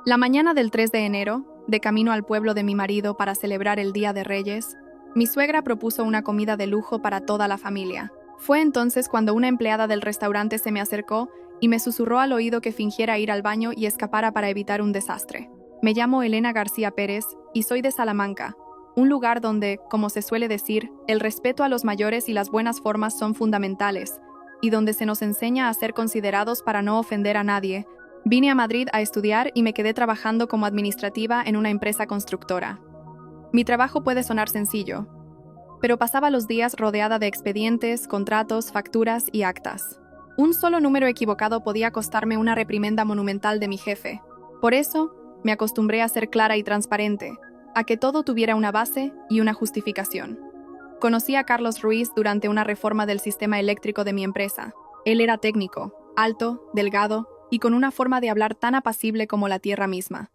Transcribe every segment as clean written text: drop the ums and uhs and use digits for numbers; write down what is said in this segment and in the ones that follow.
La mañana del 3 de enero, de camino al pueblo de mi marido para celebrar el Día de Reyes, mi suegra propuso una comida de lujo para toda la familia. Fue entonces cuando una empleada del restaurante se me acercó y me susurró al oído que fingiera ir al baño y escapara para evitar un desastre. Me llamo Elena García Pérez y soy de Salamanca, un lugar donde, como se suele decir, el respeto a los mayores y las buenas formas son fundamentales, y donde se nos enseña a ser considerados para no ofender a nadie. Vine a Madrid a estudiar y me quedé trabajando como administrativa en una empresa constructora. Mi trabajo puede sonar sencillo, pero pasaba los días rodeada de expedientes, contratos, facturas y actas. Un solo número equivocado podía costarme una reprimenda monumental de mi jefe. Por eso, me acostumbré a ser clara y transparente, a que todo tuviera una base y una justificación. Conocí a Carlos Ruiz durante una reforma del sistema eléctrico de mi empresa. Él era técnico, alto, delgado y con una forma de hablar tan apacible como la tierra misma.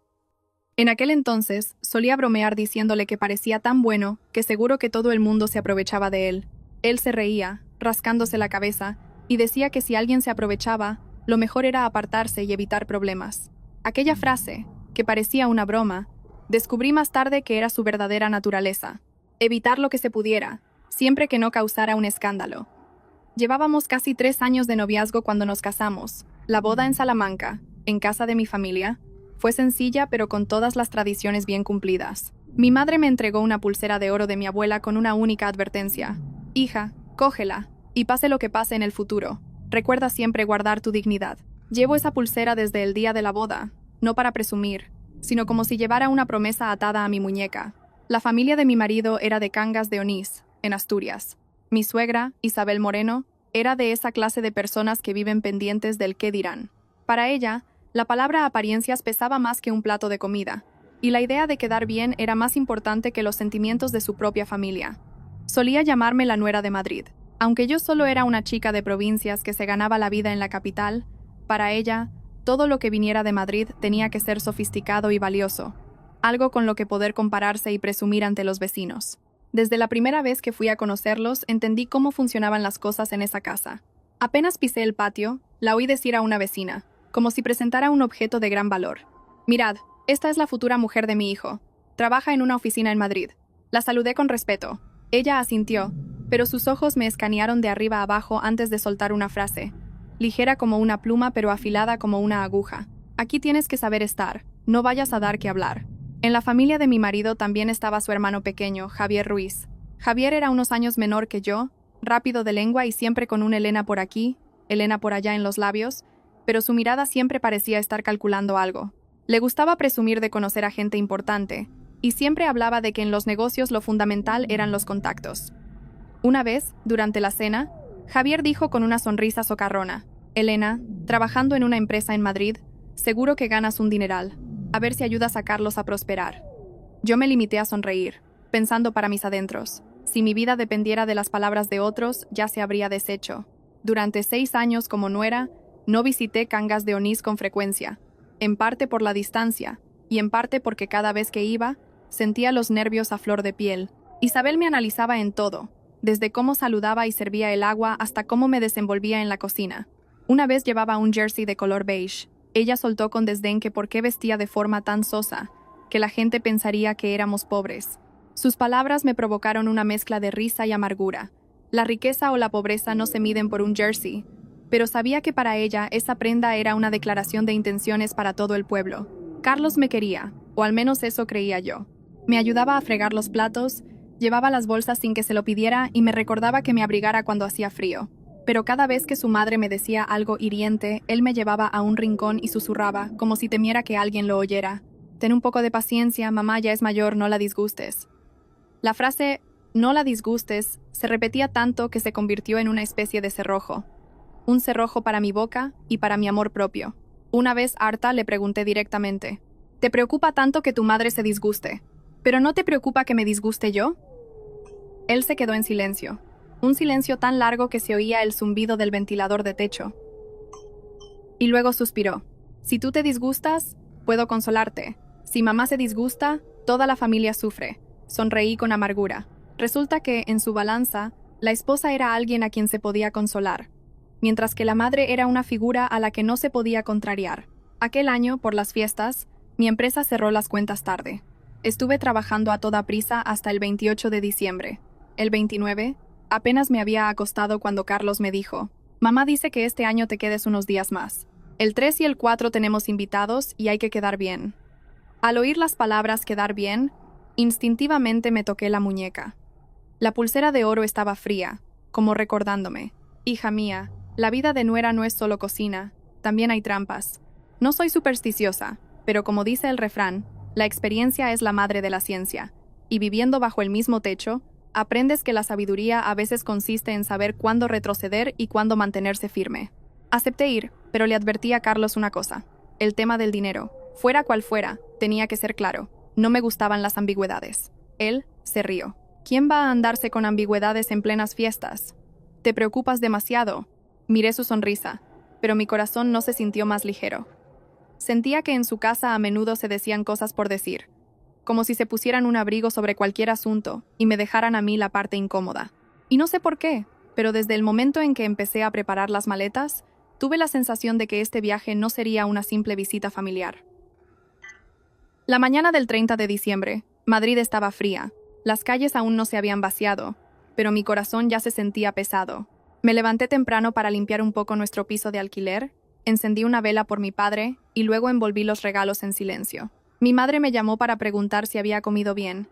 En aquel entonces, solía bromear diciéndole que parecía tan bueno que seguro que todo el mundo se aprovechaba de él. Él se reía, rascándose la cabeza, y decía que si alguien se aprovechaba, lo mejor era apartarse y evitar problemas. Aquella frase, que parecía una broma, descubrí más tarde que era su verdadera naturaleza: evitar lo que se pudiera, siempre que no causara un escándalo. Llevábamos casi 3 años de noviazgo cuando nos casamos. La boda en Salamanca, en casa de mi familia, fue sencilla pero con todas las tradiciones bien cumplidas. Mi madre me entregó una pulsera de oro de mi abuela con una única advertencia: hija, cógela, y pase lo que pase en el futuro, recuerda siempre guardar tu dignidad. Llevo esa pulsera desde el día de la boda, no para presumir, sino como si llevara una promesa atada a mi muñeca. La familia de mi marido era de Cangas de Onís, en Asturias. Mi suegra, Isabel Moreno, era de esa clase de personas que viven pendientes del qué dirán. Para ella, la palabra apariencias pesaba más que un plato de comida, y la idea de quedar bien era más importante que los sentimientos de su propia familia. Solía llamarme la nuera de Madrid. Aunque yo solo era una chica de provincias que se ganaba la vida en la capital, para ella, todo lo que viniera de Madrid tenía que ser sofisticado y valioso, algo con lo que poder compararse y presumir ante los vecinos. Desde la primera vez que fui a conocerlos, entendí cómo funcionaban las cosas en esa casa. Apenas pisé el patio, la oí decir a una vecina, como si presentara un objeto de gran valor: mirad, esta es la futura mujer de mi hijo. Trabaja en una oficina en Madrid. La saludé con respeto. Ella asintió, pero sus ojos me escanearon de arriba a abajo antes de soltar una frase, ligera como una pluma pero afilada como una aguja: aquí tienes que saber estar, no vayas a dar que hablar. En la familia de mi marido también estaba su hermano pequeño, Javier Ruiz. Javier era unos años menor que yo, rápido de lengua y siempre con un Elena por aquí, Elena por allá en los labios, pero su mirada siempre parecía estar calculando algo. Le gustaba presumir de conocer a gente importante, y siempre hablaba de que en los negocios lo fundamental eran los contactos. Una vez, durante la cena, Javier dijo con una sonrisa socarrona: Elena, trabajando en una empresa en Madrid, seguro que ganas un dineral. A ver si ayudas a Carlos a prosperar. Yo me limité a sonreír, pensando para mis adentros: si mi vida dependiera de las palabras de otros, ya se habría deshecho. Durante 6 años como nuera, no visité Cangas de Onís con frecuencia, en parte por la distancia, y en parte porque cada vez que iba, sentía los nervios a flor de piel. Isabel me analizaba en todo, desde cómo saludaba y servía el agua hasta cómo me desenvolvía en la cocina. Una vez llevaba un jersey de color beige. Ella soltó con desdén que por qué vestía de forma tan sosa, que la gente pensaría que éramos pobres. Sus palabras me provocaron una mezcla de risa y amargura. La riqueza o la pobreza no se miden por un jersey, pero sabía que para ella esa prenda era una declaración de intenciones para todo el pueblo. Carlos me quería, o al menos eso creía yo. Me ayudaba a fregar los platos, llevaba las bolsas sin que se lo pidiera y me recordaba que me abrigara cuando hacía frío. Pero cada vez que su madre me decía algo hiriente, él me llevaba a un rincón y susurraba, como si temiera que alguien lo oyera: ten un poco de paciencia, mamá ya es mayor, no la disgustes. La frase «no la disgustes» se repetía tanto que se convirtió en una especie de cerrojo. Un cerrojo para mi boca y para mi amor propio. Una vez harta le pregunté directamente: «¿Te preocupa tanto que tu madre se disguste? ¿Pero no te preocupa que me disguste yo?» Él se quedó en silencio. Un silencio tan largo que se oía el zumbido del ventilador de techo. Y luego suspiró: «Si tú te disgustas, puedo consolarte. Si mamá se disgusta, toda la familia sufre». Sonreí con amargura. Resulta que, en su balanza, la esposa era alguien a quien se podía consolar, mientras que la madre era una figura a la que no se podía contrariar. Aquel año, por las fiestas, Mi empresa cerró las cuentas tarde. Estuve trabajando a toda prisa hasta el 28 de diciembre. El 29, apenas me había acostado cuando Carlos me dijo: «Mamá dice que este año te quedes unos días más. El 3 y el 4 tenemos invitados y hay que quedar bien». Al oír las palabras «quedar bien», instintivamente me toqué la muñeca. La pulsera de oro estaba fría, como recordándome: «Hija mía, la vida de nuera no es solo cocina, también hay trampas». No soy supersticiosa, pero como dice el refrán, la experiencia es la madre de la ciencia, y viviendo bajo el mismo techo, aprendes que la sabiduría a veces consiste en saber cuándo retroceder y cuándo mantenerse firme. Acepté ir, pero le advertí a Carlos una cosa: el tema del dinero, fuera cual fuera, tenía que ser claro. No me gustaban las ambigüedades. Él se rió. ¿Quién va a andarse con ambigüedades en plenas fiestas? ¿Te preocupas demasiado? Miré su sonrisa, pero mi corazón no se sintió más ligero. Sentía que en su casa a menudo se decían cosas por decir, como si se pusieran un abrigo sobre cualquier asunto y me dejaran a mí la parte incómoda. Y no sé por qué, pero desde el momento en que empecé a preparar las maletas, tuve la sensación de que este viaje no sería una simple visita familiar. La mañana del 30 de diciembre, Madrid estaba fría. Las calles aún no se habían vaciado, pero mi corazón ya se sentía pesado. Me levanté temprano para limpiar un poco nuestro piso de alquiler, encendí una vela por mi padre y luego envolví los regalos en silencio. Mi madre me llamó para preguntar si había comido bien,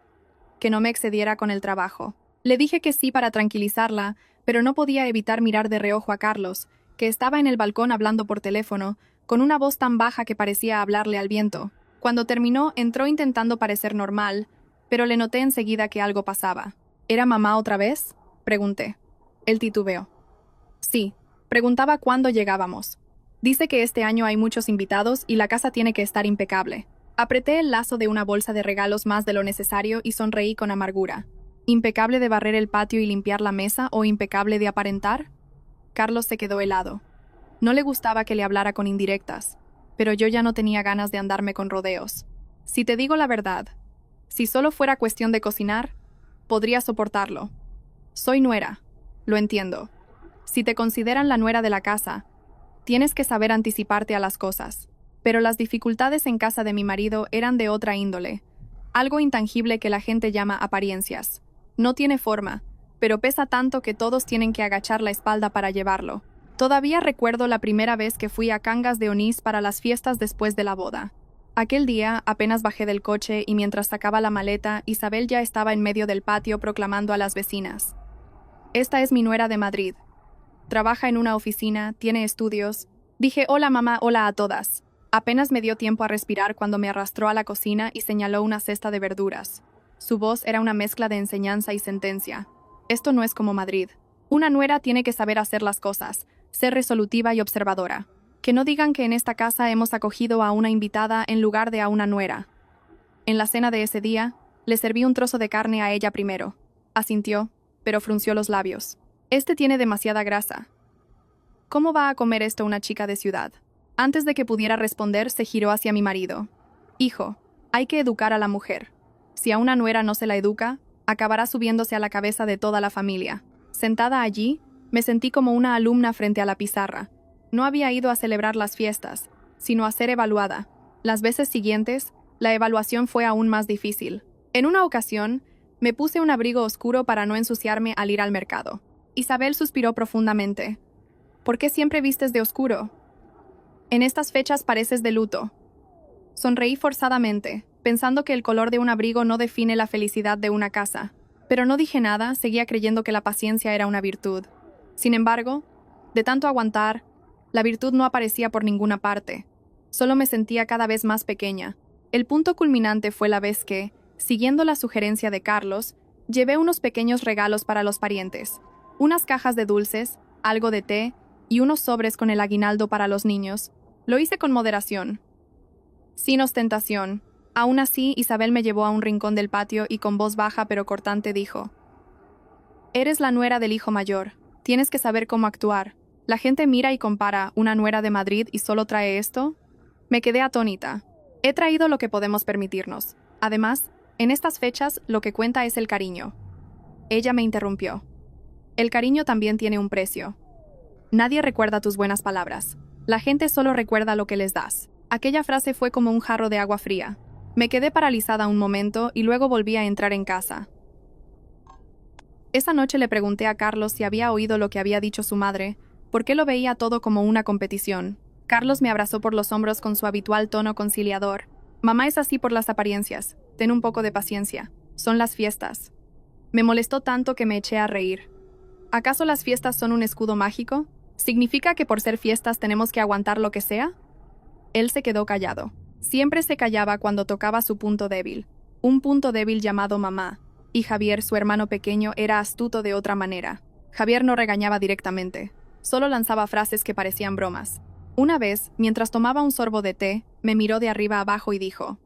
que no me excediera con el trabajo. Le dije que sí para tranquilizarla, pero no podía evitar mirar de reojo a Carlos, que estaba en el balcón hablando por teléfono, con una voz tan baja que parecía hablarle al viento. Cuando terminó, entró intentando parecer normal, pero le noté enseguida que algo pasaba. ¿Era mamá otra vez?, pregunté. Él titubeó. Sí, preguntaba cuándo llegábamos. Dice que este año hay muchos invitados y la casa tiene que estar impecable. Apreté el lazo de una bolsa de regalos más de lo necesario y sonreí con amargura. ¿Impecable de barrer el patio y limpiar la mesa o impecable de aparentar? Carlos se quedó helado. No le gustaba que le hablara con indirectas, pero yo ya no tenía ganas de andarme con rodeos. Si te digo la verdad, si solo fuera cuestión de cocinar, podría soportarlo. Soy nuera, lo entiendo. Si te consideran la nuera de la casa, tienes que saber anticiparte a las cosas. Pero las dificultades en casa de mi marido eran de otra índole, algo intangible que la gente llama apariencias. No tiene forma, pero pesa tanto que todos tienen que agachar la espalda para llevarlo. Todavía recuerdo la primera vez que fui a Cangas de Onís para las fiestas después de la boda. Aquel día apenas bajé del coche y mientras sacaba la maleta, Isabel ya estaba en medio del patio proclamando a las vecinas: «Esta es mi nuera de Madrid. Trabaja en una oficina, tiene estudios». Dije hola mamá, hola a todas. Apenas me dio tiempo a respirar cuando me arrastró a la cocina y señaló una cesta de verduras. Su voz era una mezcla de enseñanza y sentencia. Esto no es como Madrid. Una nuera tiene que saber hacer las cosas, ser resolutiva y observadora. Que no digan que en esta casa hemos acogido a una invitada en lugar de a una nuera. En la cena de ese día, le serví un trozo de carne a ella primero. Asintió, pero frunció los labios. Este tiene demasiada grasa. ¿Cómo va a comer esto una chica de ciudad? Antes de que pudiera responder, se giró hacia mi marido. Hijo, hay que educar a la mujer. Si a una nuera no se la educa, acabará subiéndose a la cabeza de toda la familia. Sentada allí, me sentí como una alumna frente a la pizarra. No había ido a celebrar las fiestas, sino a ser evaluada. Las veces siguientes, la evaluación fue aún más difícil. En una ocasión, me puse un abrigo oscuro para no ensuciarme al ir al mercado. Isabel suspiró profundamente. ¿Por qué siempre vistes de oscuro? En estas fechas pareces de luto. Sonreí forzadamente, pensando que el color de un abrigo no define la felicidad de una casa. Pero no dije nada, seguía creyendo que la paciencia era una virtud. Sin embargo, de tanto aguantar, la virtud no aparecía por ninguna parte. Solo me sentía cada vez más pequeña. El punto culminante fue la vez que, siguiendo la sugerencia de Carlos, llevé unos pequeños regalos para los parientes. Unas cajas de dulces, algo de té y unos sobres con el aguinaldo para los niños. Lo hice con moderación, sin ostentación. Aún así, Isabel me llevó a un rincón del patio y con voz baja pero cortante dijo: «Eres la nuera del hijo mayor. Tienes que saber cómo actuar. La gente mira y compara una nuera de Madrid y solo trae esto». Me quedé atónita. He traído lo que podemos permitirnos. Además, en estas fechas lo que cuenta es el cariño. Ella me interrumpió. El cariño también tiene un precio. Nadie recuerda tus buenas palabras. La gente solo recuerda lo que les das. Aquella frase fue como un jarro de agua fría. Me quedé paralizada un momento y luego volví a entrar en casa. Esa noche le pregunté a Carlos si había oído lo que había dicho su madre, porque lo veía todo como una competición. Carlos me abrazó por los hombros con su habitual tono conciliador. Mamá es así por las apariencias. Ten un poco de paciencia. Son las fiestas. Me molestó tanto que me eché a reír. ¿Acaso las fiestas son un escudo mágico? ¿Significa que por ser fiestas tenemos que aguantar lo que sea? Él se quedó callado. Siempre se callaba cuando tocaba su punto débil. Un punto débil llamado mamá. Y Javier, su hermano pequeño, era astuto de otra manera. Javier no regañaba directamente. Solo lanzaba frases que parecían bromas. Una vez, mientras tomaba un sorbo de té, me miró de arriba abajo y dijo: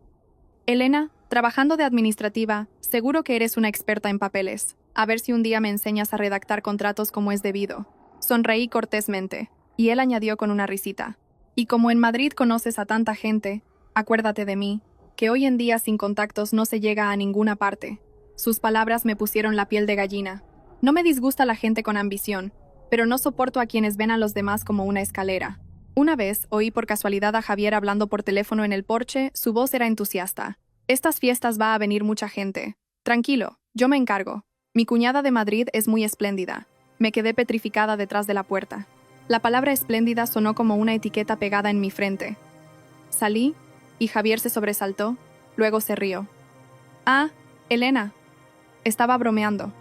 Elena, trabajando de administrativa, seguro que eres una experta en papeles. A ver si un día me enseñas a redactar contratos como es debido. Sonreí cortésmente, y él añadió con una risita: Y como en Madrid conoces a tanta gente, acuérdate de mí, que hoy en día sin contactos no se llega a ninguna parte. Sus palabras me pusieron la piel de gallina. No me disgusta la gente con ambición, pero no soporto a quienes ven a los demás como una escalera. Una vez oí por casualidad a Javier hablando por teléfono en el porche, su voz era entusiasta. Estas fiestas va a venir mucha gente. Tranquilo, yo me encargo. Mi cuñada de Madrid es muy espléndida. Me quedé petrificada detrás de la puerta. La palabra espléndida sonó como una etiqueta pegada en mi frente. Salí, y Javier se sobresaltó, luego se rió. Ah, Elena. Estaba bromeando.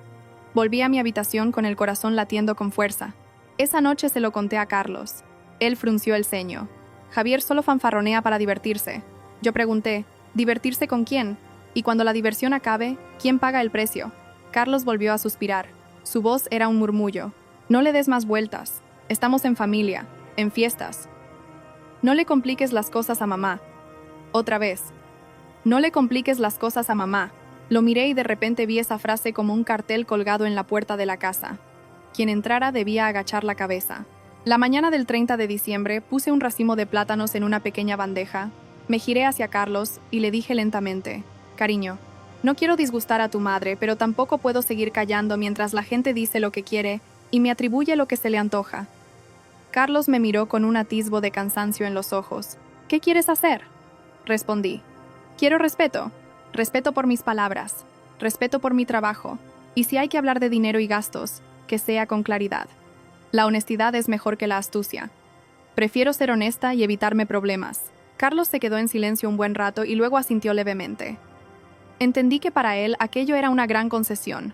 Volví a mi habitación con el corazón latiendo con fuerza. Esa noche se lo conté a Carlos. Él frunció el ceño. Javier solo fanfarronea para divertirse. Yo pregunté, ¿divertirse con quién? Y cuando la diversión acabe, ¿quién paga el precio? Carlos volvió a suspirar. Su voz era un murmullo. No le des más vueltas. Estamos en familia, en fiestas. No le compliques las cosas a mamá. Otra vez. No le compliques las cosas a mamá. Lo miré y de repente vi esa frase como un cartel colgado en la puerta de la casa. Quien entrara debía agachar la cabeza. La mañana del 30 de diciembre puse un racimo de plátanos en una pequeña bandeja, me giré hacia Carlos y le dije lentamente: Cariño, no quiero disgustar a tu madre, pero tampoco puedo seguir callando mientras la gente dice lo que quiere y me atribuye lo que se le antoja. Carlos me miró con un atisbo de cansancio en los ojos. ¿Qué quieres hacer? Respondí. Quiero respeto. Respeto por mis palabras. Respeto por mi trabajo. Y si hay que hablar de dinero y gastos, que sea con claridad. La honestidad es mejor que la astucia. Prefiero ser honesta y evitarme problemas. Carlos se quedó en silencio un buen rato y luego asintió levemente. Entendí que para él aquello era una gran concesión.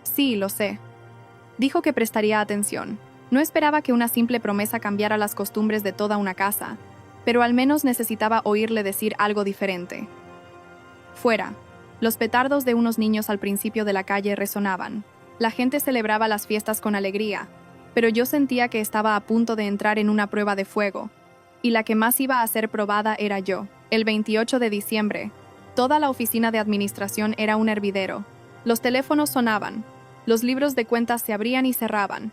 Sí, lo sé. Dijo que prestaría atención. No esperaba que una simple promesa cambiara las costumbres de toda una casa, pero al menos necesitaba oírle decir algo diferente. Fuera, los petardos de unos niños al principio de la calle resonaban. La gente celebraba las fiestas con alegría, pero yo sentía que estaba a punto de entrar en una prueba de fuego, y la que más iba a ser probada era yo. El 28 de diciembre, toda la oficina de administración era un hervidero. Los teléfonos sonaban, los libros de cuentas se abrían y cerraban.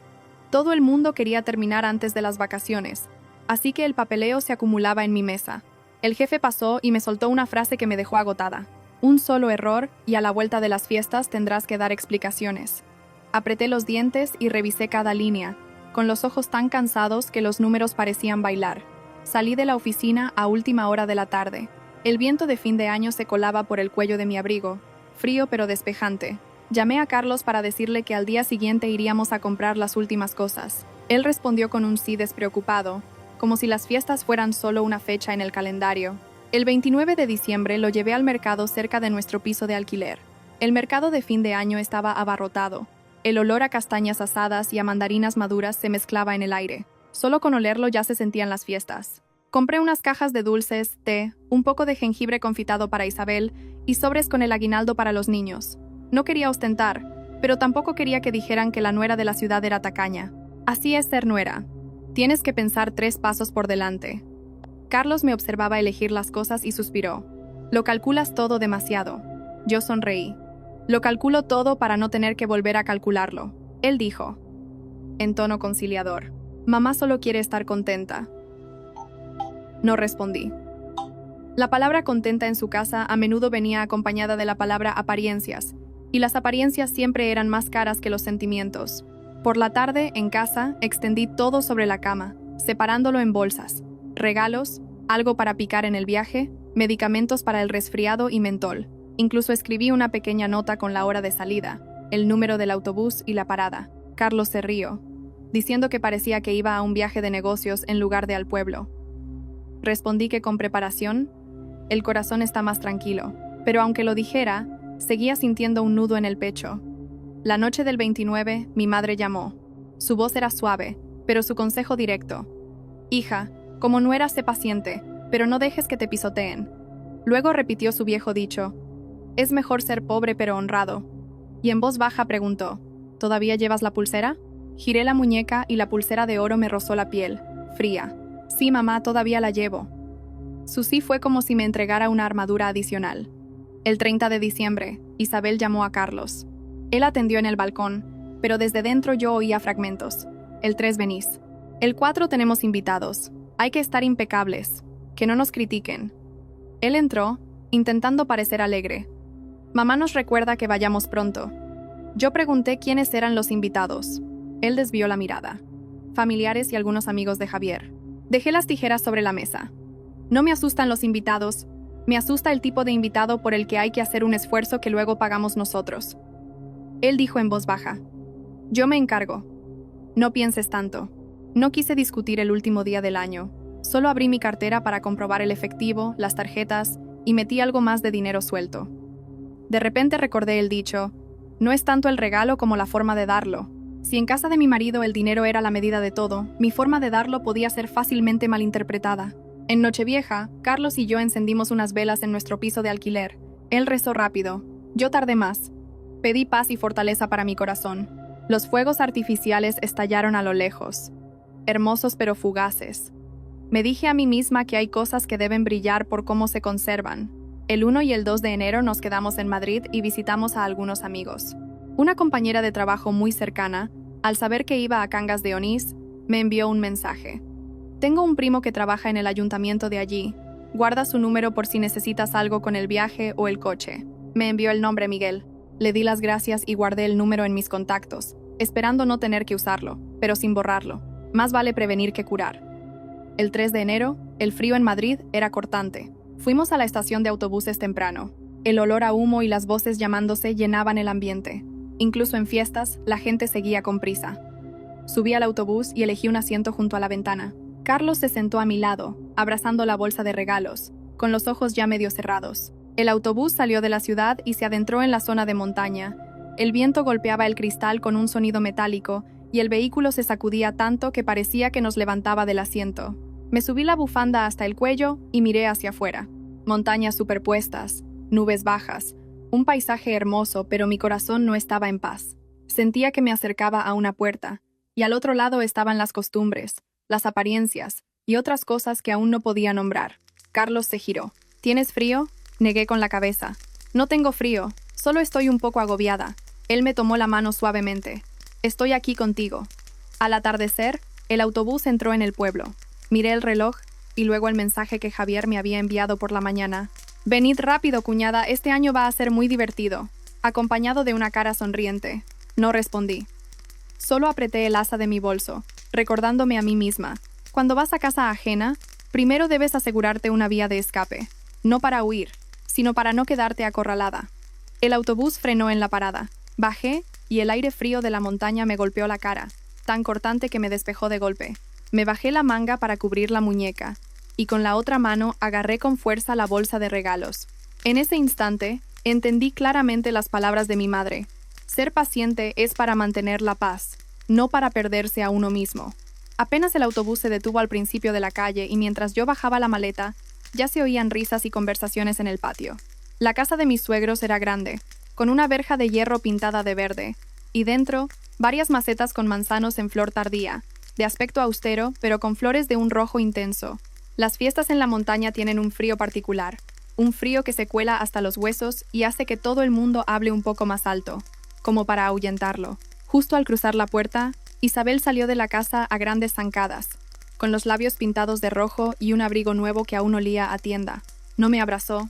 Todo el mundo quería terminar antes de las vacaciones, así que el papeleo se acumulaba en mi mesa. El jefe pasó y me soltó una frase que me dejó agotada. Un solo error y a la vuelta de las fiestas tendrás que dar explicaciones. Apreté los dientes y revisé cada línea, con los ojos tan cansados que los números parecían bailar. Salí de la oficina a última hora de la tarde. El viento de fin de año se colaba por el cuello de mi abrigo, frío pero despejante. Llamé a Carlos para decirle que al día siguiente iríamos a comprar las últimas cosas. Él respondió con un sí despreocupado, como si las fiestas fueran solo una fecha en el calendario. El 29 de diciembre lo llevé al mercado cerca de nuestro piso de alquiler. El mercado de fin de año estaba abarrotado. El olor a castañas asadas y a mandarinas maduras se mezclaba en el aire. Solo con olerlo ya se sentían las fiestas. Compré unas cajas de dulces, té, un poco de jengibre confitado para Isabel y sobres con el aguinaldo para los niños. No quería ostentar, pero tampoco quería que dijeran que la nuera de la ciudad era tacaña. Así es ser nuera. Tienes que pensar 3 pasos por delante. Carlos me observaba elegir las cosas y suspiró. Lo calculas todo demasiado. Yo sonreí. Lo calculo todo para no tener que volver a calcularlo. Él dijo, en tono conciliador: Mamá solo quiere estar contenta. No respondí. La palabra contenta en su casa a menudo venía acompañada de la palabra apariencias, y las apariencias siempre eran más caras que los sentimientos. Por la tarde, en casa, extendí todo sobre la cama, separándolo en bolsas, regalos, algo para picar en el viaje, medicamentos para el resfriado y mentol. Incluso escribí una pequeña nota con la hora de salida, el número del autobús y la parada. Carlos se rió, diciendo que parecía que iba a un viaje de negocios en lugar de al pueblo. Respondí que con preparación, el corazón está más tranquilo, pero aunque lo dijera, seguía sintiendo un nudo en el pecho. La noche del 29, mi madre llamó. Su voz era suave, pero su consejo directo. Hija, como nuera, sé paciente, pero no dejes que te pisoteen. Luego repitió su viejo dicho, es mejor ser pobre pero honrado. Y en voz baja preguntó, ¿todavía llevas la pulsera? Giré la muñeca y la pulsera de oro me rozó la piel, fría. Sí, mamá, todavía la llevo. Su sí fue como si me entregara una armadura adicional. El 30 de diciembre, Isabel llamó a Carlos. Él atendió en el balcón, pero desde dentro yo oía fragmentos. El 3 venís. El 4 tenemos invitados. Hay que estar impecables. Que no nos critiquen. Él entró, intentando parecer alegre. Mamá nos recuerda que vayamos pronto. Yo pregunté quiénes eran los invitados. Él desvió la mirada. Familiares y algunos amigos de Javier. Dejé las tijeras sobre la mesa. No me asustan los invitados. Me asusta el tipo de invitado por el que hay que hacer un esfuerzo que luego pagamos nosotros. Él dijo en voz baja. Yo me encargo. No pienses tanto. No quise discutir el último día del año. Solo abrí mi cartera para comprobar el efectivo, las tarjetas, y metí algo más de dinero suelto. De repente recordé el dicho, no es tanto el regalo como la forma de darlo. Si en casa de mi marido el dinero era la medida de todo, mi forma de darlo podía ser fácilmente malinterpretada. En Nochevieja, Carlos y yo encendimos unas velas en nuestro piso de alquiler. Él rezó rápido. Yo tardé más. Pedí paz y fortaleza para mi corazón. Los fuegos artificiales estallaron a lo lejos. Hermosos pero fugaces. Me dije a mí misma que hay cosas que deben brillar por cómo se conservan. El 1 y el 2 de enero nos quedamos en Madrid y visitamos a algunos amigos. Una compañera de trabajo muy cercana, al saber que iba a Cangas de Onís, me envió un mensaje. Tengo un primo que trabaja en el ayuntamiento de allí. Guarda su número por si necesitas algo con el viaje o el coche. Me envió el nombre Miguel. Le di las gracias y guardé el número en mis contactos, esperando no tener que usarlo, pero sin borrarlo. Más vale prevenir que curar. El 3 de enero, el frío en Madrid era cortante. Fuimos a la estación de autobuses temprano. El olor a humo y las voces llamándose llenaban el ambiente. Incluso en fiestas, la gente seguía con prisa. Subí al autobús y elegí un asiento junto a la ventana. Carlos se sentó a mi lado, abrazando la bolsa de regalos, con los ojos ya medio cerrados. El autobús salió de la ciudad y se adentró en la zona de montaña. El viento golpeaba el cristal con un sonido metálico y el vehículo se sacudía tanto que parecía que nos levantaba del asiento. Me subí la bufanda hasta el cuello y miré hacia afuera. Montañas superpuestas, nubes bajas, un paisaje hermoso, pero mi corazón no estaba en paz. Sentía que me acercaba a una puerta, y al otro lado estaban las costumbres, las apariencias y otras cosas que aún no podía nombrar. Carlos se giró. ¿Tienes frío? Negué con la cabeza. No tengo frío, solo estoy un poco agobiada. Él me tomó la mano suavemente. Estoy aquí contigo. Al atardecer, el autobús entró en el pueblo. Miré el reloj y luego el mensaje que Javier me había enviado por la mañana. Venid rápido, cuñada, este año va a ser muy divertido. Acompañado de una cara sonriente. No respondí. Solo apreté el asa de mi bolso, recordándome a mí misma. Cuando vas a casa ajena, primero debes asegurarte una vía de escape. No para huir, sino para no quedarte acorralada. El autobús frenó en la parada. Bajé y el aire frío de la montaña me golpeó la cara, tan cortante que me despejó de golpe. Me bajé la manga para cubrir la muñeca, y con la otra mano agarré con fuerza la bolsa de regalos. En ese instante, entendí claramente las palabras de mi madre. Ser paciente es para mantener la paz, no para perderse a uno mismo. Apenas el autobús se detuvo al principio de la calle y mientras yo bajaba la maleta, ya se oían risas y conversaciones en el patio. La casa de mis suegros era grande, con una verja de hierro pintada de verde, y dentro, varias macetas con manzanos en flor tardía, de aspecto austero, pero con flores de un rojo intenso. Las fiestas en la montaña tienen un frío particular, un frío que se cuela hasta los huesos y hace que todo el mundo hable un poco más alto, como para ahuyentarlo. Justo al cruzar la puerta, Isabel salió de la casa a grandes zancadas, con los labios pintados de rojo y un abrigo nuevo que aún olía a tienda. No me abrazó,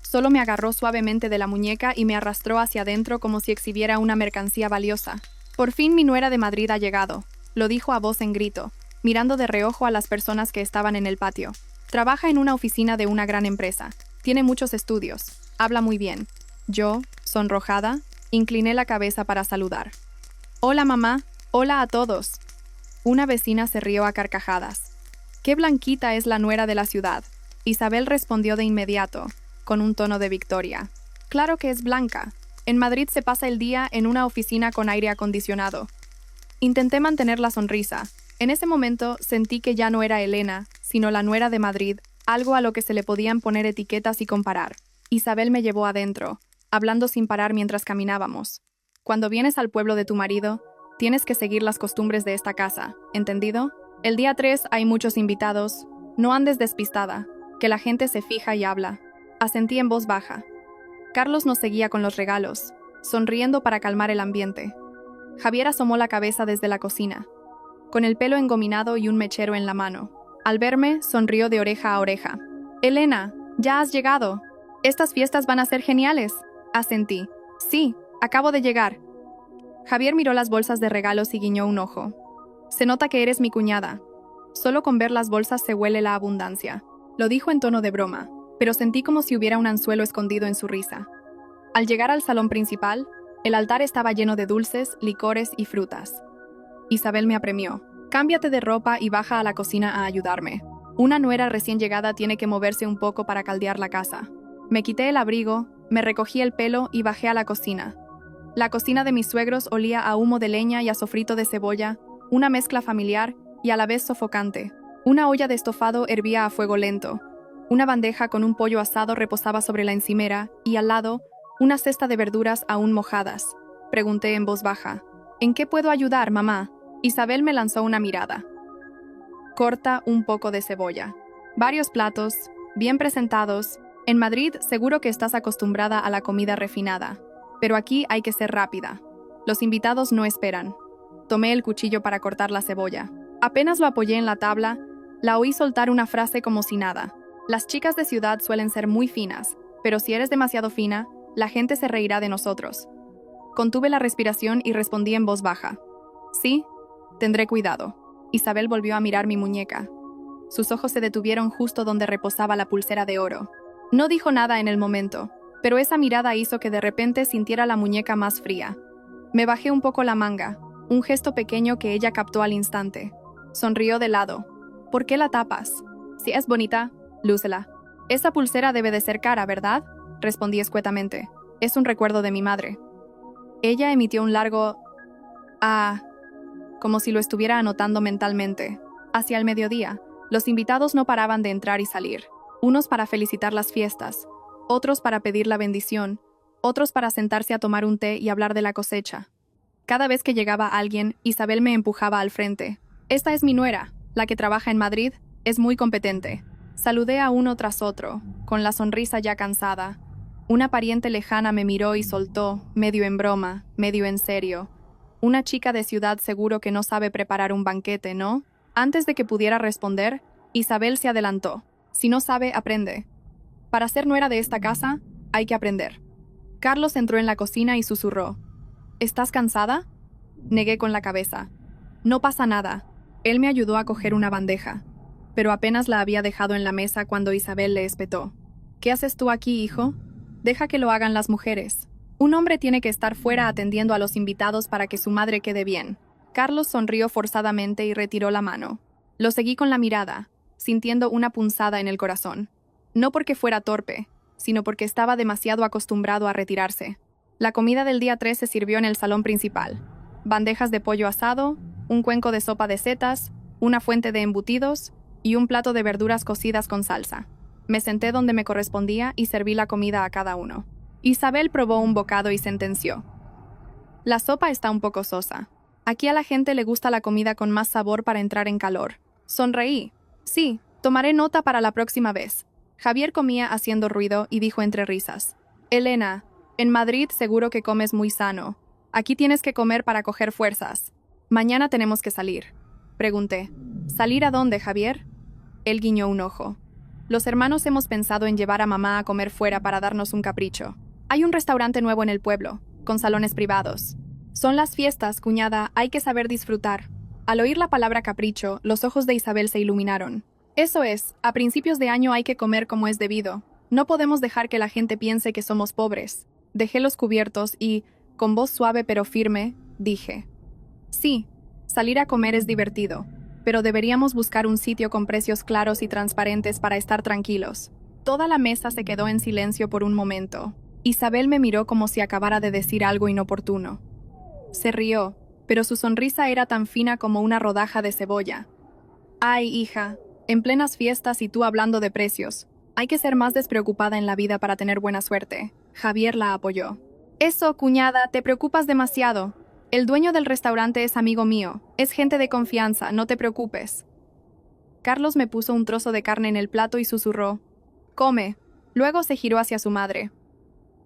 solo me agarró suavemente de la muñeca y me arrastró hacia adentro como si exhibiera una mercancía valiosa. Por fin mi nuera de Madrid ha llegado, lo dijo a voz en grito, mirando de reojo a las personas que estaban en el patio. Trabaja en una oficina de una gran empresa. Tiene muchos estudios. Habla muy bien. Yo, sonrojada, incliné la cabeza para saludar. Hola, mamá. Hola a todos. Una vecina se rió a carcajadas. ¡Qué blanquita es la nuera de la ciudad! Isabel respondió de inmediato, con un tono de victoria. Claro que es blanca. En Madrid se pasa el día en una oficina con aire acondicionado. Intenté mantener la sonrisa. En ese momento sentí que ya no era Elena, sino la nuera de Madrid, algo a lo que se le podían poner etiquetas y comparar. Isabel me llevó adentro, hablando sin parar mientras caminábamos. Cuando vienes al pueblo de tu marido, tienes que seguir las costumbres de esta casa, ¿entendido? El día 3 hay muchos invitados. No andes despistada, que la gente se fija y habla. Asentí en voz baja. Carlos nos seguía con los regalos, sonriendo para calmar el ambiente. Javier asomó la cabeza desde la cocina, con el pelo engominado y un mechero en la mano. Al verme, sonrió de oreja a oreja. «Elena, ya has llegado. Estas fiestas van a ser geniales», asentí. «Sí, acabo de llegar». Javier miró las bolsas de regalos y guiñó un ojo. «Se nota que eres mi cuñada. Solo con ver las bolsas se huele la abundancia». Lo dijo en tono de broma, pero sentí como si hubiera un anzuelo escondido en su risa. Al llegar al salón principal, el altar estaba lleno de dulces, licores y frutas. Isabel me apremió. «Cámbiate de ropa y baja a la cocina a ayudarme. Una nuera recién llegada tiene que moverse un poco para caldear la casa». Me quité el abrigo, me recogí el pelo y bajé a la cocina. La cocina de mis suegros olía a humo de leña y a sofrito de cebolla, una mezcla familiar y a la vez sofocante. Una olla de estofado hervía a fuego lento. Una bandeja con un pollo asado reposaba sobre la encimera y al lado, una cesta de verduras aún mojadas. Pregunté en voz baja. «¿En qué puedo ayudar, mamá?» Isabel me lanzó una mirada. «Corta un poco de cebolla. Varios platos, bien presentados. En Madrid seguro que estás acostumbrada a la comida refinada. Pero aquí hay que ser rápida. Los invitados no esperan». Tomé el cuchillo para cortar la cebolla. Apenas lo apoyé en la tabla, la oí soltar una frase como si nada. «Las chicas de ciudad suelen ser muy finas, pero si eres demasiado fina, la gente se reirá de nosotros». Contuve la respiración y respondí en voz baja. «Sí, tendré cuidado». Isabel volvió a mirar mi muñeca. Sus ojos se detuvieron justo donde reposaba la pulsera de oro. No dijo nada en el momento, pero esa mirada hizo que de repente sintiera la muñeca más fría. Me bajé un poco la manga, un gesto pequeño que ella captó al instante. Sonrió de lado. «¿Por qué la tapas? Si es bonita, lúcela». «Esa pulsera debe de ser cara, ¿verdad?», respondí escuetamente. «Es un recuerdo de mi madre». Ella emitió un largo «ah», como si lo estuviera anotando mentalmente. Hacia el mediodía, los invitados no paraban de entrar y salir. Unos para felicitar las fiestas, otros para pedir la bendición, otros para sentarse a tomar un té y hablar de la cosecha. Cada vez que llegaba alguien, Isabel me empujaba al frente. «Esta es mi nuera, la que trabaja en Madrid, es muy competente». Saludé a uno tras otro, con la sonrisa ya cansada. Una pariente lejana me miró y soltó, medio en broma, medio en serio. «Una chica de ciudad seguro que no sabe preparar un banquete, ¿no?». Antes de que pudiera responder, Isabel se adelantó. «Si no sabe, aprende. Para ser nuera de esta casa, hay que aprender». Carlos entró en la cocina y susurró. «¿Estás cansada?». Negué con la cabeza. «No pasa nada». Él me ayudó a coger una bandeja, pero apenas la había dejado en la mesa cuando Isabel le espetó. «¿Qué haces tú aquí, hijo? Deja que lo hagan las mujeres. Un hombre tiene que estar fuera atendiendo a los invitados para que su madre quede bien». Carlos sonrió forzadamente y retiró la mano. Lo seguí con la mirada, sintiendo una punzada en el corazón. No porque fuera torpe, sino porque estaba demasiado acostumbrado a retirarse. La comida del día 3 se sirvió en el salón principal. Bandejas de pollo asado, un cuenco de sopa de setas, una fuente de embutidos y un plato de verduras cocidas con salsa. Me senté donde me correspondía y serví la comida a cada uno. Isabel probó un bocado y sentenció. «La sopa está un poco sosa. Aquí a la gente le gusta la comida con más sabor para entrar en calor». Sonreí. «Sí, tomaré nota para la próxima vez». Javier comía haciendo ruido y dijo entre risas. «Elena, en Madrid seguro que comes muy sano. Aquí tienes que comer para coger fuerzas. Mañana tenemos que salir». Pregunté. «¿Salir a dónde, Javier?». Él guiñó un ojo. «Los hermanos hemos pensado en llevar a mamá a comer fuera para darnos un capricho. Hay un restaurante nuevo en el pueblo, con salones privados. Son las fiestas, cuñada, hay que saber disfrutar». Al oír la palabra capricho, los ojos de Isabel se iluminaron. Eso es, a principios de año hay que comer como es debido. No podemos dejar que la gente piense que somos pobres. Dejé los cubiertos y, con voz suave pero firme, dije: sí, salir a comer es divertido, pero deberíamos buscar un sitio con precios claros y transparentes para estar tranquilos. Toda la mesa se quedó en silencio por un momento. Isabel me miró como si acabara de decir algo inoportuno. Se rió, pero su sonrisa era tan fina como una rodaja de cebolla. Ay, hija, en plenas fiestas y tú hablando de precios. Hay que ser más despreocupada en la vida para tener buena suerte. Javier la apoyó. Eso, cuñada, te preocupas demasiado. El dueño del restaurante es amigo mío. Es gente de confianza, no te preocupes. Carlos me puso un trozo de carne en el plato y susurró: come. Luego se giró hacia su madre.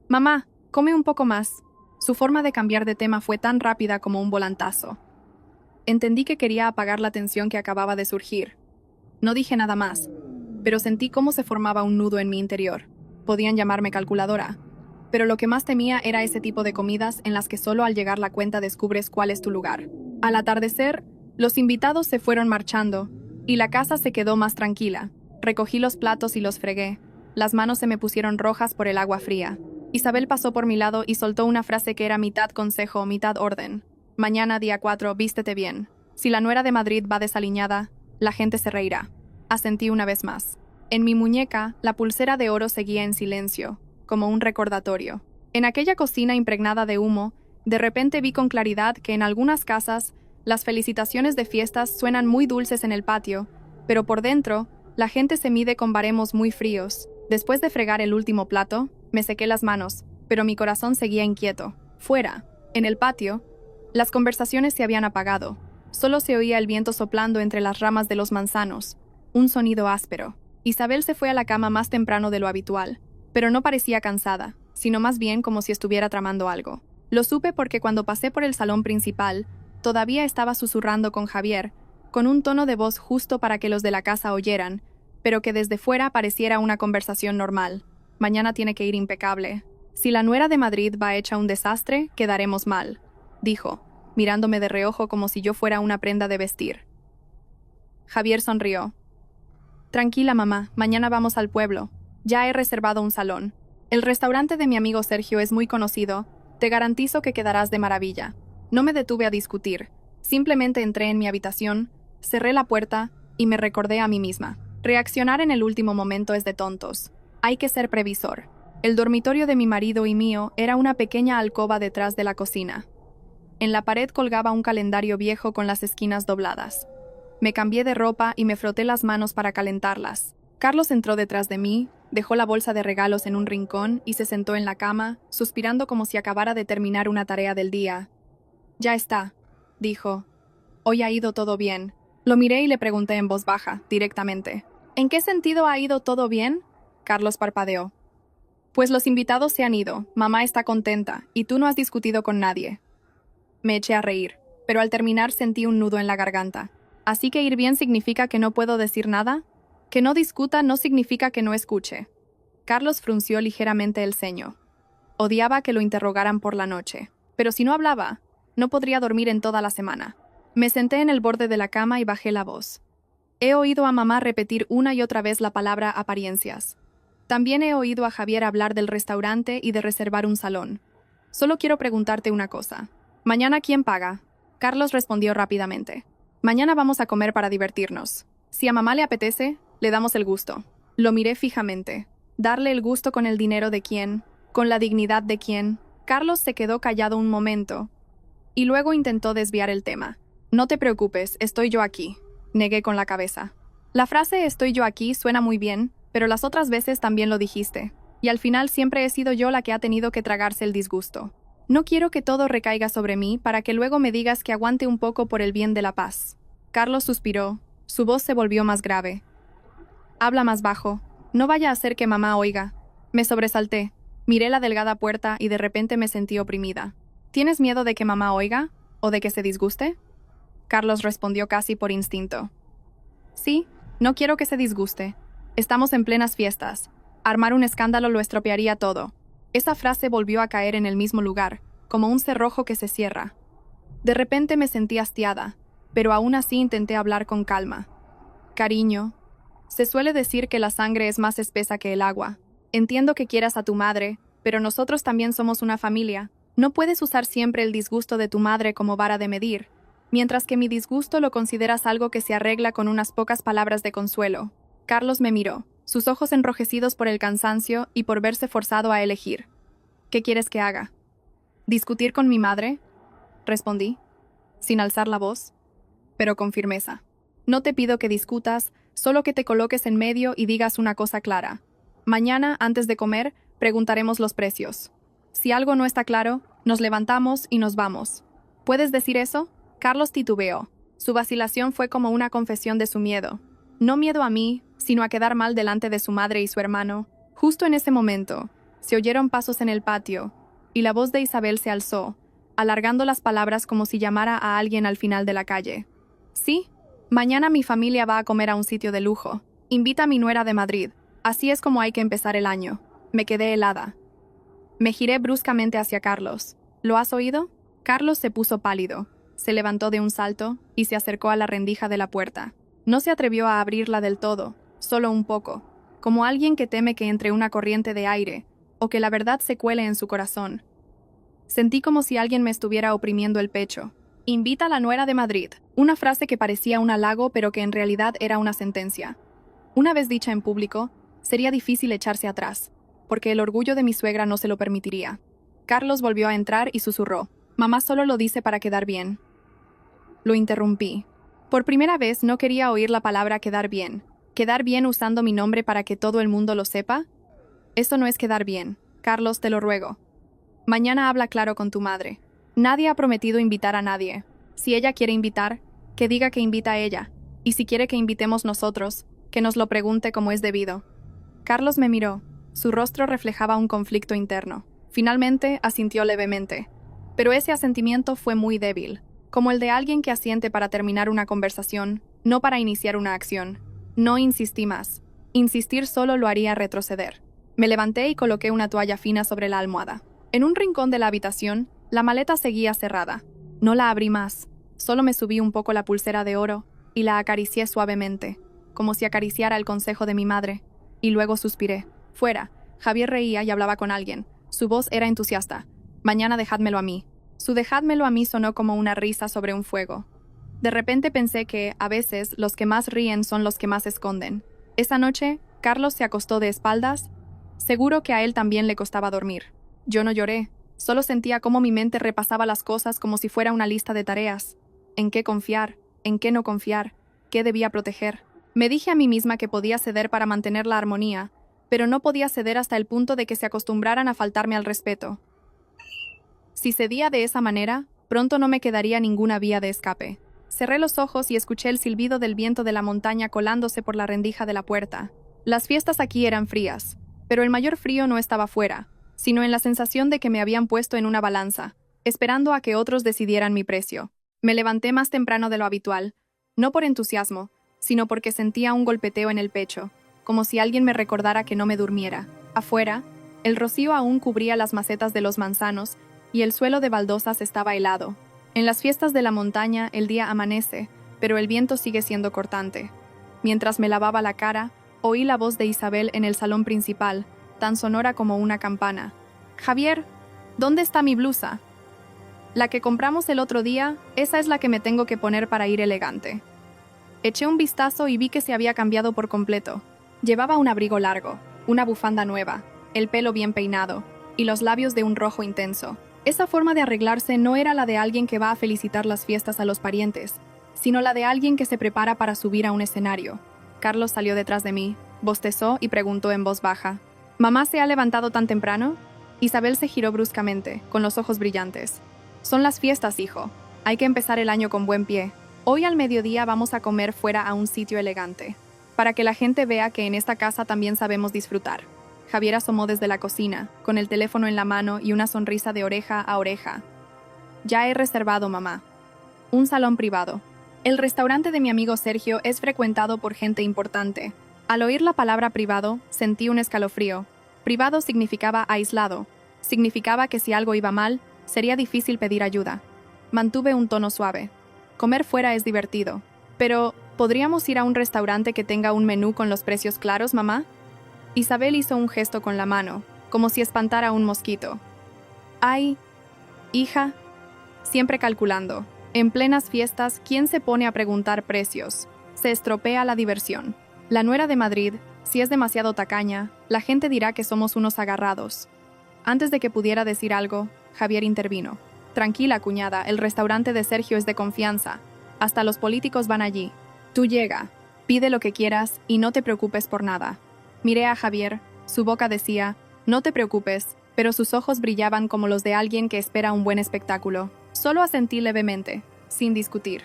Mamá, come un poco más. Su forma de cambiar de tema fue tan rápida como un volantazo. Entendí que quería apagar la tensión que acababa de surgir. No dije nada más, pero sentí cómo se formaba un nudo en mi interior. Podían llamarme calculadora, pero lo que más temía era ese tipo de comidas en las que solo al llegar la cuenta descubres cuál es tu lugar. Al atardecer, los invitados se fueron marchando, y la casa se quedó más tranquila. Recogí los platos y los fregué. Las manos se me pusieron rojas por el agua fría. Isabel pasó por mi lado y soltó una frase que era mitad consejo, mitad orden. Mañana, día 4, vístete bien. Si la nuera de Madrid va desaliñada, la gente se reirá. Asentí una vez más. En mi muñeca, la pulsera de oro seguía en silencio, como un recordatorio. En aquella cocina impregnada de humo, de repente vi con claridad que en algunas casas, las felicitaciones de fiestas suenan muy dulces en el patio, pero por dentro, la gente se mide con baremos muy fríos. Después de fregar el último plato, me sequé las manos, pero mi corazón seguía inquieto. Fuera, en el patio, las conversaciones se habían apagado. Solo se oía el viento soplando entre las ramas de los manzanos, un sonido áspero. Isabel se fue a la cama más temprano de lo habitual, pero no parecía cansada, sino más bien como si estuviera tramando algo. Lo supe porque cuando pasé por el salón principal, todavía estaba susurrando con Javier, con un tono de voz justo para que los de la casa oyeran, pero que desde fuera pareciera una conversación normal. Mañana tiene que ir impecable. Si la nuera de Madrid va hecha un desastre, quedaremos mal, dijo, mirándome de reojo como si yo fuera una prenda de vestir. Javier sonrió. Tranquila, mamá, mañana vamos al pueblo. Ya he reservado un salón. El restaurante de mi amigo Sergio es muy conocido. Te garantizo que quedarás de maravilla. No me detuve a discutir. Simplemente entré en mi habitación, cerré la puerta y me recordé a mí misma. Reaccionar en el último momento es de tontos. Hay que ser previsor. El dormitorio de mi marido y mío era una pequeña alcoba detrás de la cocina. En la pared colgaba un calendario viejo con las esquinas dobladas. Me cambié de ropa y me froté las manos para calentarlas. Carlos entró detrás de mí, dejó la bolsa de regalos en un rincón y se sentó en la cama, suspirando como si acabara de terminar una tarea del día. Ya está, dijo. Hoy ha ido todo bien. Lo miré y le pregunté en voz baja, directamente. ¿En qué sentido ha ido todo bien? Carlos parpadeó. Pues los invitados se han ido, mamá está contenta, y tú no has discutido con nadie. Me eché a reír, pero al terminar sentí un nudo en la garganta. ¿Así que ir bien significa que no puedo decir nada? Que no discuta no significa que no escuche. Carlos frunció ligeramente el ceño. Odiaba que lo interrogaran por la noche, pero si no hablaba, no podría dormir en toda la semana. Me senté en el borde de la cama y bajé la voz. He oído a mamá repetir una y otra vez la palabra apariencias. También he oído a Javier hablar del restaurante y de reservar un salón. Solo quiero preguntarte una cosa. ¿Mañana quién paga? Carlos respondió rápidamente. Mañana vamos a comer para divertirnos. Si a mamá le apetece, le damos el gusto. Lo miré fijamente. ¿Darle el gusto con el dinero de quién? ¿Con la dignidad de quién? Carlos se quedó callado un momento, y luego intentó desviar el tema. No te preocupes, estoy yo aquí. Negué con la cabeza. La frase estoy yo aquí suena muy bien, pero las otras veces también lo dijiste. Y al final siempre he sido yo la que ha tenido que tragarse el disgusto. No quiero que todo recaiga sobre mí para que luego me digas que aguante un poco por el bien de la paz. Carlos suspiró. Su voz se volvió más grave. Habla más bajo. No vaya a ser que mamá oiga. Me sobresalté. Miré la delgada puerta y de repente me sentí oprimida. ¿Tienes miedo de que mamá oiga? ¿O de que se disguste? Carlos respondió casi por instinto. Sí, no quiero que se disguste. Estamos en plenas fiestas. Armar un escándalo lo estropearía todo. Esa frase volvió a caer en el mismo lugar, como un cerrojo que se cierra. De repente me sentí hastiada, pero aún así intenté hablar con calma. Cariño, Se suele decir que la sangre es más espesa que el agua. Entiendo que quieras a tu madre, pero nosotros también somos una familia. No puedes usar siempre el disgusto de tu madre como vara de medir, mientras que mi disgusto lo consideras algo que se arregla con unas pocas palabras de consuelo. Carlos me miró, sus ojos enrojecidos por el cansancio y por verse forzado a elegir. ¿Qué quieres que haga? ¿Discutir con mi madre? Respondí, sin alzar la voz, pero con firmeza. No te pido que discutas, solo que te coloques en medio y digas una cosa clara. Mañana, antes de comer, preguntaremos los precios. Si algo no está claro, nos levantamos y nos vamos. ¿Puedes decir eso? Carlos titubeó. Su vacilación fue como una confesión de su miedo. No miedo a mí, sino a quedar mal delante de su madre y su hermano. Justo en ese momento, se oyeron pasos en el patio, y la voz de Isabel se alzó, alargando las palabras como si llamara a alguien al final de la calle. Sí, mañana mi familia va a comer a un sitio de lujo. Invita a mi nuera de Madrid. Así es como hay que empezar el año. Me quedé helada. Me giré bruscamente hacia Carlos. ¿Lo has oído? Carlos se puso pálido, se levantó de un salto y se acercó a la rendija de la puerta. No se atrevió a abrirla del todo, solo un poco, como alguien que teme que entre una corriente de aire o que la verdad se cuele en su corazón. Sentí como si alguien me estuviera oprimiendo el pecho. Invita a la nuera de Madrid, una frase que parecía un halago pero que en realidad era una sentencia. Una vez dicha en público, sería difícil echarse atrás, porque el orgullo de mi suegra no se lo permitiría. Carlos volvió a entrar y susurró, «Mamá solo lo dice para quedar bien». Lo interrumpí. Por primera vez no quería oír la palabra quedar bien. ¿Quedar bien usando mi nombre para que todo el mundo lo sepa? Eso no es quedar bien. Carlos, te lo ruego. Mañana habla claro con tu madre. Nadie ha prometido invitar a nadie. Si ella quiere invitar, que diga que invita a ella. Y si quiere que invitemos nosotros, que nos lo pregunte como es debido. Carlos me miró. Su rostro reflejaba un conflicto interno. Finalmente, asintió levemente. Pero ese asentimiento fue muy débil, como el de alguien que asiente para terminar una conversación, no para iniciar una acción. No insistí más. Insistir solo lo haría retroceder. Me levanté y coloqué una toalla fina sobre la almohada. En un rincón de la habitación, la maleta seguía cerrada. No la abrí más. Solo me subí un poco la pulsera de oro y la acaricié suavemente, como si acariciara el consejo de mi madre. Y luego suspiré. Fuera. Javier reía y hablaba con alguien. Su voz era entusiasta. Mañana dejádmelo a mí. Su dejádmelo a mí sonó como una risa sobre un fuego. De repente pensé que, a veces, los que más ríen son los que más esconden. Esa noche, Carlos se acostó de espaldas. Seguro que a él también le costaba dormir. Yo no lloré. Solo sentía cómo mi mente repasaba las cosas como si fuera una lista de tareas. ¿En qué confiar? ¿En qué no confiar? ¿Qué debía proteger? Me dije a mí misma que podía ceder para mantener la armonía, pero no podía ceder hasta el punto de que se acostumbraran a faltarme al respeto. Si cedía de esa manera, pronto no me quedaría ninguna vía de escape. Cerré los ojos y escuché el silbido del viento de la montaña colándose por la rendija de la puerta. Las fiestas aquí eran frías, pero el mayor frío no estaba fuera, sino en la sensación de que me habían puesto en una balanza, esperando a que otros decidieran mi precio. Me levanté más temprano de lo habitual, no por entusiasmo, sino porque sentía un golpeteo en el pecho, como si alguien me recordara que no me durmiera. Afuera, el rocío aún cubría las macetas de los manzanos y el suelo de baldosas estaba helado. En las fiestas de la montaña el día amanece, pero el viento sigue siendo cortante. Mientras me lavaba la cara, oí la voz de Isabel en el salón principal, tan sonora como una campana. «Javier, ¿dónde está mi blusa?» «La que compramos el otro día, esa es la que me tengo que poner para ir elegante». Eché un vistazo y vi que se había cambiado por completo. Llevaba un abrigo largo, una bufanda nueva, el pelo bien peinado, y los labios de un rojo intenso. Esa forma de arreglarse no era la de alguien que va a felicitar las fiestas a los parientes, sino la de alguien que se prepara para subir a un escenario. Carlos salió detrás de mí, bostezó y preguntó en voz baja, «¿Mamá se ha levantado tan temprano?» Isabel se giró bruscamente, con los ojos brillantes. «Son las fiestas, hijo. Hay que empezar el año con buen pie. Hoy al mediodía vamos a comer fuera a un sitio elegante, para que la gente vea que en esta casa también sabemos disfrutar». Javier asomó desde la cocina, con el teléfono en la mano y una sonrisa de oreja a oreja. «Ya he reservado, mamá. Un salón privado. El restaurante de mi amigo Sergio es frecuentado por gente importante». Al oír la palabra privado, sentí un escalofrío. Privado significaba aislado. Significaba que si algo iba mal, sería difícil pedir ayuda. Mantuve un tono suave. Comer fuera es divertido. Pero, ¿Podríamos ir a un restaurante que tenga un menú con los precios claros, mamá? Isabel hizo un gesto con la mano, como si espantara a un mosquito. Ay, hija, siempre calculando. En plenas fiestas, ¿quién se pone a preguntar precios? Se estropea la diversión. La nuera de Madrid, si es demasiado tacaña, la gente dirá que somos unos agarrados. Antes de que pudiera decir algo, Javier intervino. Tranquila, cuñada, el restaurante de Sergio es de confianza. Hasta los políticos van allí. Tú llega, pide lo que quieras y no te preocupes por nada. Miré a Javier, su boca decía, no te preocupes, pero sus ojos brillaban como los de alguien que espera un buen espectáculo. Solo asentí levemente, sin discutir.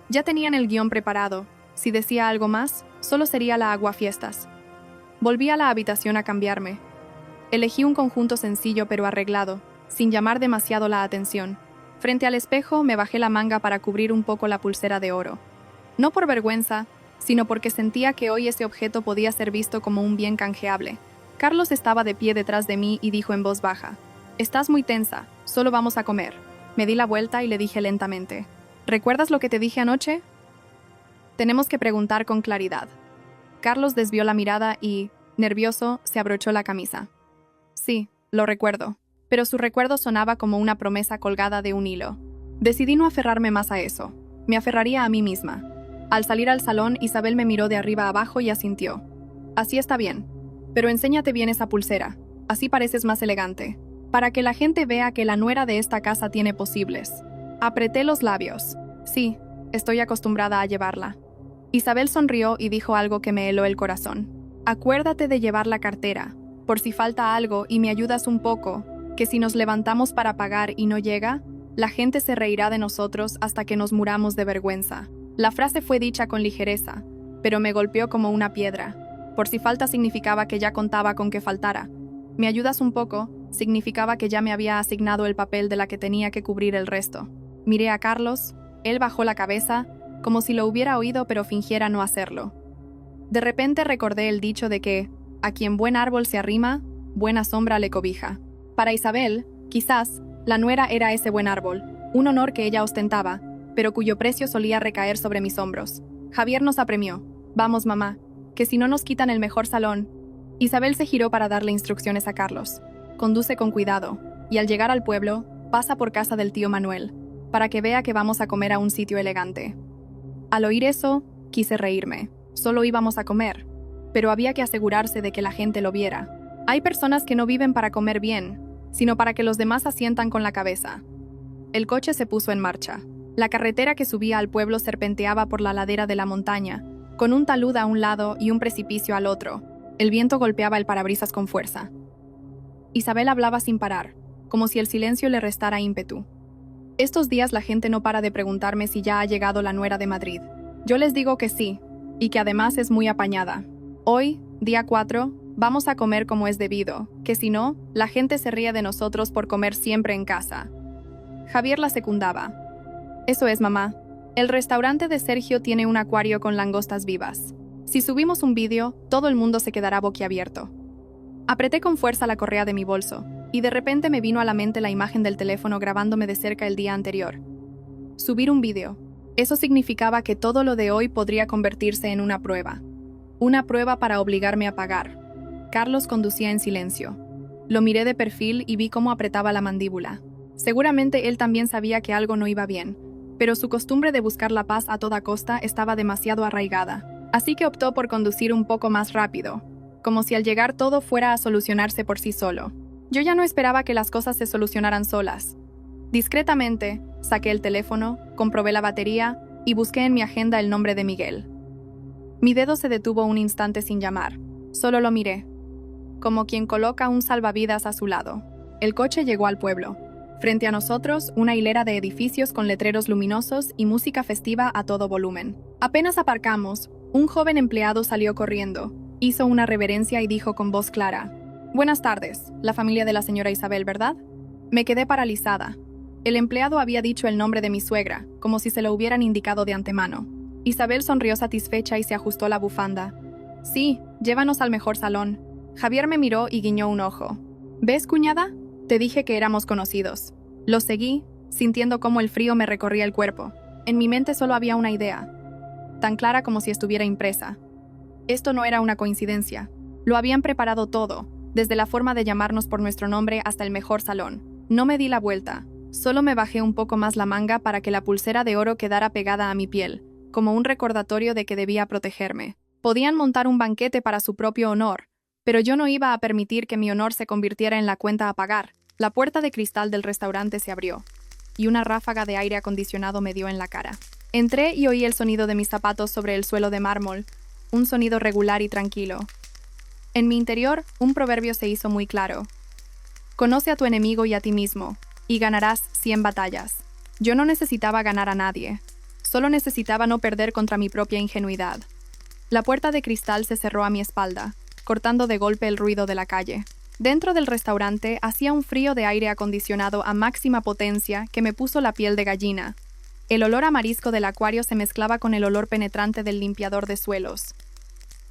Ya tenían el guión preparado. Si decía algo más, solo sería la aguafiestas. Volví a la habitación a cambiarme. Elegí un conjunto sencillo pero arreglado, sin llamar demasiado la atención. Frente al espejo me bajé la manga para cubrir un poco la pulsera de oro. No por vergüenza, sino porque sentía que hoy ese objeto podía ser visto como un bien canjeable. Carlos estaba de pie detrás de mí y dijo en voz baja, «Estás muy tensa, solo vamos a comer». Me di la vuelta y le dije lentamente, «¿Recuerdas lo que te dije anoche? Tenemos que preguntar con claridad». Carlos desvió la mirada y, nervioso, se abrochó la camisa. Sí, lo recuerdo, pero su recuerdo sonaba como una promesa colgada de un hilo. Decidí no aferrarme más a eso. Me aferraría a mí misma. Al salir al salón, Isabel me miró de arriba a abajo y asintió. Así está bien, pero enséñate bien esa pulsera, así pareces más elegante, para que la gente vea que la nuera de esta casa tiene posibles. Apreté los labios. Sí, estoy acostumbrada a llevarla. Isabel sonrió y dijo algo que me heló el corazón. Acuérdate de llevar la cartera, por si falta algo y me ayudas un poco, que si nos levantamos para pagar y no llega, la gente se reirá de nosotros hasta que nos muramos de vergüenza. La frase fue dicha con ligereza, pero me golpeó como una piedra. Por si falta significaba que ya contaba con que faltara. ¿Me ayudas un poco? Significaba que ya me había asignado el papel de la que tenía que cubrir el resto. Miré a Carlos, él bajó la cabeza, como si lo hubiera oído pero fingiera no hacerlo. De repente recordé el dicho de que, a quien buen árbol se arrima, buena sombra le cobija. Para Isabel, quizás, la nuera era ese buen árbol, un honor que ella ostentaba, pero cuyo precio solía recaer sobre mis hombros. Javier nos apremió. Vamos, mamá, que si no nos quitan el mejor salón. Isabel se giró para darle instrucciones a Carlos. Conduce con cuidado, y al llegar al pueblo, pasa por casa del tío Manuel, para que vea que vamos a comer a un sitio elegante. Al oír eso, quise reírme. Solo íbamos a comer, pero había que asegurarse de que la gente lo viera. Hay personas que no viven para comer bien, sino para que los demás asientan con la cabeza. El coche se puso en marcha. La carretera que subía al pueblo serpenteaba por la ladera de la montaña, con un talud a un lado y un precipicio al otro. El viento golpeaba el parabrisas con fuerza. Isabel hablaba sin parar, como si el silencio le restara ímpetu. Estos días la gente no para de preguntarme si ya ha llegado la nuera de Madrid. Yo les digo que sí, y que además es muy apañada. Hoy, día 4, vamos a comer como es debido, que si no, la gente se ríe de nosotros por comer siempre en casa. Javier la secundaba. Eso es, mamá. El restaurante de Sergio tiene un acuario con langostas vivas. Si subimos un vídeo, todo el mundo se quedará boquiabierto. Apreté con fuerza la correa de mi bolso, y de repente me vino a la mente la imagen del teléfono grabándome de cerca el día anterior. Subir un vídeo. Eso significaba que todo lo de hoy podría convertirse en una prueba. Una prueba para obligarme a pagar. Carlos conducía en silencio. Lo miré de perfil y vi cómo apretaba la mandíbula. Seguramente él también sabía que algo no iba bien, pero su costumbre de buscar la paz a toda costa estaba demasiado arraigada, así que optó por conducir un poco más rápido, como si al llegar todo fuera a solucionarse por sí solo. Yo ya no esperaba que las cosas se solucionaran solas. Discretamente, saqué el teléfono, comprobé la batería y busqué en mi agenda el nombre de Miguel. Mi dedo se detuvo un instante sin llamar. Solo lo miré, como quien coloca un salvavidas a su lado. El coche llegó al pueblo. Frente a nosotros, una hilera de edificios con letreros luminosos y música festiva a todo volumen. Apenas aparcamos, un joven empleado salió corriendo, hizo una reverencia y dijo con voz clara: «Buenas tardes, la familia de la señora Isabel, ¿verdad?». Me quedé paralizada. El empleado había dicho el nombre de mi suegra, como si se lo hubieran indicado de antemano. Isabel sonrió satisfecha y se ajustó la bufanda. «Sí, llévanos al mejor salón». Javier me miró y guiñó un ojo. «¿Ves, cuñada? Te dije que éramos conocidos». Lo seguí, sintiendo cómo el frío me recorría el cuerpo. En mi mente solo había una idea. tan clara como si estuviera impresa. Esto no era una coincidencia. Lo habían preparado todo, desde la forma de llamarnos por nuestro nombre hasta el mejor salón. No me di la vuelta, solo me bajé un poco más la manga para que la pulsera de oro quedara pegada a mi piel, como un recordatorio de que debía protegerme. Podían montar un banquete para su propio honor, pero yo no iba a permitir que mi honor se convirtiera en la cuenta a pagar. La puerta de cristal del restaurante se abrió, y una ráfaga de aire acondicionado me dio en la cara. Entré y oí el sonido de mis zapatos sobre el suelo de mármol, un sonido regular y tranquilo. En mi interior, un proverbio se hizo muy claro. Conoce a tu enemigo y a ti mismo, y ganarás 100 batallas. Yo no necesitaba ganar a nadie, solo necesitaba no perder contra mi propia ingenuidad. La puerta de cristal se cerró a mi espalda, cortando de golpe el ruido de la calle. Dentro del restaurante hacía un frío de aire acondicionado a máxima potencia que me puso la piel de gallina. El olor a marisco del acuario se mezclaba con el olor penetrante del limpiador de suelos.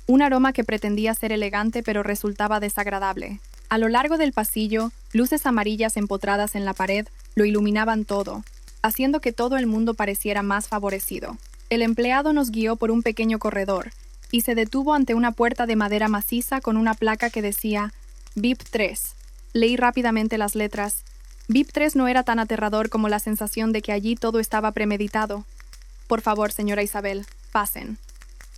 Un aroma que pretendía ser elegante pero resultaba desagradable. A lo largo del pasillo, luces amarillas empotradas en la pared lo iluminaban todo, haciendo que todo el mundo pareciera más favorecido. El empleado nos guió por un pequeño corredor y se detuvo ante una puerta de madera maciza con una placa que decía VIP 3. Leí rápidamente las letras. VIP 3 no era tan aterrador como la sensación de que allí todo estaba premeditado. Por favor, señora Isabel, pasen.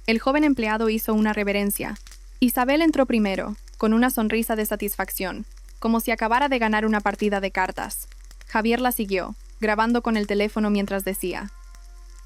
El joven empleado hizo una reverencia. Isabel entró primero, con una sonrisa de satisfacción, como si acabara de ganar una partida de cartas. Javier la siguió, grabando con el teléfono mientras decía: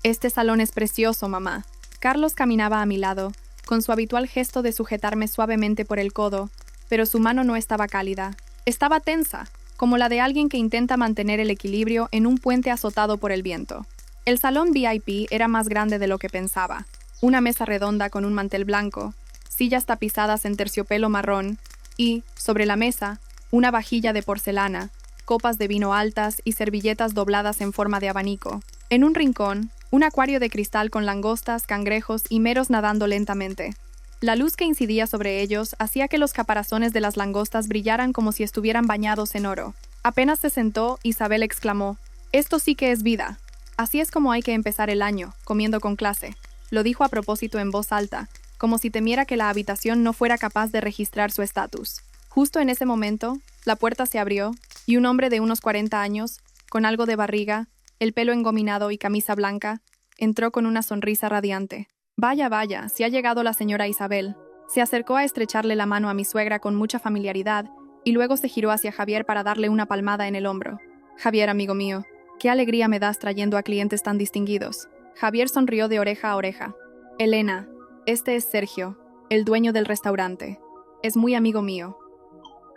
«Este salón es precioso, mamá». Carlos caminaba a mi lado, con su habitual gesto de sujetarme suavemente por el codo, pero su mano no estaba cálida. Estaba tensa, como la de alguien que intenta mantener el equilibrio en un puente azotado por el viento. El salón VIP era más grande de lo que pensaba. Una mesa redonda con un mantel blanco, sillas tapizadas en terciopelo marrón y, sobre la mesa, una vajilla de porcelana, copas de vino altas y servilletas dobladas en forma de abanico. En un rincón, un acuario de cristal con langostas, cangrejos y meros nadando lentamente. La luz que incidía sobre ellos hacía que los caparazones de las langostas brillaran como si estuvieran bañados en oro. Apenas se sentó, Isabel exclamó: «Esto sí que es vida. Así es como hay que empezar el año, comiendo con clase». Lo dijo a propósito en voz alta, como si temiera que la habitación no fuera capaz de registrar su estatus. Justo en ese momento, la puerta se abrió y un hombre de unos 40 años, con algo de barriga, el pelo engominado y camisa blanca, entró con una sonrisa radiante. «Vaya, vaya, si ha llegado la señora Isabel». Se acercó a estrecharle la mano a mi suegra con mucha familiaridad y luego se giró hacia Javier para darle una palmada en el hombro. «Javier, amigo mío, qué alegría me das trayendo a clientes tan distinguidos». Javier sonrió de oreja a oreja. «Elena, este es Sergio, el dueño del restaurante. Es muy amigo mío».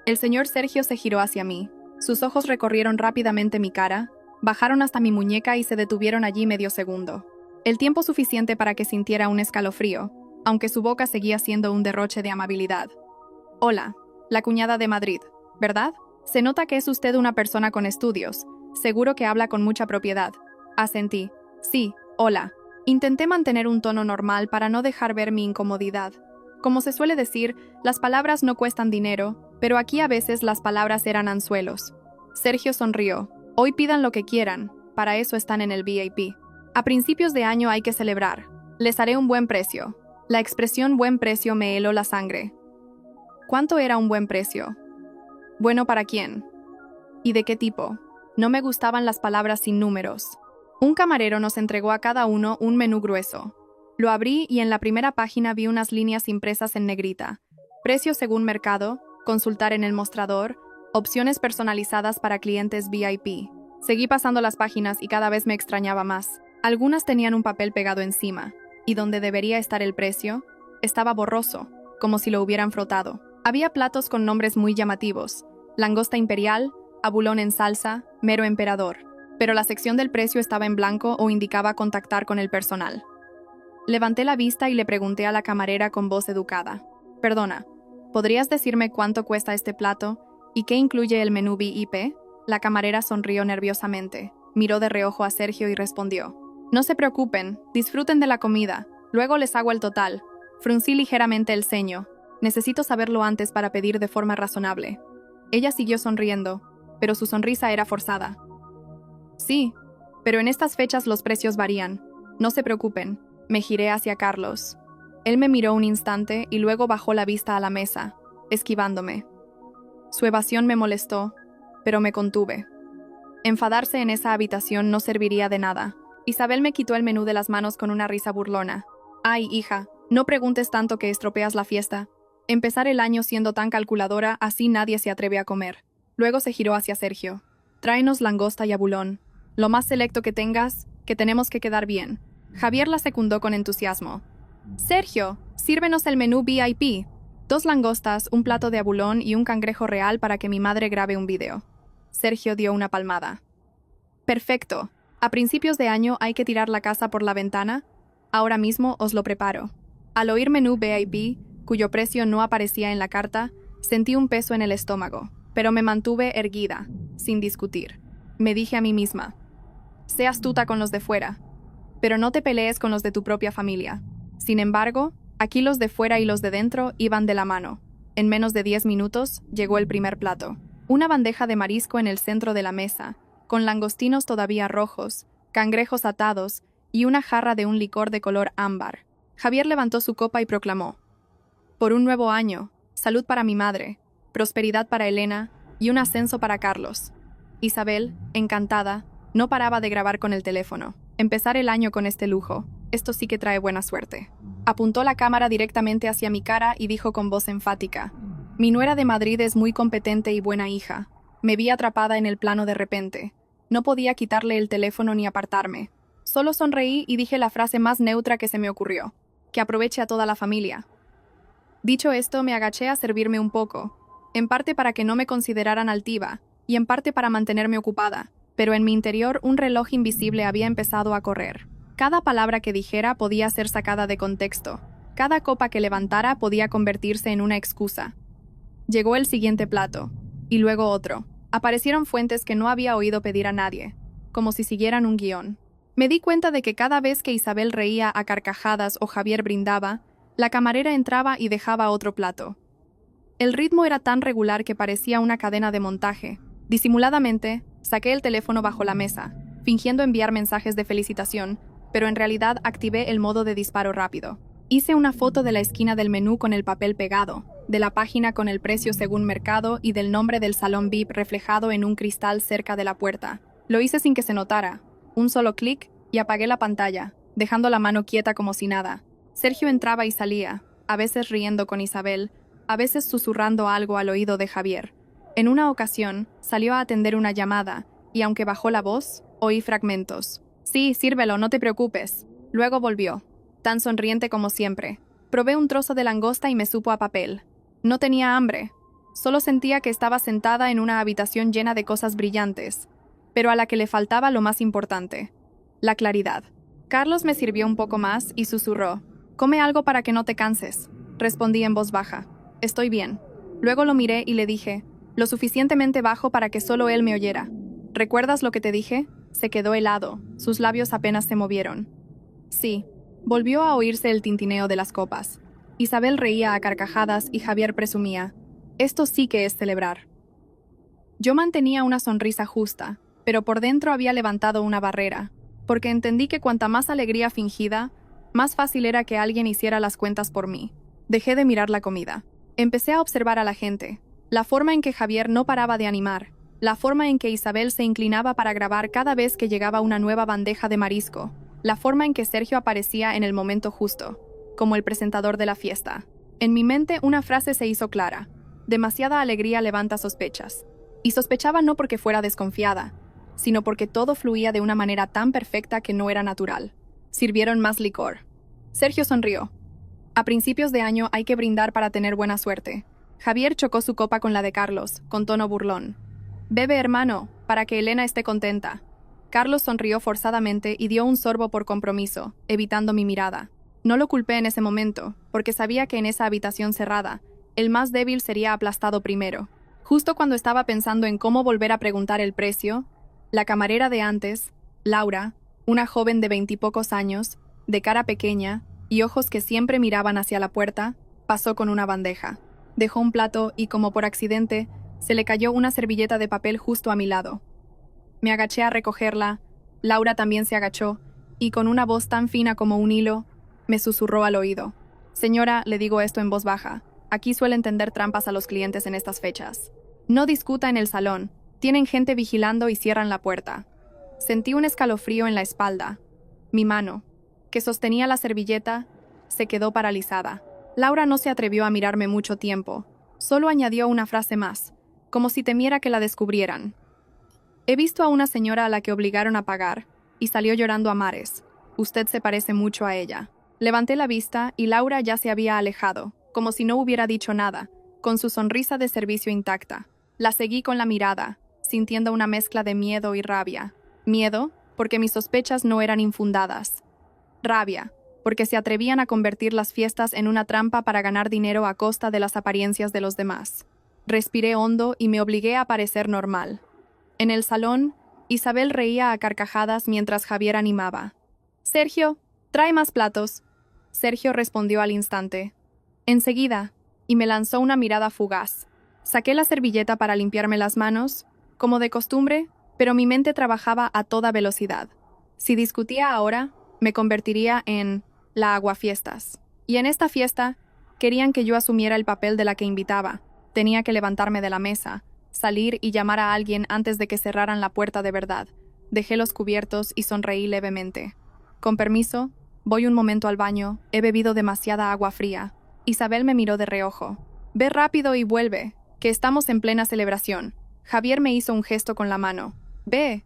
El señor Sergio se giró hacia mí. Sus ojos recorrieron rápidamente mi cara, bajaron hasta mi muñeca y se detuvieron allí medio segundo. El tiempo suficiente para que sintiera un escalofrío, aunque su boca seguía siendo un derroche de amabilidad. «Hola, la cuñada de Madrid, ¿verdad? Se nota que es usted una persona con estudios. Seguro que habla con mucha propiedad». Asentí. «Sí, hola». Intenté mantener un tono normal para no dejar ver mi incomodidad. Como se suele decir, las palabras no cuestan dinero, pero aquí a veces las palabras eran anzuelos. Sergio sonrió. «Hoy pidan lo que quieran, para eso están en el VIP. A principios de año hay que celebrar. Les haré un buen precio». La expresión buen precio me heló la sangre. ¿Cuánto era un buen precio? ¿Bueno para quién? ¿Y de qué tipo? No me gustaban las palabras sin números. Un camarero nos entregó a cada uno un menú grueso. Lo abrí y en la primera página vi unas líneas impresas en negrita. Precio según mercado, consultar en el mostrador, opciones personalizadas para clientes VIP. Seguí pasando las páginas y cada vez me extrañaba más. Algunas tenían un papel pegado encima, y donde debería estar el precio, estaba borroso, como si lo hubieran frotado. Había platos con nombres muy llamativos: langosta imperial, abulón en salsa, mero emperador. Pero la sección del precio estaba en blanco o indicaba contactar con el personal. Levanté la vista y le pregunté a la camarera con voz educada: «Perdona, ¿podrías decirme cuánto cuesta este plato y qué incluye el menú VIP?» La camarera sonrió nerviosamente, miró de reojo a Sergio y respondió: «No se preocupen, disfruten de la comida, luego les hago el total». Fruncí ligeramente el ceño. Necesito saberlo antes para pedir de forma razonable. Ella siguió sonriendo, pero su sonrisa era forzada. «Sí, pero en estas fechas los precios varían. No se preocupen. Me giré hacia Carlos. Él me miró un instante y luego bajó la vista a la mesa, esquivándome. Su evasión me molestó, pero me contuve. Enfadarse en esa habitación no serviría de nada. Isabel me quitó el menú de las manos con una risa burlona. Ay, hija, no preguntes tanto que estropeas la fiesta. Empezar el año siendo tan calculadora, así nadie se atreve a comer. Luego se giró hacia Sergio. Tráenos langosta y abulón. Lo más selecto que tengas, que tenemos que quedar bien. Javier la secundó con entusiasmo. Sergio, sírvenos el menú VIP. 2 langostas, un plato de abulón y un cangrejo real para que mi madre grabe un video. Sergio dio una palmada. Perfecto. A principios de año hay que tirar la casa por la ventana. Ahora mismo os lo preparo. Al oír menú VIP, cuyo precio no aparecía en la carta, sentí un peso en el estómago, pero me mantuve erguida, sin discutir. Me dije a mí misma, sé astuta con los de fuera, pero no te pelees con los de tu propia familia. Sin embargo, aquí los de fuera y los de dentro iban de la mano. En menos de 10 minutos llegó el primer plato. Una bandeja de marisco en el centro de la mesa, con langostinos todavía rojos, cangrejos atados y una jarra de un licor de color ámbar. Javier levantó su copa y proclamó: por un nuevo año, salud para mi madre, prosperidad para Elena y un ascenso para Carlos. Isabel, encantada, no paraba de grabar con el teléfono. Empezar el año con este lujo, esto sí que trae buena suerte. Apuntó la cámara directamente hacia mi cara y dijo con voz enfática: mi nuera de Madrid es muy competente y buena hija. Me vi atrapada en el plano de repente. No podía quitarle el teléfono ni apartarme. Solo sonreí y dije la frase más neutra que se me ocurrió: que aproveche a toda la familia. Dicho esto, me agaché a servirme un poco, en parte para que no me consideraran altiva, y en parte para mantenerme ocupada, pero en mi interior un reloj invisible había empezado a correr. Cada palabra que dijera podía ser sacada de contexto. Cada copa que levantara podía convertirse en una excusa. Llegó el siguiente plato, y luego otro. Aparecieron fuentes que no había oído pedir a nadie, como si siguieran un guión. Me di cuenta de que cada vez que Isabel reía a carcajadas o Javier brindaba, la camarera entraba y dejaba otro plato. El ritmo era tan regular que parecía una cadena de montaje. Disimuladamente, saqué el teléfono bajo la mesa, fingiendo enviar mensajes de felicitación, pero en realidad activé el modo de disparo rápido. Hice una foto de la esquina del menú con el papel pegado, de la página con el precio según mercado y del nombre del salón VIP reflejado en un cristal cerca de la puerta. Lo hice sin que se notara. Un solo clic y apagué la pantalla, dejando la mano quieta como si nada. Sergio entraba y salía, a veces riendo con Isabel, a veces susurrando algo al oído de Javier. En una ocasión, salió a atender una llamada, y aunque bajó la voz, oí fragmentos. Sí, sírvelo, no te preocupes. Luego volvió, tan sonriente como siempre. Probé un trozo de langosta y me supo a papel. No tenía hambre, solo sentía que estaba sentada en una habitación llena de cosas brillantes, pero a la que le faltaba lo más importante: la claridad. Carlos me sirvió un poco más y susurró: come algo para que no te canses. Respondí en voz baja: estoy bien. Luego lo miré y le dije, lo suficientemente bajo para que solo él me oyera: ¿recuerdas lo que te dije? Se quedó helado, sus labios apenas se movieron. Sí. Volvió a oírse el tintineo de las copas. Isabel reía a carcajadas y Javier presumía: esto sí que es celebrar. Yo mantenía una sonrisa justa, pero por dentro había levantado una barrera, porque entendí que cuanta más alegría fingida, más fácil era que alguien hiciera las cuentas por mí. Dejé de mirar la comida. Empecé a observar a la gente, la forma en que Javier no paraba de animar, la forma en que Isabel se inclinaba para grabar cada vez que llegaba una nueva bandeja de marisco, la forma en que Sergio aparecía en el momento justo, como el presentador de la fiesta. En mi mente una frase se hizo clara: demasiada alegría levanta sospechas. Y sospechaba no porque fuera desconfiada, sino porque todo fluía de una manera tan perfecta que no era natural. Sirvieron más licor. Sergio sonrió. A principios de año hay que brindar para tener buena suerte. Javier chocó su copa con la de Carlos, con tono burlón. Bebe, hermano, para que Elena esté contenta. Carlos sonrió forzadamente y dio un sorbo por compromiso, evitando mi mirada. No lo culpé en ese momento, porque sabía que en esa habitación cerrada, el más débil sería aplastado primero. Justo cuando estaba pensando en cómo volver a preguntar el precio, la camarera de antes, Laura, una joven de 20 y pocos años, de cara pequeña y ojos que siempre miraban hacia la puerta, pasó con una bandeja. Dejó un plato y, como por accidente, se le cayó una servilleta de papel justo a mi lado. Me agaché a recogerla, Laura también se agachó, y con una voz tan fina como un hilo, Me susurró al oído. Señora, le digo esto en voz baja. Aquí suelen tender trampas a los clientes en estas fechas. No discuta en el salón. Tienen gente vigilando y cierran la puerta. Sentí un escalofrío en la espalda. Mi mano, que sostenía la servilleta, se quedó paralizada. Laura no se atrevió a mirarme mucho tiempo. Solo añadió una frase más, como si temiera que la descubrieran. He visto a una señora a la que obligaron a pagar, y salió llorando a mares. Usted se parece mucho a ella. Levanté la vista y Laura ya se había alejado, como si no hubiera dicho nada, con su sonrisa de servicio intacta. La seguí con la mirada, sintiendo una mezcla de miedo y rabia. Miedo, porque mis sospechas no eran infundadas. Rabia, porque se atrevían a convertir las fiestas en una trampa para ganar dinero a costa de las apariencias de los demás. Respiré hondo y me obligué a parecer normal. En el salón, Isabel reía a carcajadas mientras Javier animaba. «Sergio, trae más platos». Sergio respondió al instante. «Enseguida», y me lanzó una mirada fugaz. Saqué la servilleta para limpiarme las manos, como de costumbre, pero mi mente trabajaba a toda velocidad. Si discutía ahora, me convertiría en la aguafiestas. Y en esta fiesta, querían que yo asumiera el papel de la que invitaba. Tenía que levantarme de la mesa, salir y llamar a alguien antes de que cerraran la puerta de verdad. Dejé los cubiertos y sonreí levemente. «Con permiso, voy un momento al baño, he bebido demasiada agua fría». Isabel me miró de reojo. «Ve rápido y vuelve, que estamos en plena celebración». Javier me hizo un gesto con la mano. «Ve,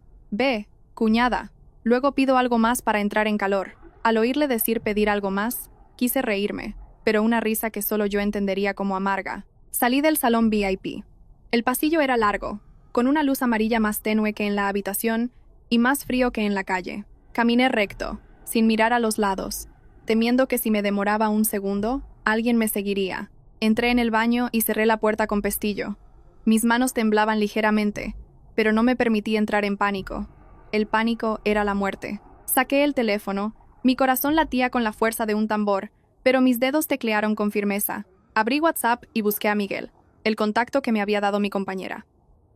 cuñada». Luego pido algo más para entrar en calor. Al oírle decir pedir algo más, quise reírme, pero una risa que solo yo entendería como amarga. Salí del salón VIP. El pasillo era largo, con una luz amarilla más tenue que en la habitación y más frío que en la calle. Caminé recto, sin mirar a los lados, temiendo que si me demoraba un segundo, alguien me seguiría. Entré en el baño y cerré la puerta con pestillo. Mis manos temblaban ligeramente, pero no me permití entrar en pánico. El pánico era la muerte. Saqué el teléfono, mi corazón latía con la fuerza de un tambor, pero mis dedos teclearon con firmeza. Abrí WhatsApp y busqué a Miguel, el contacto que me había dado mi compañera.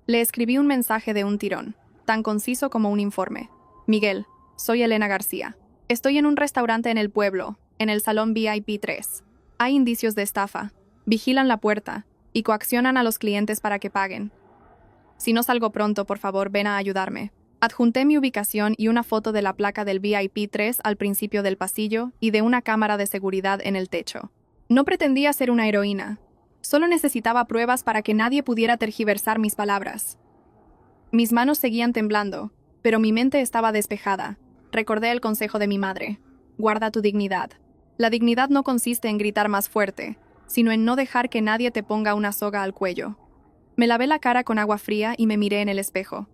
Le escribí un mensaje de un tirón, tan conciso como un informe. «Miguel, soy Elena García. Estoy en un restaurante en el pueblo, en el salón VIP 3. Hay indicios de estafa. Vigilan la puerta y coaccionan a los clientes para que paguen. Si no salgo pronto, por favor, ven a ayudarme». Adjunté mi ubicación y una foto de la placa del VIP 3 al principio del pasillo y de una cámara de seguridad en el techo. No pretendía ser una heroína. Solo necesitaba pruebas para que nadie pudiera tergiversar mis palabras. Mis manos seguían temblando, pero mi mente estaba despejada. Recordé el consejo de mi madre. Guarda tu dignidad. La dignidad no consiste en gritar más fuerte, sino en no dejar que nadie te ponga una soga al cuello. Me lavé la cara con agua fría y me miré en el espejo.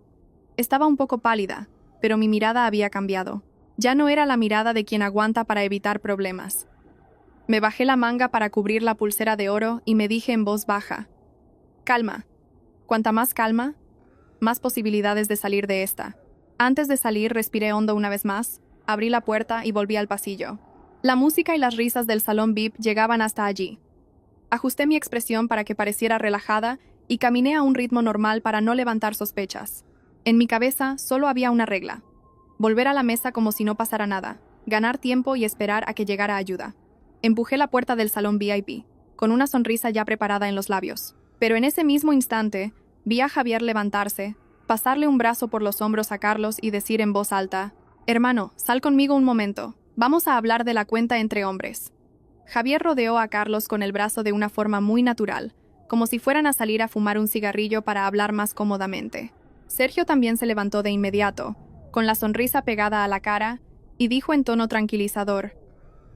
Estaba un poco pálida, pero mi mirada había cambiado. Ya no era la mirada de quien aguanta para evitar problemas. Me bajé la manga para cubrir la pulsera de oro y me dije en voz baja: «Calma. Cuanta más calma, más posibilidades de salir de esta». Antes de salir, respiré hondo una vez más, abrí la puerta y volví al pasillo. La música y las risas del salón VIP llegaban hasta allí. Ajusté mi expresión para que pareciera relajada y caminé a un ritmo normal para no levantar sospechas. En mi cabeza solo había una regla: volver a la mesa como si no pasara nada, ganar tiempo y esperar a que llegara ayuda. Empujé la puerta del salón VIP, con una sonrisa ya preparada en los labios. Pero en ese mismo instante, vi a Javier levantarse, pasarle un brazo por los hombros a Carlos y decir en voz alta: «Hermano, sal conmigo un momento, vamos a hablar de la cuenta entre hombres». Javier rodeó a Carlos con el brazo de una forma muy natural, como si fueran a salir a fumar un cigarrillo para hablar más cómodamente. Sergio también se levantó de inmediato, con la sonrisa pegada a la cara, y dijo en tono tranquilizador: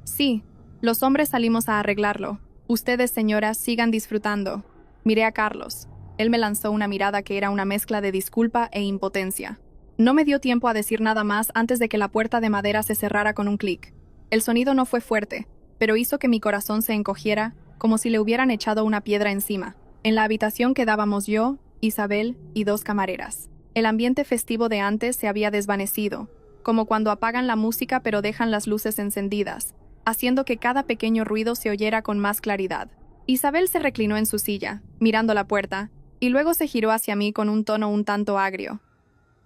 «Sí, los hombres salimos a arreglarlo. Ustedes, señoras, sigan disfrutando». Miré a Carlos. Él me lanzó una mirada que era una mezcla de disculpa e impotencia. No me dio tiempo a decir nada más antes de que la puerta de madera se cerrara con un clic. El sonido no fue fuerte, pero hizo que mi corazón se encogiera, como si le hubieran echado una piedra encima. En la habitación quedábamos yo, Isabel y 2 camareras. El ambiente festivo de antes se había desvanecido, como cuando apagan la música pero dejan las luces encendidas, haciendo que cada pequeño ruido se oyera con más claridad. Isabel se reclinó en su silla, mirando la puerta, y luego se giró hacia mí con un tono un tanto agrio.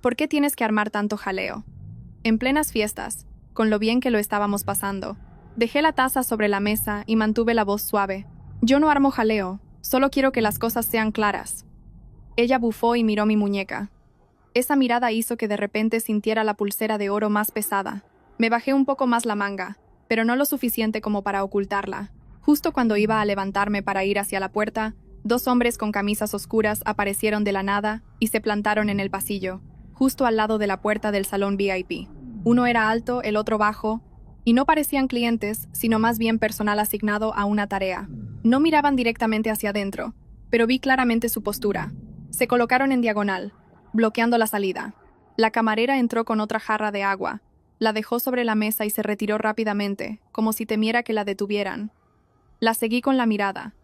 «¿Por qué tienes que armar tanto jaleo? En plenas fiestas, con lo bien que lo estábamos pasando, Dejé la taza sobre la mesa y mantuve la voz suave. Yo no armo jaleo, solo quiero que las cosas sean claras. Ella bufó y miró mi muñeca. Esa mirada hizo que de repente sintiera la pulsera de oro más pesada. Me bajé un poco más la manga, pero no lo suficiente como para ocultarla. Justo cuando iba a levantarme para ir hacia la puerta, 2 hombres con camisas oscuras aparecieron de la nada y se plantaron en el pasillo, justo al lado de la puerta del salón VIP. Uno era alto, el otro bajo, y no parecían clientes, sino más bien personal asignado a una tarea. No miraban directamente hacia adentro, pero vi claramente su postura. Se colocaron en diagonal, bloqueando la salida. La camarera entró con otra jarra de agua, la dejó sobre la mesa y se retiró rápidamente, como si temiera que la detuvieran. La seguí con la mirada.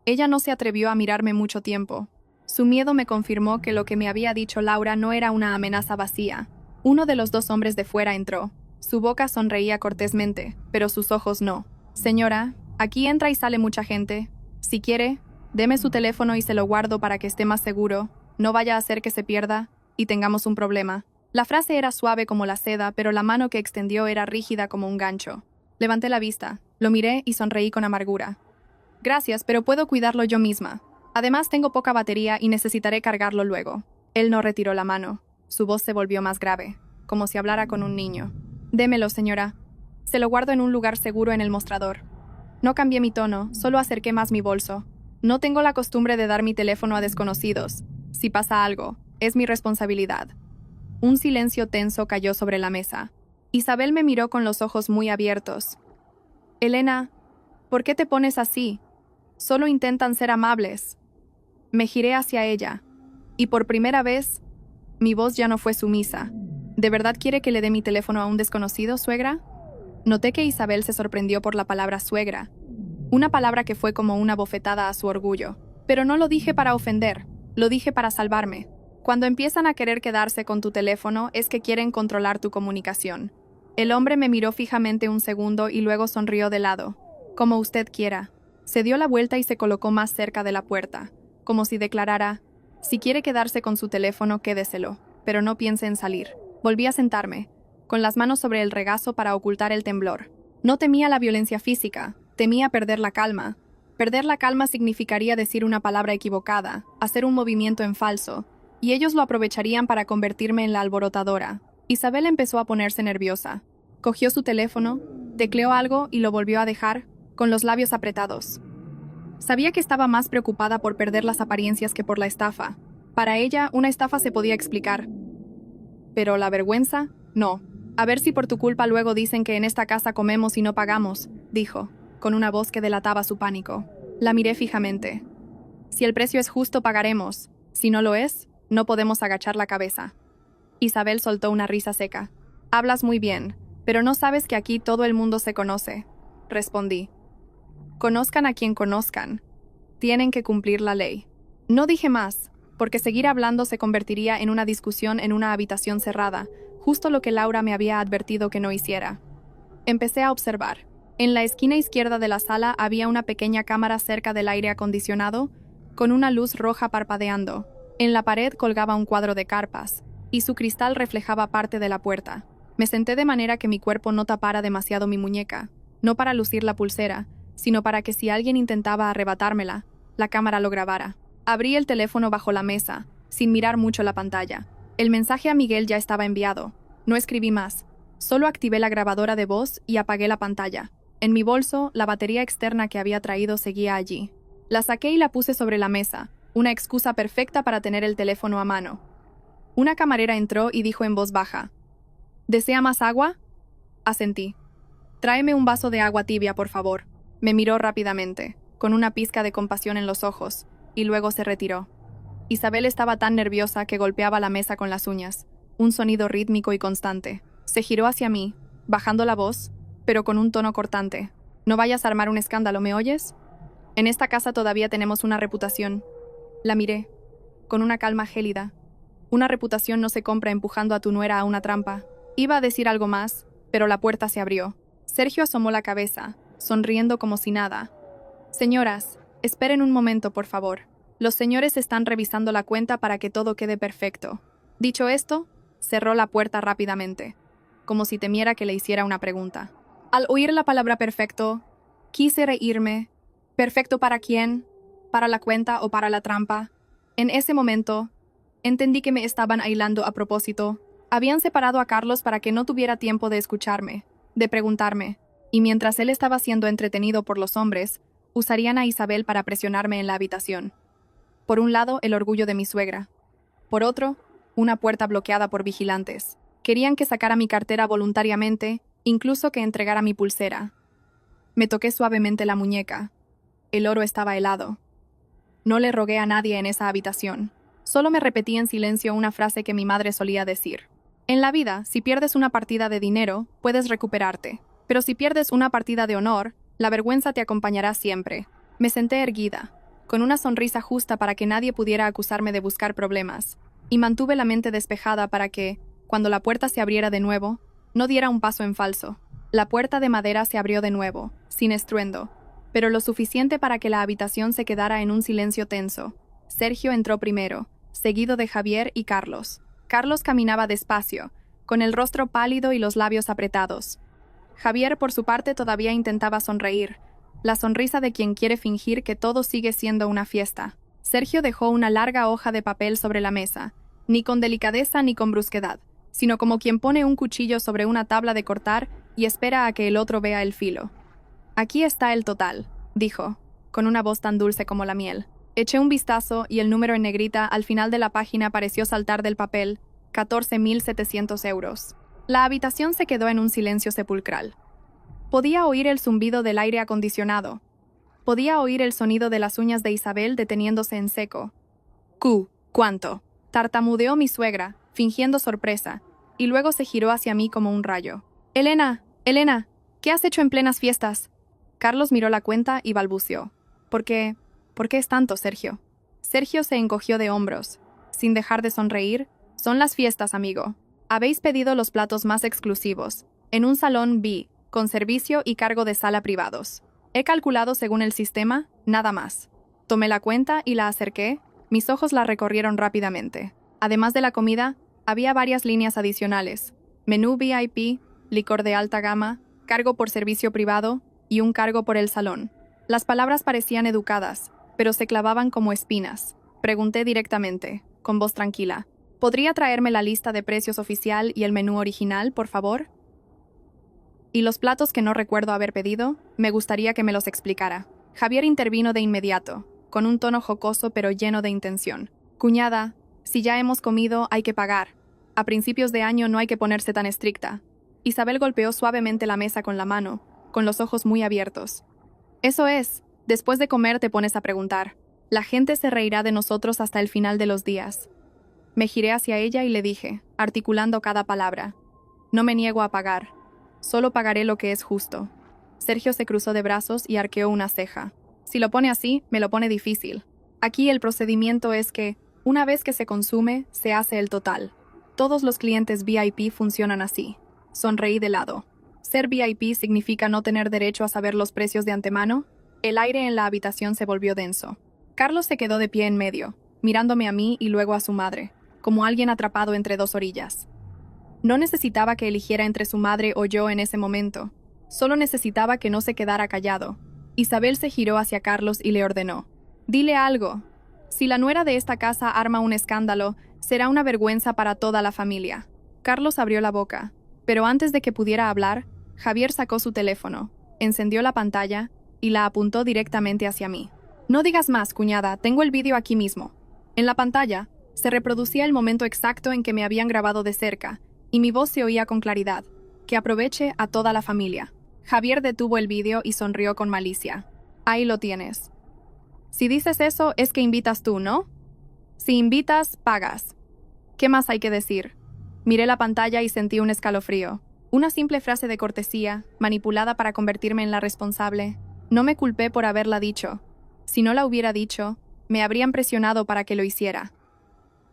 Ella no se atrevió a mirarme mucho tiempo. Su miedo me confirmó que lo que me había dicho Laura no era una amenaza vacía. Uno de los 2 hombres de fuera entró. Su boca sonreía cortésmente, pero sus ojos no. Señora, aquí entra y sale mucha gente. Si quiere, deme su teléfono y se lo guardo para que esté más seguro. No vaya a hacer que se pierda y tengamos un problema. La frase era suave como la seda, pero la mano que extendió era rígida como un gancho. Levanté la vista, lo miré y sonreí con amargura. Gracias, pero puedo cuidarlo yo misma. Además, tengo poca batería y necesitaré cargarlo luego. Él no retiró la mano. Su voz se volvió más grave, como si hablara con un niño. Démelo, señora. Se lo guardo en un lugar seguro en el mostrador. No cambié mi tono, solo acerqué más mi bolso. No tengo la costumbre de dar mi teléfono a desconocidos. Si pasa algo, es mi responsabilidad. Un silencio tenso cayó sobre la mesa. Isabel me miró con los ojos muy abiertos. Elena, ¿por qué te pones así? Solo intentan ser amables. Me giré hacia ella, y por primera vez, mi voz ya no fue sumisa. ¿De verdad quiere que le dé mi teléfono a un desconocido, suegra? Noté que Isabel se sorprendió por la palabra suegra, una palabra que fue como una bofetada a su orgullo. Pero no lo dije para ofender, lo dije para salvarme. Cuando empiezan a querer quedarse con tu teléfono es que quieren controlar tu comunicación. El hombre me miró fijamente un segundo y luego sonrió de lado. Como usted quiera. Se dio la vuelta y se colocó más cerca de la puerta, como si declarara, si quiere quedarse con su teléfono, quédeselo, pero no piense en salir. Volví a sentarme, con las manos sobre el regazo para ocultar el temblor. No temía la violencia física, temía perder la calma. Perder la calma significaría decir una palabra equivocada, hacer un movimiento en falso, y ellos lo aprovecharían para convertirme en la alborotadora. Isabel empezó a ponerse nerviosa. Cogió su teléfono, tecleó algo y lo volvió a dejar, con los labios apretados. Sabía que estaba más preocupada por perder las apariencias que por la estafa. Para ella, una estafa se podía explicar. Pero la vergüenza, no. A ver si por tu culpa luego dicen que en esta casa comemos y no pagamos, dijo, con una voz que delataba su pánico. La miré fijamente. Si el precio es justo, pagaremos. Si no lo es, no podemos agachar la cabeza. Isabel soltó una risa seca. Hablas muy bien, pero no sabes que aquí todo el mundo se conoce, respondí. Conozcan a quien conozcan. Tienen que cumplir la ley. No dije más, porque seguir hablando se convertiría en una discusión en una habitación cerrada, justo lo que Laura me había advertido que no hiciera. Empecé a observar. En la esquina izquierda de la sala había una pequeña cámara cerca del aire acondicionado, con una luz roja parpadeando. En la pared colgaba un cuadro de carpas, y su cristal reflejaba parte de la puerta. Me senté de manera que mi cuerpo no tapara demasiado mi muñeca, no para lucir la pulsera, sino para que si alguien intentaba arrebatármela, la cámara lo grabara. Abrí el teléfono bajo la mesa, sin mirar mucho la pantalla. El mensaje a Miguel ya estaba enviado. No escribí más. Solo activé la grabadora de voz y apagué la pantalla. En mi bolso, la batería externa que había traído seguía allí. La saqué y la puse sobre la mesa, una excusa perfecta para tener el teléfono a mano. Una camarera entró y dijo en voz baja, ¿desea más agua? Asentí. Tráeme un vaso de agua tibia, por favor. Me miró rápidamente, con una pizca de compasión en los ojos, y luego se retiró. Isabel estaba tan nerviosa que golpeaba la mesa con las uñas, un sonido rítmico y constante. Se giró hacia mí, bajando la voz, pero con un tono cortante. No vayas a armar un escándalo, ¿me oyes? En esta casa todavía tenemos una reputación. La miré, con una calma gélida. Una reputación no se compra empujando a tu nuera a una trampa. Iba a decir algo más, pero la puerta se abrió. Sergio asomó la cabeza, sonriendo como si nada. Señoras, esperen un momento, por favor. Los señores están revisando la cuenta para que todo quede perfecto. Dicho esto, cerró la puerta rápidamente, como si temiera que le hiciera una pregunta. Al oír la palabra perfecto, quise reírme. ¿Perfecto para quién? ¿Para la cuenta o para la trampa? En ese momento, entendí que me estaban aislando a propósito. Habían separado a Carlos para que no tuviera tiempo de escucharme, de preguntarme, y mientras él estaba siendo entretenido por los hombres, usarían a Isabel para presionarme en la habitación. Por un lado, el orgullo de mi suegra. Por otro, una puerta bloqueada por vigilantes. Querían que sacara mi cartera voluntariamente, incluso que entregara mi pulsera. Me toqué suavemente la muñeca. El oro estaba helado. No le rogué a nadie en esa habitación. Solo me repetí en silencio una frase que mi madre solía decir. En la vida, si pierdes una partida de dinero, puedes recuperarte. Pero si pierdes una partida de honor, la vergüenza te acompañará siempre. Me senté erguida, con una sonrisa justa para que nadie pudiera acusarme de buscar problemas, y mantuve la mente despejada para que, cuando la puerta se abriera de nuevo, no diera un paso en falso. La puerta de madera se abrió de nuevo, sin estruendo, pero lo suficiente para que la habitación se quedara en un silencio tenso. Sergio entró primero, seguido de Javier y Carlos. Carlos caminaba despacio, con el rostro pálido y los labios apretados. Javier, por su parte, todavía intentaba sonreír, la sonrisa de quien quiere fingir que todo sigue siendo una fiesta. Sergio dejó una larga hoja de papel sobre la mesa, ni con delicadeza ni con brusquedad, sino como quien pone un cuchillo sobre una tabla de cortar y espera a que el otro vea el filo. «Aquí está el total», dijo, con una voz tan dulce como la miel. Eché un vistazo y el número en negrita al final de la página pareció saltar del papel, 14.700 euros. La habitación se quedó en un silencio sepulcral. Podía oír el zumbido del aire acondicionado. Podía oír el sonido de las uñas de Isabel deteniéndose en seco. ¿Cuánto? Tartamudeó mi suegra, fingiendo sorpresa, y luego se giró hacia mí como un rayo. Elena, ¿qué has hecho en plenas fiestas? Carlos miró la cuenta y balbuceó. ¿Por qué es tanto, Sergio? Sergio se encogió de hombros. Sin dejar de sonreír, son las fiestas, amigo. Habéis pedido los platos más exclusivos, en un salón B, con servicio y cargo de sala privados. He calculado según el sistema, nada más. Tomé la cuenta y la acerqué, mis ojos la recorrieron rápidamente. Además de la comida, había varias líneas adicionales. Menú VIP, licor de alta gama, cargo por servicio privado y un cargo por el salón. Las palabras parecían educadas, pero se clavaban como espinas. Pregunté directamente, con voz tranquila. ¿Podría traerme la lista de precios oficial y el menú original, por favor? Y los platos que no recuerdo haber pedido, me gustaría que me los explicara. Javier intervino de inmediato, con un tono jocoso pero lleno de intención. Cuñada, si ya hemos comido, hay que pagar. A principios de año no hay que ponerse tan estricta. Isabel golpeó suavemente la mesa con la mano, con los ojos muy abiertos. Eso es, después de comer te pones a preguntar. La gente se reirá de nosotros hasta el final de los días. Me giré hacia ella y le dije, articulando cada palabra. No me niego a pagar. Solo pagaré lo que es justo. Sergio se cruzó de brazos y arqueó una ceja. Si lo pone así, me lo pone difícil. Aquí el procedimiento es que, una vez que se consume, se hace el total. Todos los clientes VIP funcionan así. Sonreí de lado. ¿Ser VIP significa no tener derecho a saber los precios de antemano? El aire en la habitación se volvió denso. Carlos se quedó de pie en medio, mirándome a mí y luego a su madre, como alguien atrapado entre dos orillas. No necesitaba que eligiera entre su madre o yo en ese momento. Solo necesitaba que no se quedara callado. Isabel se giró hacia Carlos y le ordenó. «Dile algo. Si la nuera de esta casa arma un escándalo, será una vergüenza para toda la familia». Carlos abrió la boca, pero antes de que pudiera hablar, Javier sacó su teléfono, encendió la pantalla y la apuntó directamente hacia mí. «No digas más, cuñada, tengo el vídeo aquí mismo». En la pantalla, se reproducía el momento exacto en que me habían grabado de cerca, y mi voz se oía con claridad. «Que aproveche a toda la familia». Javier detuvo el vídeo y sonrió con malicia. «Ahí lo tienes. Si dices eso, es que invitas tú, ¿no? Si invitas, pagas. ¿Qué más hay que decir?» Miré la pantalla y sentí un escalofrío. Una simple frase de cortesía, manipulada para convertirme en la responsable. No me culpé por haberla dicho. Si no la hubiera dicho, me habrían presionado para que lo hiciera.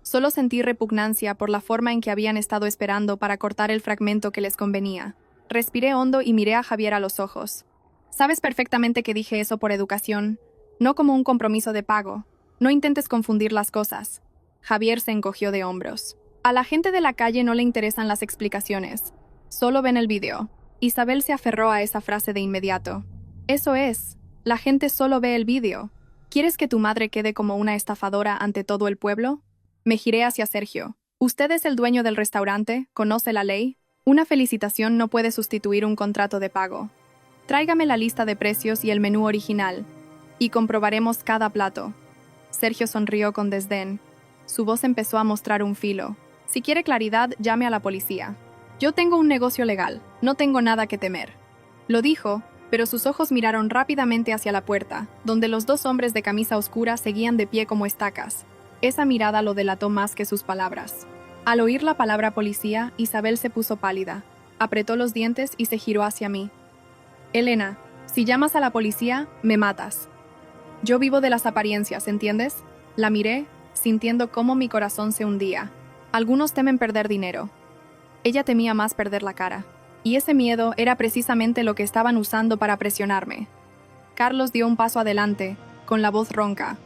Solo sentí repugnancia por la forma en que habían estado esperando para cortar el fragmento que les convenía. Respiré hondo y miré a Javier a los ojos. «Sabes perfectamente que dije eso por educación, no como un compromiso de pago. No intentes confundir las cosas». Javier se encogió de hombros. «A la gente de la calle no le interesan las explicaciones. Solo ven el vídeo. Isabel se aferró a esa frase de inmediato. Eso es. La gente solo ve el vídeo. ¿Quieres que tu madre quede como una estafadora ante todo el pueblo? Me giré hacia Sergio. ¿Usted es el dueño del restaurante? ¿Conoce la ley? Una felicitación no puede sustituir un contrato de pago. Tráigame la lista de precios y el menú original, y comprobaremos cada plato. Sergio sonrió con desdén. Su voz empezó a mostrar un filo. Si quiere claridad, llame a la policía. Yo tengo un negocio legal, no tengo nada que temer. Lo dijo, pero sus ojos miraron rápidamente hacia la puerta, donde los dos hombres de camisa oscura seguían de pie como estacas. Esa mirada lo delató más que sus palabras. Al oír la palabra policía, Isabel se puso pálida, apretó los dientes y se giró hacia mí. Elena, si llamas a la policía, me matas. Yo vivo de las apariencias, ¿entiendes? La miré, sintiendo cómo mi corazón se hundía. Algunos temen perder dinero. Ella temía más perder la cara. Y ese miedo era precisamente lo que estaban usando para presionarme. Carlos dio un paso adelante, con la voz ronca.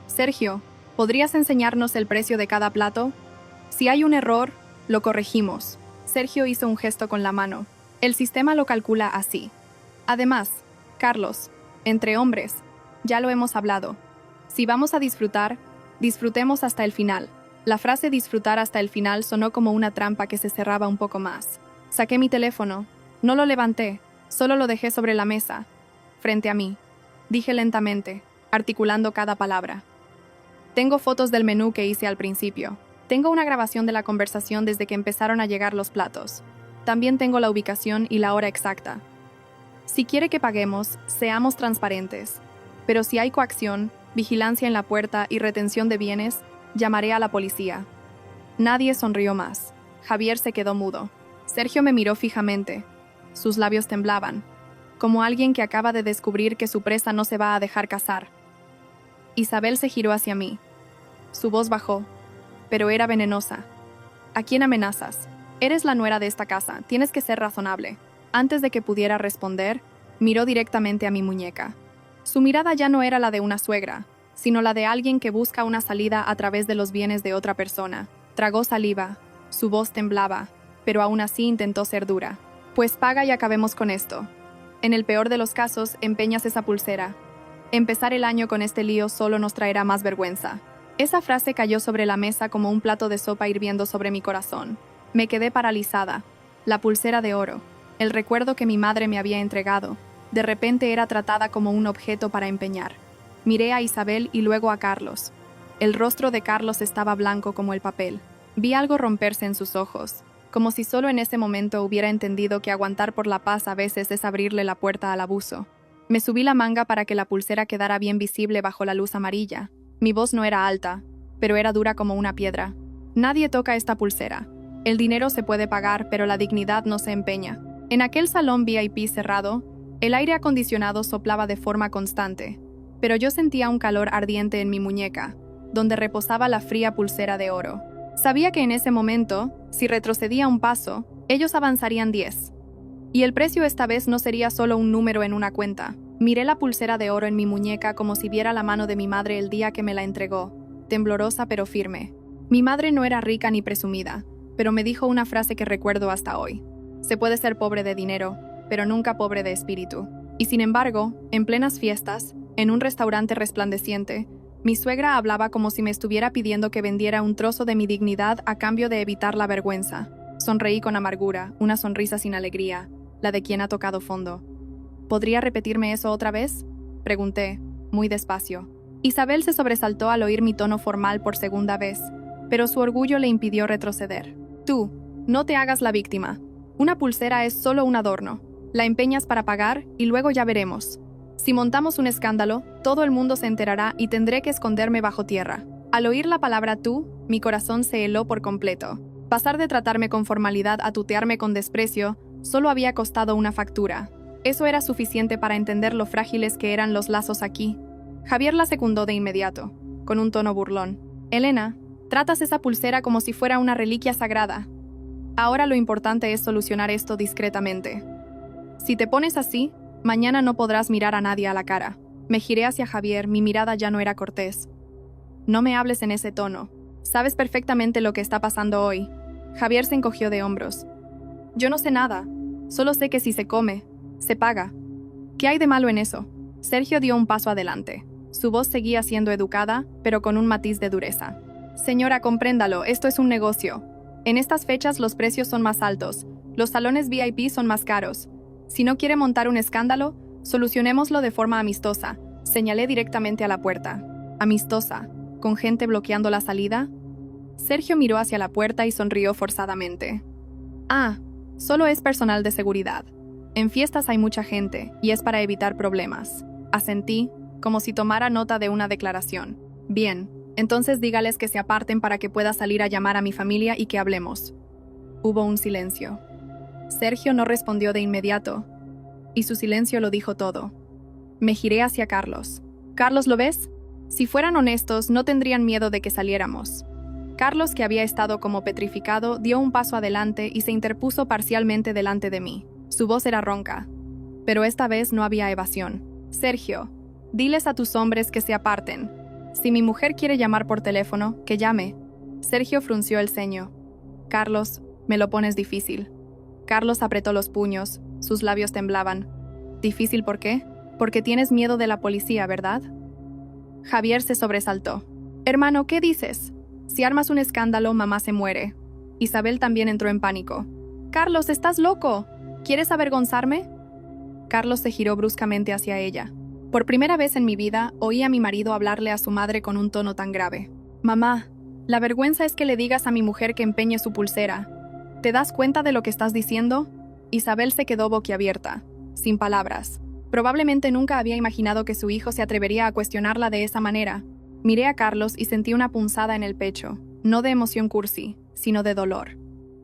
Sergio, ¿podrías enseñarnos el precio de cada plato? Si hay un error, lo corregimos. Sergio hizo un gesto con la mano. El sistema lo calcula así. Además, Carlos, entre hombres, ya lo hemos hablado. Si vamos a disfrutar, disfrutemos hasta el final. La frase disfrutar hasta el final sonó como una trampa que se cerraba un poco más. Saqué mi teléfono. No lo levanté, solo lo dejé sobre la mesa, frente a mí. Dije lentamente, articulando cada palabra. Tengo fotos del menú que hice al principio. Tengo una grabación de la conversación desde que empezaron a llegar los platos. También tengo la ubicación y la hora exacta. Si quiere que paguemos, seamos transparentes. Pero si hay coacción, vigilancia en la puerta y retención de bienes, llamaré a la policía. Nadie sonrió más. Javier se quedó mudo. Sergio me miró fijamente. Sus labios temblaban, como alguien que acaba de descubrir que su presa no se va a dejar cazar. Isabel se giró hacia mí. Su voz bajó, pero era venenosa. ¿A quién amenazas? Eres la nuera de esta casa, tienes que ser razonable. Antes de que pudiera responder, miró directamente a mi muñeca. Su mirada ya no era la de una suegra, sino la de alguien que busca una salida a través de los bienes de otra persona. Tragó saliva, su voz temblaba, pero aún así intentó ser dura. Pues paga y acabemos con esto. En el peor de los casos, empeñas esa pulsera. Empezar el año con este lío solo nos traerá más vergüenza. Esa frase cayó sobre la mesa como un plato de sopa hirviendo sobre mi corazón. Me quedé paralizada. La pulsera de oro, el recuerdo que mi madre me había entregado, de repente era tratada como un objeto para empeñar. Miré a Isabel y luego a Carlos. El rostro de Carlos estaba blanco como el papel. Vi algo romperse en sus ojos, como si solo en ese momento hubiera entendido que aguantar por la paz a veces es abrirle la puerta al abuso. Me subí la manga para que la pulsera quedara bien visible bajo la luz amarilla. Mi voz no era alta, pero era dura como una piedra. Nadie toca esta pulsera. El dinero se puede pagar, pero la dignidad no se empeña. En aquel salón VIP cerrado, el aire acondicionado soplaba de forma constante, pero yo sentía un calor ardiente en mi muñeca, donde reposaba la fría pulsera de oro. Sabía que en ese momento, si retrocedía un paso, ellos avanzarían 10. Y el precio esta vez no sería solo un número en una cuenta. Miré la pulsera de oro en mi muñeca como si viera la mano de mi madre el día que me la entregó, temblorosa pero firme. Mi madre no era rica ni presumida, pero me dijo una frase que recuerdo hasta hoy. Se puede ser pobre de dinero, pero nunca pobre de espíritu. Y sin embargo, en plenas fiestas, en un restaurante resplandeciente, mi suegra hablaba como si me estuviera pidiendo que vendiera un trozo de mi dignidad a cambio de evitar la vergüenza. Sonreí con amargura, una sonrisa sin alegría, la de quien ha tocado fondo. ¿Podría repetirme eso otra vez?, pregunté, muy despacio. Isabel se sobresaltó al oír mi tono formal por segunda vez, pero su orgullo le impidió retroceder. Tú, no te hagas la víctima. Una pulsera es solo un adorno. La empeñas para pagar y luego ya veremos. Si montamos un escándalo, todo el mundo se enterará y tendré que esconderme bajo tierra. Al oír la palabra tú, mi corazón se heló por completo. Pasar de tratarme con formalidad a tutearme con desprecio solo había costado una factura. Eso era suficiente para entender lo frágiles que eran los lazos aquí. Javier la secundó de inmediato, con un tono burlón. Elena, tratas esa pulsera como si fuera una reliquia sagrada. Ahora lo importante es solucionar esto discretamente. Si te pones así, mañana no podrás mirar a nadie a la cara. Me giré hacia Javier, mi mirada ya no era cortés. No me hables en ese tono. Sabes perfectamente lo que está pasando hoy. Javier se encogió de hombros. Yo no sé nada. Solo sé que si se come, se paga. ¿Qué hay de malo en eso? Sergio dio un paso adelante. Su voz seguía siendo educada, pero con un matiz de dureza. Señora, compréndalo, esto es un negocio. En estas fechas los precios son más altos, los salones VIP son más caros. Si no quiere montar un escándalo, solucionémoslo de forma amistosa. Señalé directamente a la puerta. Amistosa, con gente bloqueando la salida. Sergio miró hacia la puerta y sonrió forzadamente. Ah, solo es personal de seguridad. En fiestas hay mucha gente, y es para evitar problemas. Asentí, como si tomara nota de una declaración. Bien, entonces dígales que se aparten para que pueda salir a llamar a mi familia y que hablemos. Hubo un silencio. Sergio no respondió de inmediato, y su silencio lo dijo todo. Me giré hacia Carlos. «Carlos, ¿lo ves? Si fueran honestos, no tendrían miedo de que saliéramos». Carlos, que había estado como petrificado, dio un paso adelante y se interpuso parcialmente delante de mí. Su voz era ronca, pero esta vez no había evasión. «Sergio, diles a tus hombres que se aparten. Si mi mujer quiere llamar por teléfono, que llame». Sergio frunció el ceño. «Carlos, me lo pones difícil». Carlos apretó los puños, sus labios temblaban. «¿Difícil por qué? Porque tienes miedo de la policía, ¿verdad?» Javier se sobresaltó. «Hermano, ¿qué dices? Si armas un escándalo, mamá se muere». Isabel también entró en pánico. «Carlos, estás loco. ¿Quieres avergonzarme?» Carlos se giró bruscamente hacia ella. Por primera vez en mi vida, oí a mi marido hablarle a su madre con un tono tan grave. «Mamá, la vergüenza es que le digas a mi mujer que empeñe su pulsera. ¿Te das cuenta de lo que estás diciendo?» Isabel se quedó boquiabierta, sin palabras. Probablemente nunca había imaginado que su hijo se atrevería a cuestionarla de esa manera. Miré a Carlos y sentí una punzada en el pecho, no de emoción cursi, sino de dolor.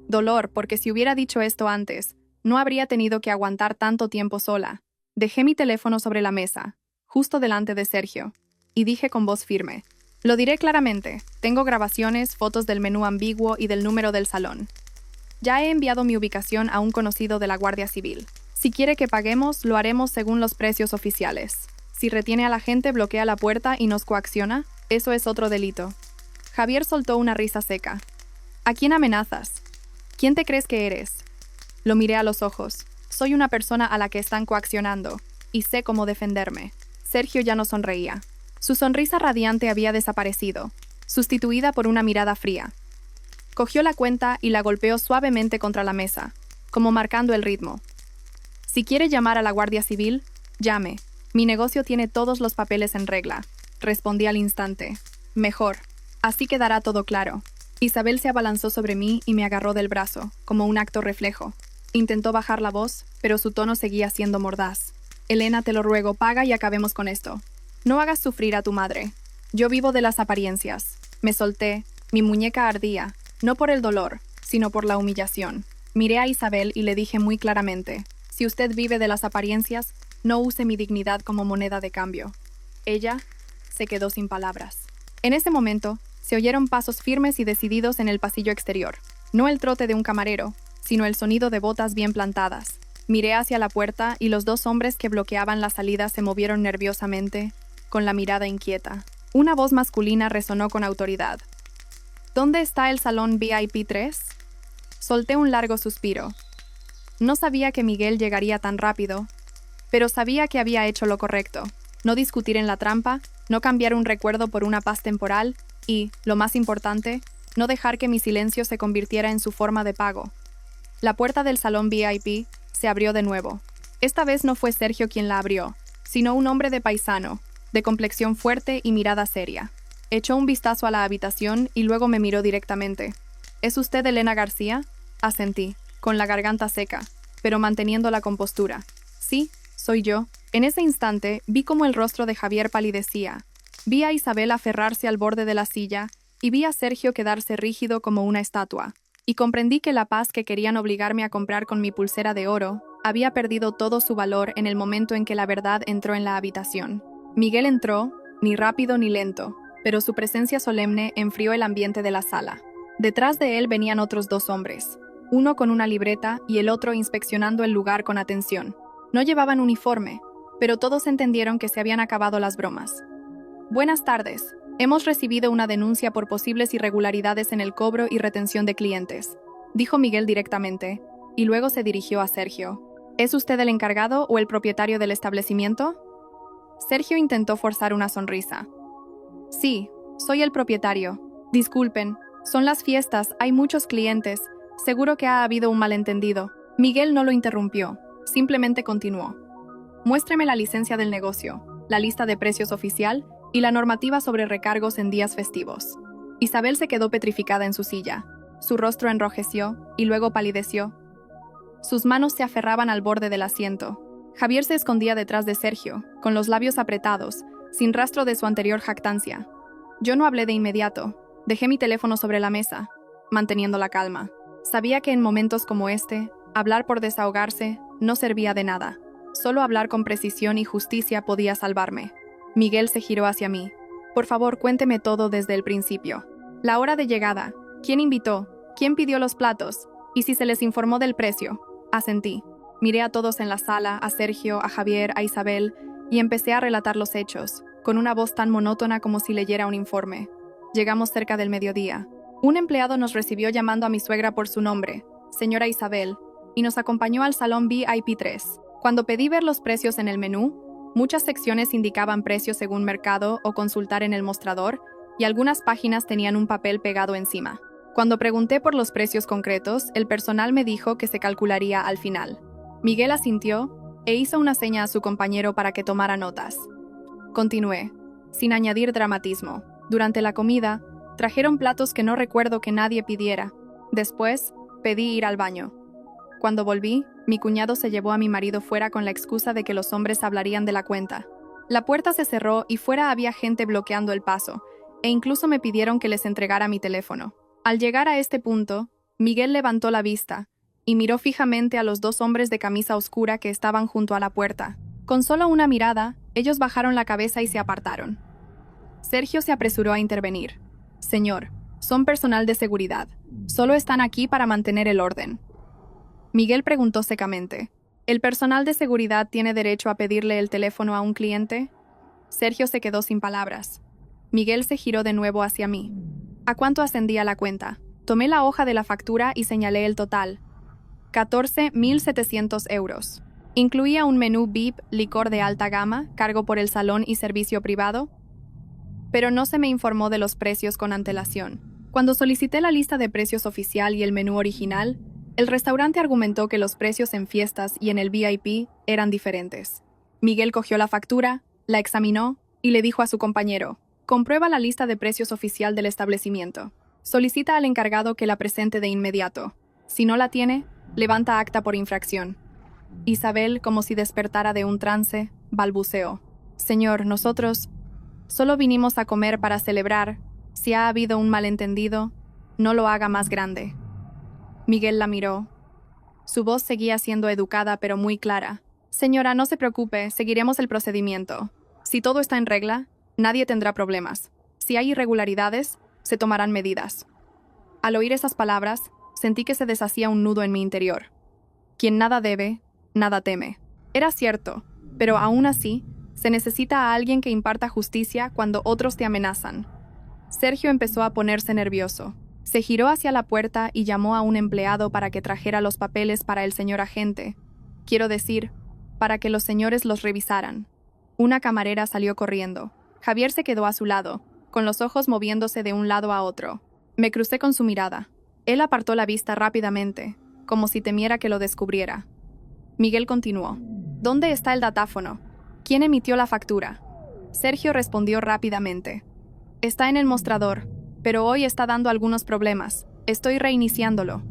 Dolor, porque si hubiera dicho esto antes, no habría tenido que aguantar tanto tiempo sola. Dejé mi teléfono sobre la mesa, justo delante de Sergio, y dije con voz firme: «Lo diré claramente, tengo grabaciones, fotos del menú ambiguo y del número del salón. Ya he enviado mi ubicación a un conocido de la Guardia Civil. Si quiere que paguemos, lo haremos según los precios oficiales. Si retiene a la gente, bloquea la puerta y nos coacciona, eso es otro delito». Javier soltó una risa seca. «¿A quién amenazas? ¿Quién te crees que eres?» Lo miré a los ojos. Soy una persona a la que están coaccionando, y sé cómo defenderme. Sergio ya no sonreía. Su sonrisa radiante había desaparecido, sustituida por una mirada fría. Cogió la cuenta y la golpeó suavemente contra la mesa, como marcando el ritmo. «Si quiere llamar a la Guardia Civil, llame. Mi negocio tiene todos los papeles en regla», respondí al instante. «Mejor. Así quedará todo claro». Isabel se abalanzó sobre mí y me agarró del brazo, como un acto reflejo. Intentó bajar la voz, pero su tono seguía siendo mordaz. «Elena, te lo ruego, paga y acabemos con esto. No hagas sufrir a tu madre. Yo vivo de las apariencias». Me solté, mi muñeca ardía, no por el dolor, sino por la humillación. Miré a Isabel y le dije muy claramente: «Si usted vive de las apariencias, no use mi dignidad como moneda de cambio». Ella se quedó sin palabras. En ese momento, se oyeron pasos firmes y decididos en el pasillo exterior. No el trote de un camarero, sino el sonido de botas bien plantadas. Miré hacia la puerta y los dos hombres que bloqueaban la salida se movieron nerviosamente, con la mirada inquieta. Una voz masculina resonó con autoridad. «¿Dónde está el salón VIP 3? Solté un largo suspiro. No sabía que Miguel llegaría tan rápido, pero sabía que había hecho lo correcto. No discutir en la trampa, no cambiar un recuerdo por una paz temporal y, lo más importante, no dejar que mi silencio se convirtiera en su forma de pago. La puerta del salón VIP se abrió de nuevo. Esta vez no fue Sergio quien la abrió, sino un hombre de paisano, de complexión fuerte y mirada seria. Echó un vistazo a la habitación y luego me miró directamente. «¿Es usted Elena García?» Asentí, con la garganta seca, pero manteniendo la compostura. «Sí, soy yo». En ese instante vi cómo el rostro de Javier palidecía. Vi a Isabel aferrarse al borde de la silla y vi a Sergio quedarse rígido como una estatua. Y comprendí que la paz que querían obligarme a comprar con mi pulsera de oro había perdido todo su valor en el momento en que la verdad entró en la habitación. Miguel entró, ni rápido ni lento, pero su presencia solemne enfrió el ambiente de la sala. Detrás de él venían otros dos hombres, uno con una libreta y el otro inspeccionando el lugar con atención. No llevaban uniforme, pero todos entendieron que se habían acabado las bromas. «Buenas tardes. Hemos recibido una denuncia por posibles irregularidades en el cobro y retención de clientes», dijo Miguel directamente, y luego se dirigió a Sergio. ¿Es usted el encargado o el propietario del establecimiento? Sergio intentó forzar una sonrisa. Sí, soy el propietario. Disculpen, son las fiestas, hay muchos clientes. Seguro que ha habido un malentendido. Miguel no lo interrumpió, simplemente continuó. Muéstreme la licencia del negocio, la lista de precios oficial y la normativa sobre recargos en días festivos. Isabel se quedó petrificada en su silla. Su rostro enrojeció y luego palideció. Sus manos se aferraban al borde del asiento. Javier se escondía detrás de Sergio, con los labios apretados, sin rastro de su anterior jactancia. Yo no hablé de inmediato. Dejé mi teléfono sobre la mesa, manteniendo la calma. Sabía que en momentos como este, hablar por desahogarse no servía de nada. Solo hablar con precisión y justicia podía salvarme. Miguel se giró hacia mí. Por favor, cuénteme todo desde el principio. La hora de llegada. ¿Quién invitó? ¿Quién pidió los platos? ¿Y si se les informó del precio? Asentí. Miré a todos en la sala, a Sergio, a Javier, a Isabel, y empecé a relatar los hechos, con una voz tan monótona como si leyera un informe. Llegamos cerca del mediodía. Un empleado nos recibió llamando a mi suegra por su nombre, señora Isabel, y nos acompañó al salón VIP 3. Cuando pedí ver los precios en el menú, muchas secciones indicaban precios según mercado o consultar en el mostrador, y algunas páginas tenían un papel pegado encima. Cuando pregunté por los precios concretos, el personal me dijo que se calcularía al final. Miguel asintió e hizo una seña a su compañero para que tomara notas. Continué, sin añadir dramatismo. Durante la comida, trajeron platos que no recuerdo que nadie pidiera. Después, pedí ir al baño. Cuando volví, mi cuñado se llevó a mi marido fuera con la excusa de que los hombres hablarían de la cuenta. La puerta se cerró y fuera había gente bloqueando el paso, e incluso me pidieron que les entregara mi teléfono. Al llegar a este punto, Miguel levantó la vista y miró fijamente a los dos hombres de camisa oscura que estaban junto a la puerta. Con solo una mirada, ellos bajaron la cabeza y se apartaron. Sergio se apresuró a intervenir. Señor, son personal de seguridad. Solo están aquí para mantener el orden. Miguel preguntó secamente. ¿El personal de seguridad tiene derecho a pedirle el teléfono a un cliente? Sergio se quedó sin palabras. Miguel se giró de nuevo hacia mí. ¿A cuánto ascendía la cuenta? Tomé la hoja de la factura y señalé el total. 14.700 euros. ¿Incluía un menú VIP, licor de alta gama, cargo por el salón y servicio privado? Pero no se me informó de los precios con antelación. Cuando solicité la lista de precios oficial y el menú original, el restaurante argumentó que los precios en fiestas y en el VIP eran diferentes. Miguel cogió la factura, la examinó y le dijo a su compañero: comprueba la lista de precios oficial del establecimiento. Solicita al encargado que la presente de inmediato. Si no la tiene, levanta acta por infracción. Isabel, como si despertara de un trance, balbuceó. Señor, nosotros solo vinimos a comer para celebrar. Si ha habido un malentendido, no lo haga más grande. Miguel la miró. Su voz seguía siendo educada pero muy clara. Señora, no se preocupe, seguiremos el procedimiento. Si todo está en regla, nadie tendrá problemas. Si hay irregularidades, se tomarán medidas. Al oír esas palabras, sentí que se deshacía un nudo en mi interior. Quien nada debe, nada teme. Era cierto, pero aún así, se necesita a alguien que imparta justicia cuando otros te amenazan. Sergio empezó a ponerse nervioso. Se giró hacia la puerta y llamó a un empleado para que trajera los papeles para el señor agente. Quiero decir, para que los señores los revisaran. Una camarera salió corriendo. Javier se quedó a su lado, con los ojos moviéndose de un lado a otro. Me crucé con su mirada. Él apartó la vista rápidamente, como si temiera que lo descubriera. Miguel continuó. ¿Dónde está el datáfono? ¿Quién emitió la factura? Sergio respondió rápidamente. Está en el mostrador, pero hoy está dando algunos problemas. Estoy reiniciándolo.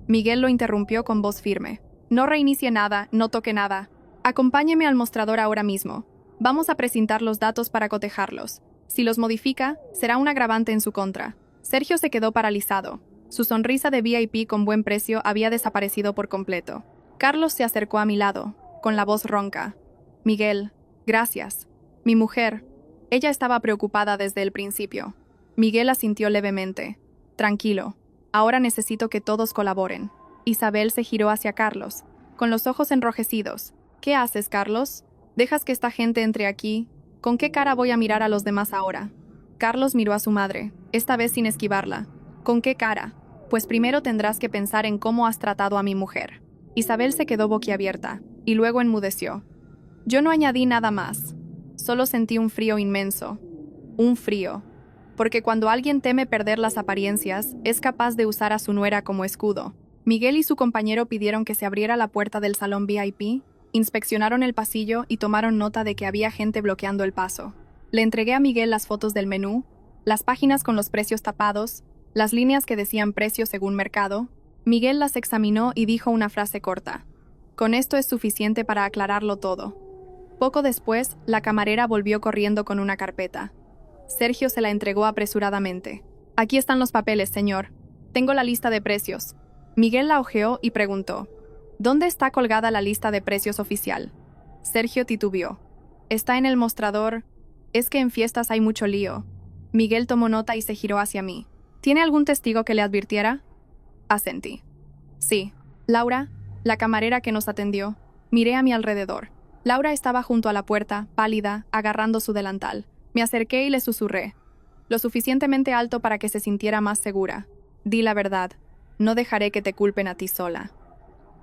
Miguel lo interrumpió con voz firme. No reinicie nada, no toque nada. Acompáñeme al mostrador ahora mismo. Vamos a presentar los datos para cotejarlos. Si los modifica, será un agravante en su contra. Sergio se quedó paralizado. Su sonrisa de VIP con buen precio había desaparecido por completo. Carlos se acercó a mi lado, con la voz ronca. Miguel, gracias. Mi mujer. Ella estaba preocupada desde el principio. Miguel asintió levemente. Tranquilo. Ahora necesito que todos colaboren. Isabel se giró hacia Carlos, con los ojos enrojecidos. ¿Qué haces, Carlos? ¿Dejas que esta gente entre aquí? ¿Con qué cara voy a mirar a los demás ahora? Carlos miró a su madre, esta vez sin esquivarla. ¿Con qué cara? Pues primero tendrás que pensar en cómo has tratado a mi mujer. Isabel se quedó boquiabierta, y luego enmudeció. Yo no añadí nada más. Solo sentí un frío inmenso. Un frío. Porque cuando alguien teme perder las apariencias, es capaz de usar a su nuera como escudo. Miguel y su compañero pidieron que se abriera la puerta del salón VIP, inspeccionaron el pasillo y tomaron nota de que había gente bloqueando el paso. Le entregué a Miguel las fotos del menú, las páginas con los precios tapados, las líneas que decían precio según mercado. Miguel las examinó y dijo una frase corta. Con esto es suficiente para aclararlo todo. Poco después, la camarera volvió corriendo con una carpeta. Sergio se la entregó apresuradamente. Aquí están los papeles, señor. Tengo la lista de precios. Miguel la hojeó y preguntó. ¿Dónde está colgada la lista de precios oficial? Sergio titubeó. Está en el mostrador. Es que en fiestas hay mucho lío. Miguel tomó nota y se giró hacia mí. ¿Tiene algún testigo que le advirtiera? Asentí. Sí. Laura, la camarera que nos atendió. Miré a mi alrededor. Laura estaba junto a la puerta, pálida, agarrando su delantal. Me acerqué y le susurré. Lo suficientemente alto para que se sintiera más segura. Di la verdad. No dejaré que te culpen a ti sola.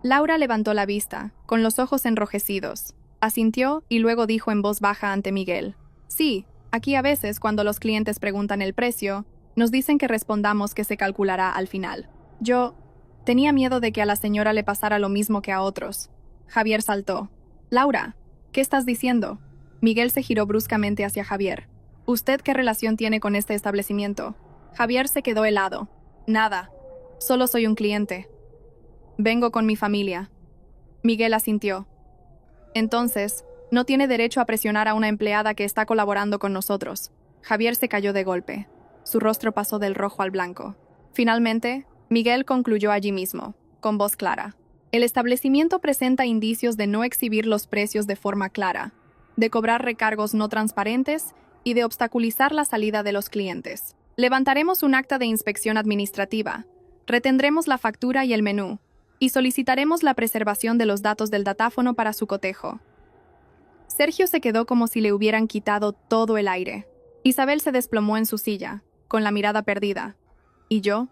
Laura levantó la vista, con los ojos enrojecidos. Asintió y luego dijo en voz baja ante Miguel. Sí, aquí a veces, cuando los clientes preguntan el precio, nos dicen que respondamos que se calculará al final. Yo tenía miedo de que a la señora le pasara lo mismo que a otros. Javier saltó. Laura, ¿qué estás diciendo? Miguel se giró bruscamente hacia Javier. ¿Usted qué relación tiene con este establecimiento? Javier se quedó helado. Nada. Solo soy un cliente. Vengo con mi familia. Miguel asintió. Entonces, no tiene derecho a presionar a una empleada que está colaborando con nosotros. Javier se cayó de golpe. Su rostro pasó del rojo al blanco. Finalmente, Miguel concluyó allí mismo, con voz clara. El establecimiento presenta indicios de no exhibir los precios de forma clara, de cobrar recargos no transparentes y de obstaculizar la salida de los clientes. Levantaremos un acta de inspección administrativa, retendremos la factura y el menú, y solicitaremos la preservación de los datos del datáfono para su cotejo. Sergio se quedó como si le hubieran quitado todo el aire. Isabel se desplomó en su silla, con la mirada perdida. ¿Y yo?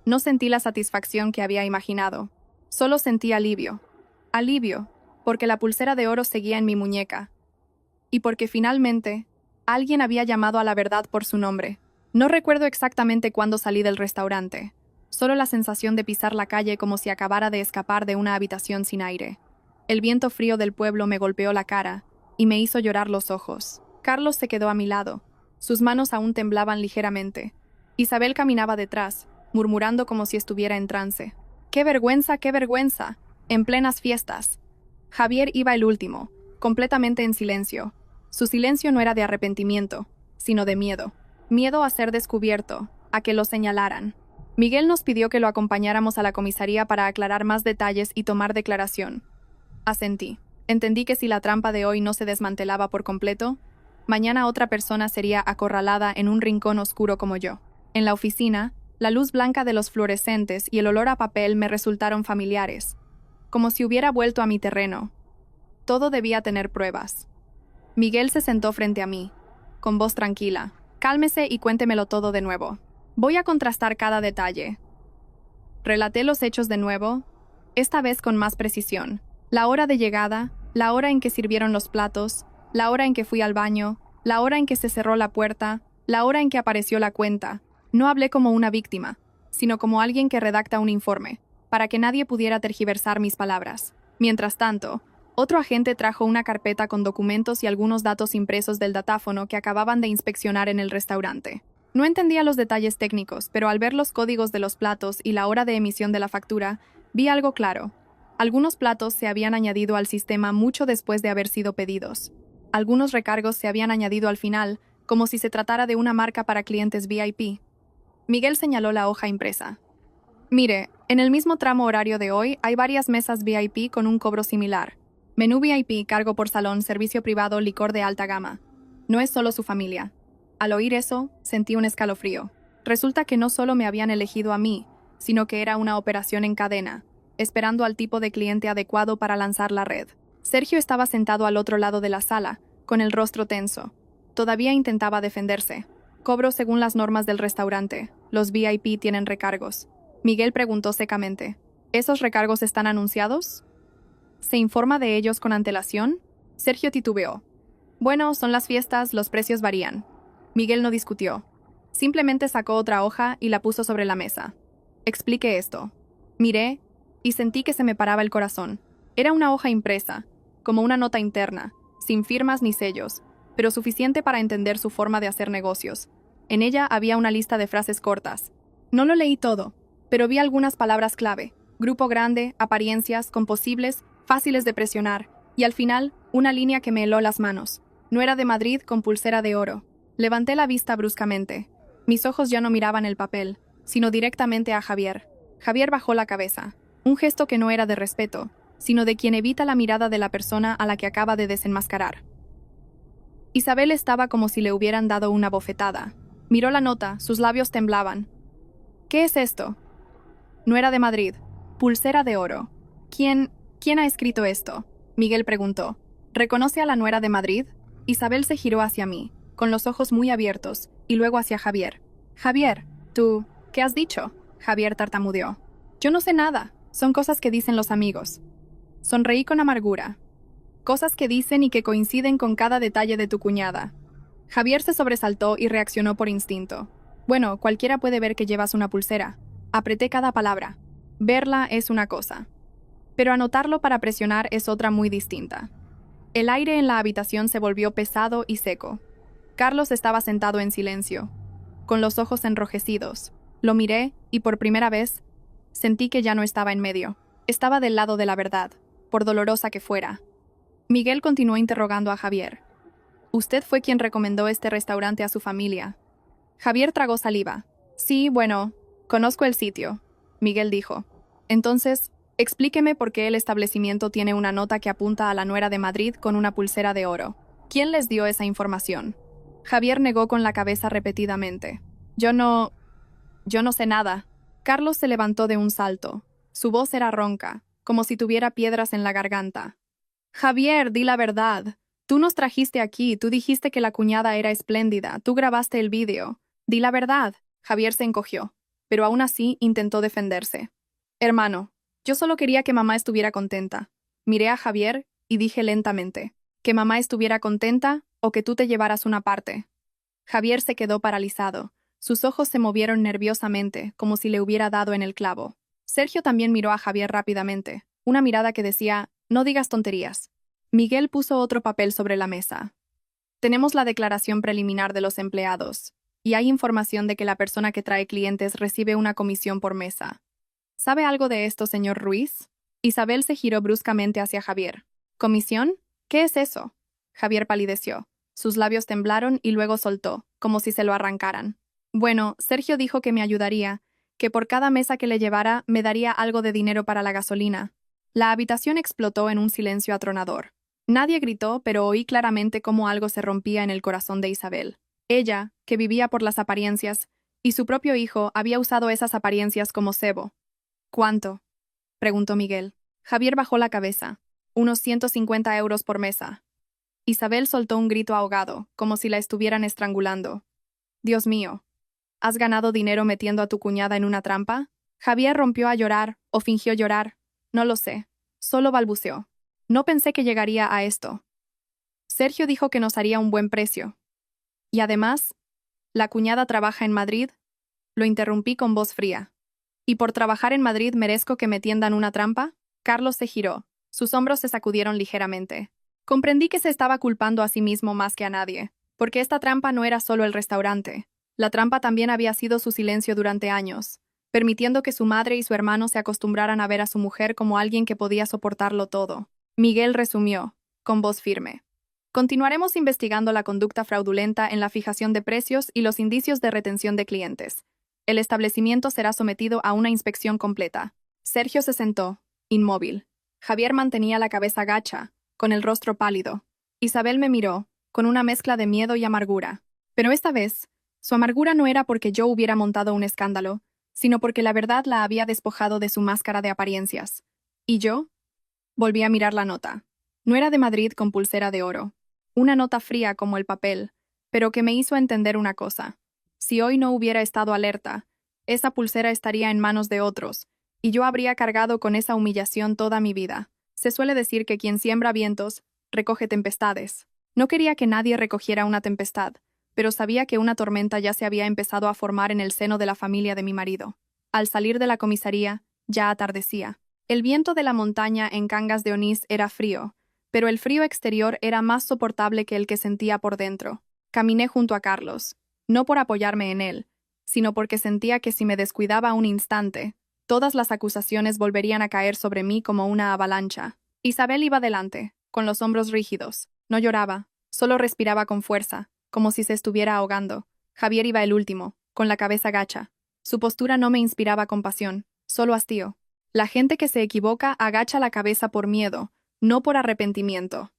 No sentí la satisfacción que había imaginado. Solo sentí alivio. Alivio, porque la pulsera de oro seguía en mi muñeca. Y porque finalmente, alguien había llamado a la verdad por su nombre. No recuerdo exactamente cuándo salí del restaurante. Solo la sensación de pisar la calle como si acabara de escapar de una habitación sin aire. El viento frío del pueblo me golpeó la cara y me hizo llorar los ojos. Carlos se quedó a mi lado. Sus manos aún temblaban ligeramente. Isabel caminaba detrás, murmurando como si estuviera en trance. ¡Qué vergüenza, qué vergüenza! En plenas fiestas. Javier iba el último, completamente en silencio. Su silencio no era de arrepentimiento, sino de miedo. Miedo a ser descubierto, a que lo señalaran. Miguel nos pidió que lo acompañáramos a la comisaría para aclarar más detalles y tomar declaración. Asentí. Entendí que si la trampa de hoy no se desmantelaba por completo, mañana otra persona sería acorralada en un rincón oscuro como yo. En la oficina, la luz blanca de los fluorescentes y el olor a papel me resultaron familiares, como si hubiera vuelto a mi terreno. Todo debía tener pruebas. Miguel se sentó frente a mí, con voz tranquila. Cálmese y cuéntemelo todo de nuevo. Voy a contrastar cada detalle. Relaté los hechos de nuevo, esta vez con más precisión. La hora de llegada, la hora en que sirvieron los platos, la hora en que fui al baño, la hora en que se cerró la puerta, la hora en que apareció la cuenta. No hablé como una víctima, sino como alguien que redacta un informe, para que nadie pudiera tergiversar mis palabras. Mientras tanto, otro agente trajo una carpeta con documentos y algunos datos impresos del datáfono que acababan de inspeccionar en el restaurante. No entendía los detalles técnicos, pero al ver los códigos de los platos y la hora de emisión de la factura, vi algo claro. Algunos platos se habían añadido al sistema mucho después de haber sido pedidos. Algunos recargos se habían añadido al final, como si se tratara de una marca para clientes VIP. Miguel señaló la hoja impresa. Mire, en el mismo tramo horario de hoy hay varias mesas VIP con un cobro similar. Menú VIP, cargo por salón, servicio privado, licor de alta gama. No es solo su familia. Al oír eso, sentí un escalofrío. Resulta que no solo me habían elegido a mí, sino que era una operación en cadena, esperando al tipo de cliente adecuado para lanzar la red. Sergio estaba sentado al otro lado de la sala, con el rostro tenso. Todavía intentaba defenderse. Cobro según las normas del restaurante. Los VIP tienen recargos. Miguel preguntó secamente. ¿Esos recargos están anunciados? ¿Se informa de ellos con antelación? Sergio titubeó. Bueno, son las fiestas, los precios varían. Miguel no discutió. Simplemente sacó otra hoja y la puso sobre la mesa. Explique esto. Miré y sentí que se me paraba el corazón. Era una hoja impresa, como una nota interna, sin firmas ni sellos, pero suficiente para entender su forma de hacer negocios. En ella había una lista de frases cortas. No lo leí todo, pero vi algunas palabras clave. Grupo grande, apariencias, composibles, fáciles de presionar, y al final, una línea que me heló las manos. Nuera de Madrid con pulsera de oro. Levanté la vista bruscamente. Mis ojos ya no miraban el papel, sino directamente a Javier. Javier bajó la cabeza, un gesto que no era de respeto, sino de quien evita la mirada de la persona a la que acaba de desenmascarar. Isabel estaba como si le hubieran dado una bofetada. Miró la nota, sus labios temblaban. ¿Qué es esto? Nuera de Madrid. Pulsera de oro. ¿Quién ha escrito esto? Miguel preguntó. ¿Reconoce a la nuera de Madrid? Isabel se giró hacia mí, con los ojos muy abiertos, y luego hacia Javier. Javier, ¿qué has dicho? Javier tartamudeó. Yo no sé nada, son cosas que dicen los amigos. Sonreí con amargura. Cosas que dicen y que coinciden con cada detalle de tu cuñada. Javier se sobresaltó y reaccionó por instinto. Bueno, cualquiera puede ver que llevas una pulsera. Apreté cada palabra. Verla es una cosa. Pero anotarlo para presionar es otra muy distinta. El aire en la habitación se volvió pesado y seco. Carlos estaba sentado en silencio, con los ojos enrojecidos. Lo miré y por primera vez sentí que ya no estaba en medio. Estaba del lado de la verdad, por dolorosa que fuera. Miguel continuó interrogando a Javier. Usted fue quien recomendó este restaurante a su familia. Javier tragó saliva. Sí, bueno, conozco el sitio, Miguel dijo. Entonces, explíqueme por qué el establecimiento tiene una nota que apunta a la nuera de Madrid con una pulsera de oro. ¿Quién les dio esa información? Javier negó con la cabeza repetidamente. Yo no sé nada. Carlos se levantó de un salto. Su voz era ronca, como si tuviera piedras en la garganta. Javier, di la verdad. Tú nos trajiste aquí, tú dijiste que la cuñada era espléndida, tú grabaste el vídeo. Di la verdad. Javier se encogió, pero aún así intentó defenderse. Hermano, yo solo quería que mamá estuviera contenta. Miré a Javier y dije lentamente, que mamá estuviera contenta o que tú te llevaras una parte. Javier se quedó paralizado. Sus ojos se movieron nerviosamente, como si le hubiera dado en el clavo. Sergio también miró a Javier rápidamente, una mirada que decía, no digas tonterías. Miguel puso otro papel sobre la mesa. Tenemos la declaración preliminar de los empleados, y hay información de que la persona que trae clientes recibe una comisión por mesa. ¿Sabe algo de esto, señor Ruiz? Isabel se giró bruscamente hacia Javier. ¿Comisión? ¿Qué es eso? Javier palideció. Sus labios temblaron y luego soltó, como si se lo arrancaran. Bueno, Sergio dijo que me ayudaría, que por cada mesa que le llevara me daría algo de dinero para la gasolina. La habitación explotó en un silencio atronador. Nadie gritó, pero oí claramente cómo algo se rompía en el corazón de Isabel. Ella, que vivía por las apariencias, y su propio hijo había usado esas apariencias como cebo. ¿Cuánto? Preguntó Miguel. Javier bajó la cabeza. Unos 150 euros por mesa. Isabel soltó un grito ahogado, como si la estuvieran estrangulando. Dios mío. ¿Has ganado dinero metiendo a tu cuñada en una trampa? Javier rompió a llorar, o fingió llorar. No lo sé. Solo balbuceó. No pensé que llegaría a esto. Sergio dijo que nos haría un buen precio. Y además, ¿la cuñada trabaja en Madrid? Lo interrumpí con voz fría. ¿Y por trabajar en Madrid merezco que me tiendan una trampa? Carlos se giró. Sus hombros se sacudieron ligeramente. Comprendí que se estaba culpando a sí mismo más que a nadie, porque esta trampa no era solo el restaurante. La trampa también había sido su silencio durante años, permitiendo que su madre y su hermano se acostumbraran a ver a su mujer como alguien que podía soportarlo todo. Miguel resumió, con voz firme. Continuaremos investigando la conducta fraudulenta en la fijación de precios y los indicios de retención de clientes. El establecimiento será sometido a una inspección completa. Sergio se sentó, inmóvil. Javier mantenía la cabeza gacha, con el rostro pálido. Isabel me miró, con una mezcla de miedo y amargura. Pero esta vez, su amargura no era porque yo hubiera montado un escándalo, sino porque la verdad la había despojado de su máscara de apariencias. ¿Y yo? Volví a mirar la nota. No era de Madrid con pulsera de oro. Una nota fría como el papel, pero que me hizo entender una cosa. Si hoy no hubiera estado alerta, esa pulsera estaría en manos de otros, y yo habría cargado con esa humillación toda mi vida. Se suele decir que quien siembra vientos, recoge tempestades. No quería que nadie recogiera una tempestad, pero sabía que una tormenta ya se había empezado a formar en el seno de la familia de mi marido. Al salir de la comisaría, ya atardecía. El viento de la montaña en Cangas de Onís era frío, pero el frío exterior era más soportable que el que sentía por dentro. Caminé junto a Carlos, no por apoyarme en él, sino porque sentía que si me descuidaba un instante, todas las acusaciones volverían a caer sobre mí como una avalancha. Isabel iba delante, con los hombros rígidos. No lloraba, solo respiraba con fuerza, como si se estuviera ahogando. Javier iba el último, con la cabeza gacha. Su postura no me inspiraba compasión, solo hastío. La gente que se equivoca agacha la cabeza por miedo, no por arrepentimiento.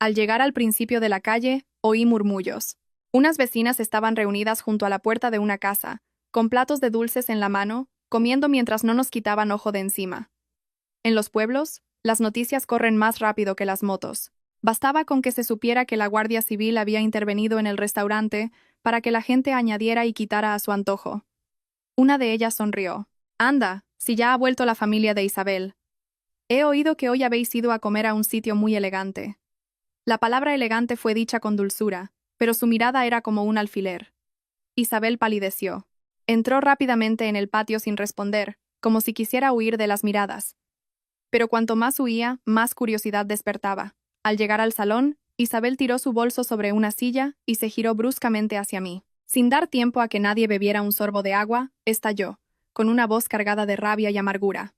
Al llegar al principio de la calle, oí murmullos. Unas vecinas estaban reunidas junto a la puerta de una casa, con platos de dulces en la mano, comiendo mientras no nos quitaban ojo de encima. En los pueblos, las noticias corren más rápido que las motos. Bastaba con que se supiera que la Guardia Civil había intervenido en el restaurante para que la gente añadiera y quitara a su antojo. Una de ellas sonrió. «Anda, si ya ha vuelto la familia de Isabel. He oído que hoy habéis ido a comer a un sitio muy elegante». La palabra elegante fue dicha con dulzura, pero su mirada era como un alfiler. Isabel palideció. Entró rápidamente en el patio sin responder, como si quisiera huir de las miradas. Pero cuanto más huía, más curiosidad despertaba. Al llegar al salón, Isabel tiró su bolso sobre una silla y se giró bruscamente hacia mí. Sin dar tiempo a que nadie bebiera un sorbo de agua, estalló, con una voz cargada de rabia y amargura.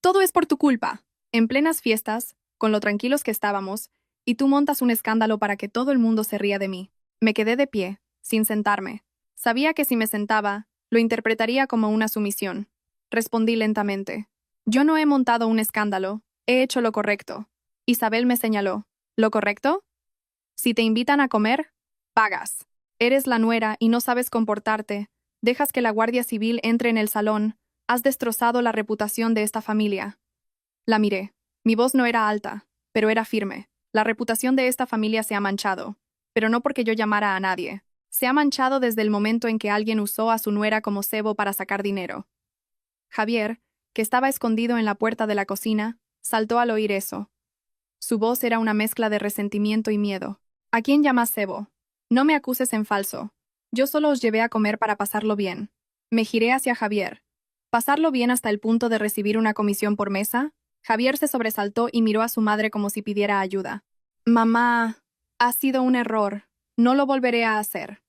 «Todo es por tu culpa. En plenas fiestas, con lo tranquilos que estábamos, y tú montas un escándalo para que todo el mundo se ría de mí». Me quedé de pie, sin sentarme. Sabía que si me sentaba, lo interpretaría como una sumisión. Respondí lentamente. «Yo no he montado un escándalo, he hecho lo correcto». Isabel me señaló. «¿Lo correcto? Si te invitan a comer, pagas. Eres la nuera y no sabes comportarte. Dejas que la Guardia Civil entre en el salón. Has destrozado la reputación de esta familia». La miré. Mi voz no era alta, pero era firme. La reputación de esta familia se ha manchado, pero no porque yo llamara a nadie. Se ha manchado desde el momento en que alguien usó a su nuera como cebo para sacar dinero. Javier, que estaba escondido en la puerta de la cocina, saltó al oír eso. Su voz era una mezcla de resentimiento y miedo. «¿A quién llamas cebo? No me acuses en falso. Yo solo os llevé a comer para pasarlo bien». Me giré hacia Javier. «¿Pasarlo bien hasta el punto de recibir una comisión por mesa?» Javier se sobresaltó y miró a su madre como si pidiera ayuda. «Mamá, ha sido un error. No lo volveré a hacer».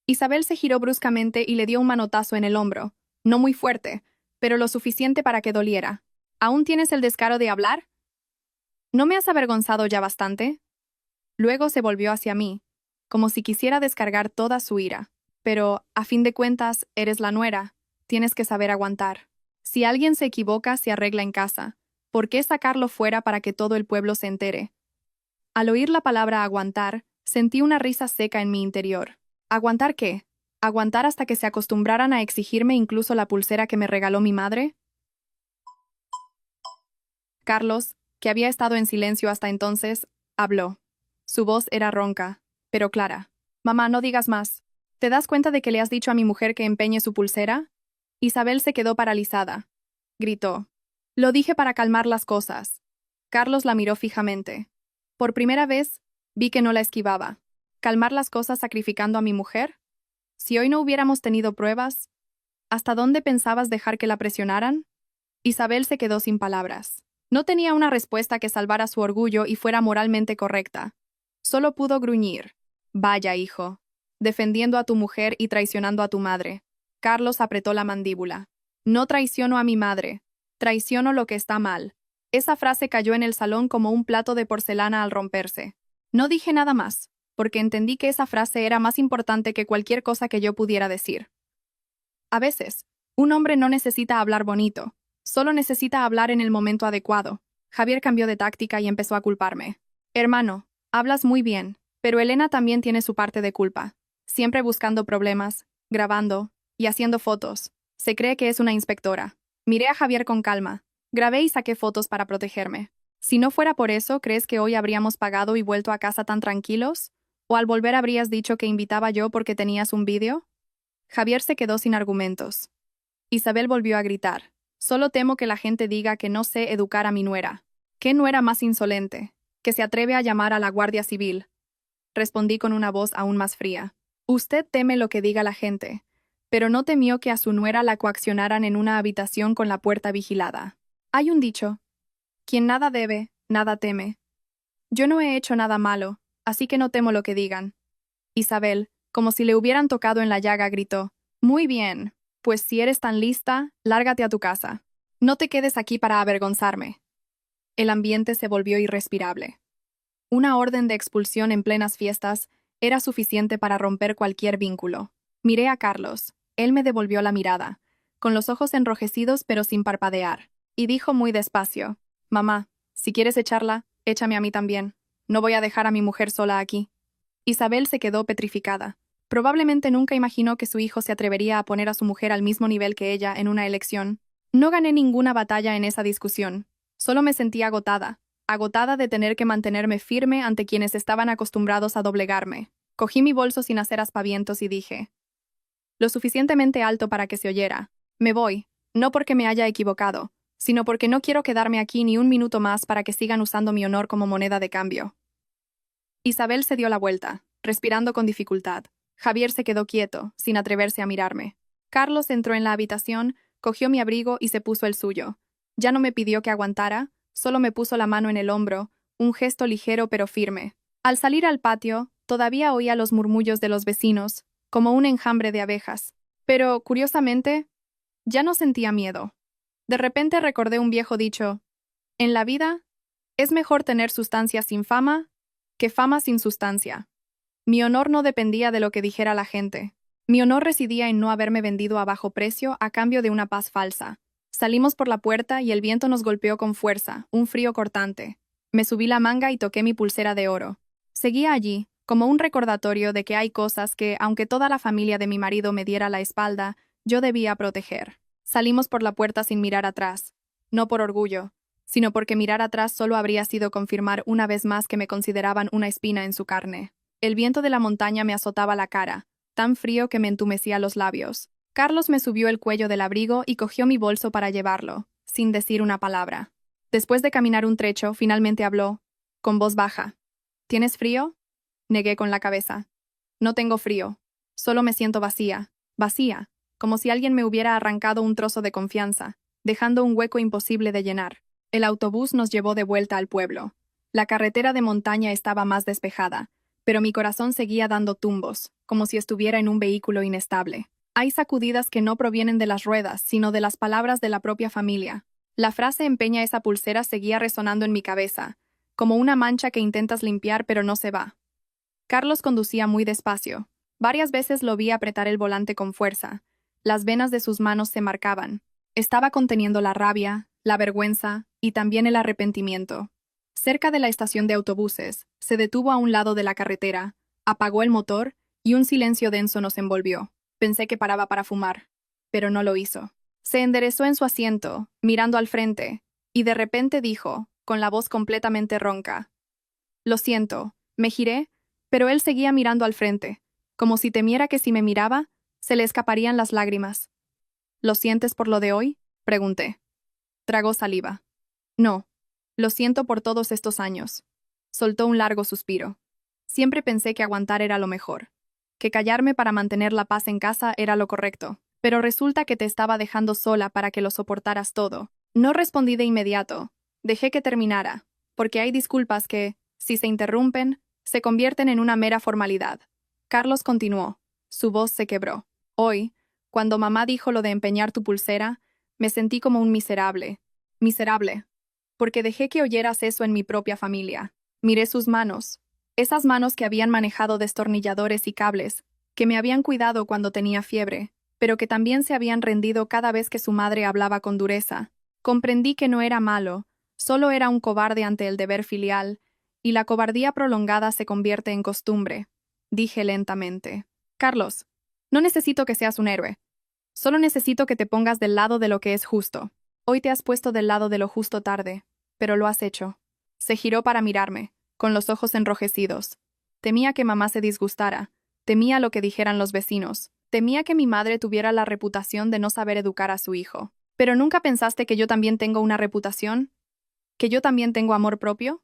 Isabel se giró bruscamente y le dio un manotazo en el hombro. No muy fuerte, pero lo suficiente para que doliera. «¿Aún tienes el descaro de hablar? ¿No me has avergonzado ya bastante?» Luego se volvió hacia mí, como si quisiera descargar toda su ira. «Pero, a fin de cuentas, eres la nuera. Tienes que saber aguantar. Si alguien se equivoca, se arregla en casa. ¿Por qué sacarlo fuera para que todo el pueblo se entere?» Al oír la palabra aguantar, sentí una risa seca en mi interior. ¿Aguantar qué? ¿Aguantar hasta que se acostumbraran a exigirme incluso la pulsera que me regaló mi madre? Carlos, que había estado en silencio hasta entonces, habló. Su voz era ronca, pero clara. «Mamá, no digas más. ¿Te das cuenta de que le has dicho a mi mujer que empeñe su pulsera?» Isabel se quedó paralizada. Gritó. «Lo dije para calmar las cosas». Carlos la miró fijamente. Por primera vez, vi que no la esquivaba. ¿Calmar las cosas sacrificando a mi mujer? Si hoy no hubiéramos tenido pruebas, ¿hasta dónde pensabas dejar que la presionaran? Isabel se quedó sin palabras. No tenía una respuesta que salvara su orgullo y fuera moralmente correcta. Solo pudo gruñir. «Vaya, hijo. Defendiendo a tu mujer y traicionando a tu madre». Carlos apretó la mandíbula. «No traiciono a mi madre. Traiciono lo que está mal». Esa frase cayó en el salón como un plato de porcelana al romperse. No dije nada más, porque entendí que esa frase era más importante que cualquier cosa que yo pudiera decir. A veces, un hombre no necesita hablar bonito, solo necesita hablar en el momento adecuado. Javier cambió de táctica y empezó a culparme. «Hermano, hablas muy bien, pero Elena también tiene su parte de culpa. Siempre buscando problemas, grabando y haciendo fotos. Se cree que es una inspectora». Miré a Javier con calma. Grabé y saqué fotos para protegerme. Si no fuera por eso, ¿crees que hoy habríamos pagado y vuelto a casa tan tranquilos? ¿O al volver habrías dicho que invitaba yo porque tenías un vídeo? Javier se quedó sin argumentos. Isabel volvió a gritar. Solo temo que la gente diga que no sé educar a mi nuera. ¿Qué nuera más insolente? Que se atreve a llamar a la Guardia Civil. Respondí con una voz aún más fría. Usted teme lo que diga la gente, pero no temió que a su nuera la coaccionaran en una habitación con la puerta vigilada. Hay un dicho: quien nada debe, nada teme. Yo no he hecho nada malo, así que no temo lo que digan. Isabel, como si le hubieran tocado en la llaga, gritó: Muy bien, pues si eres tan lista, lárgate a tu casa. No te quedes aquí para avergonzarme. El ambiente se volvió irrespirable. Una orden de expulsión en plenas fiestas era suficiente para romper cualquier vínculo. Miré a Carlos. Él me devolvió la mirada, con los ojos enrojecidos pero sin parpadear, y dijo muy despacio: Mamá, si quieres echarla, échame a mí también. No voy a dejar a mi mujer sola aquí. Isabel se quedó petrificada. Probablemente nunca imaginó que su hijo se atrevería a poner a su mujer al mismo nivel que ella en una elección. No gané ninguna batalla en esa discusión. Solo me sentí agotada de tener que mantenerme firme ante quienes estaban acostumbrados a doblegarme. Cogí mi bolso sin hacer aspavientos y dije, lo suficientemente alto para que se oyera: me voy, no porque me haya equivocado, sino porque no quiero quedarme aquí ni un minuto más para que sigan usando mi honor como moneda de cambio. Isabel se dio la vuelta, respirando con dificultad. Javier se quedó quieto, sin atreverse a mirarme. Carlos entró en la habitación, cogió mi abrigo y se puso el suyo. Ya no me pidió que aguantara, solo me puso la mano en el hombro, un gesto ligero pero firme. Al salir al patio, todavía oía los murmullos de los vecinos, como un enjambre de abejas. Pero, curiosamente, ya no sentía miedo. De repente recordé un viejo dicho: en la vida, es mejor tener sustancia sin fama que fama sin sustancia. Mi honor no dependía de lo que dijera la gente. Mi honor residía en no haberme vendido a bajo precio a cambio de una paz falsa. Salimos por la puerta y el viento nos golpeó con fuerza, un frío cortante. Me subí la manga y toqué mi pulsera de oro. Seguía allí, como un recordatorio de que hay cosas que, aunque toda la familia de mi marido me diera la espalda, yo debía proteger. Salimos por la puerta sin mirar atrás. No por orgullo, sino porque mirar atrás solo habría sido confirmar una vez más que me consideraban una espina en su carne. El viento de la montaña me azotaba la cara, tan frío que me entumecía los labios. Carlos me subió el cuello del abrigo y cogió mi bolso para llevarlo, sin decir una palabra. Después de caminar un trecho, finalmente habló, con voz baja. ¿Tienes frío? Negué con la cabeza. No tengo frío. Solo me siento vacía, como si alguien me hubiera arrancado un trozo de confianza, dejando un hueco imposible de llenar. El autobús nos llevó de vuelta al pueblo. La carretera de montaña estaba más despejada, pero mi corazón seguía dando tumbos, como si estuviera en un vehículo inestable. Hay sacudidas que no provienen de las ruedas, sino de las palabras de la propia familia. La frase "empeña esa pulsera" seguía resonando en mi cabeza, como una mancha que intentas limpiar pero no se va. Carlos conducía muy despacio. Varias veces lo vi apretar el volante con fuerza. Las venas de sus manos se marcaban. Estaba conteniendo la rabia, la vergüenza y también el arrepentimiento. Cerca de la estación de autobuses, se detuvo a un lado de la carretera, apagó el motor y un silencio denso nos envolvió. Pensé que paraba para fumar, pero no lo hizo. Se enderezó en su asiento, mirando al frente, y de repente dijo, con la voz completamente ronca: Lo siento. Me giré, pero él seguía mirando al frente, como si temiera que si me miraba, se le escaparían las lágrimas. ¿Lo sientes por lo de hoy?, pregunté. Tragó saliva. No. Lo siento por todos estos años. Soltó un largo suspiro. Siempre pensé que aguantar era lo mejor, que callarme para mantener la paz en casa era lo correcto, pero resulta que te estaba dejando sola para que lo soportaras todo. No respondí de inmediato. Dejé que terminara, porque hay disculpas que, si se interrumpen, se convierten en una mera formalidad. Carlos continuó. Su voz se quebró. Hoy, cuando mamá dijo lo de empeñar tu pulsera, me sentí como un miserable. Miserable. Porque dejé que oyeras eso en mi propia familia. Miré sus manos. Esas manos que habían manejado destornilladores y cables, que me habían cuidado cuando tenía fiebre, pero que también se habían rendido cada vez que su madre hablaba con dureza. Comprendí que no era malo, solo era un cobarde ante el deber filial, y la cobardía prolongada se convierte en costumbre. Dije lentamente. Carlos, no necesito que seas un héroe. Solo necesito que te pongas del lado de lo que es justo. Hoy te has puesto del lado de lo justo tarde, pero lo has hecho. Se giró para mirarme, con los ojos enrojecidos. Temía que mamá se disgustara, temía lo que dijeran los vecinos, temía que mi madre tuviera la reputación de no saber educar a su hijo. ¿Pero nunca pensaste que yo también tengo una reputación? ¿Que yo también tengo amor propio?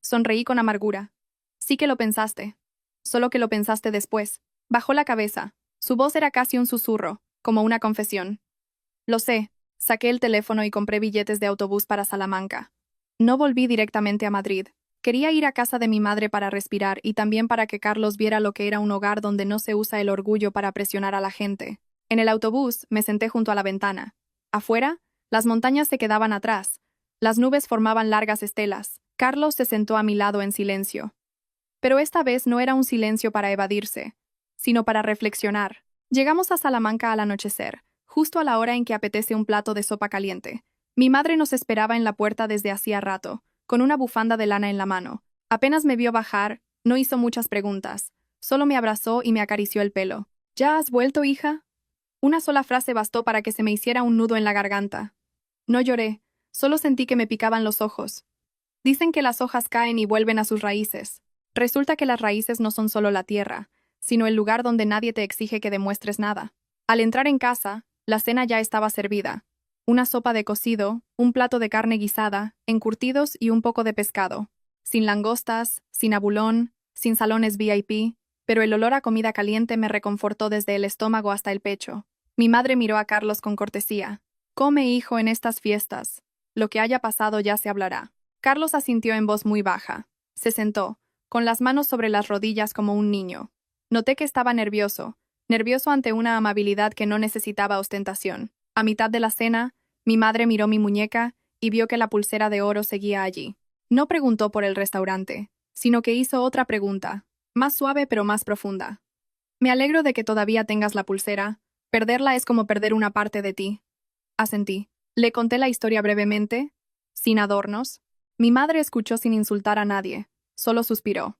Sonreí con amargura. Sí que lo pensaste. Solo que lo pensaste después. Bajó la cabeza. Su voz era casi un susurro, como una confesión. Lo sé. Saqué el teléfono y compré billetes de autobús para Salamanca. No volví directamente a Madrid. Quería ir a casa de mi madre para respirar y también para que Carlos viera lo que era un hogar donde no se usa el orgullo para presionar a la gente. En el autobús me senté junto a la ventana. Afuera, las montañas se quedaban atrás. Las nubes formaban largas estelas. Carlos se sentó a mi lado en silencio. Pero esta vez no era un silencio para evadirse, sino para reflexionar. Llegamos a Salamanca al anochecer, justo a la hora en que apetece un plato de sopa caliente. Mi madre nos esperaba en la puerta desde hacía rato, con una bufanda de lana en la mano. Apenas me vio bajar, no hizo muchas preguntas. Solo me abrazó y me acarició el pelo. ¿Ya has vuelto, hija? Una sola frase bastó para que se me hiciera un nudo en la garganta. No lloré, solo sentí que me picaban los ojos. Dicen que las hojas caen y vuelven a sus raíces. Resulta que las raíces no son solo la tierra, sino el lugar donde nadie te exige que demuestres nada. Al entrar en casa, la cena ya estaba servida. Una sopa de cocido, un plato de carne guisada, encurtidos y un poco de pescado. Sin langostas, sin abulón, sin salones VIP, pero el olor a comida caliente me reconfortó desde el estómago hasta el pecho. Mi madre miró a Carlos con cortesía. Come, hijo, en estas fiestas. Lo que haya pasado ya se hablará. Carlos asintió en voz muy baja. Se sentó, con las manos sobre las rodillas como un niño. Noté que estaba nervioso ante una amabilidad que no necesitaba ostentación. A mitad de la cena, mi madre miró mi muñeca y vio que la pulsera de oro seguía allí. No preguntó por el restaurante, sino que hizo otra pregunta, más suave pero más profunda. Me alegro de que todavía tengas la pulsera. Perderla es como perder una parte de ti. Asentí. Le conté la historia brevemente, sin adornos. Mi madre escuchó sin insultar a nadie, solo suspiró.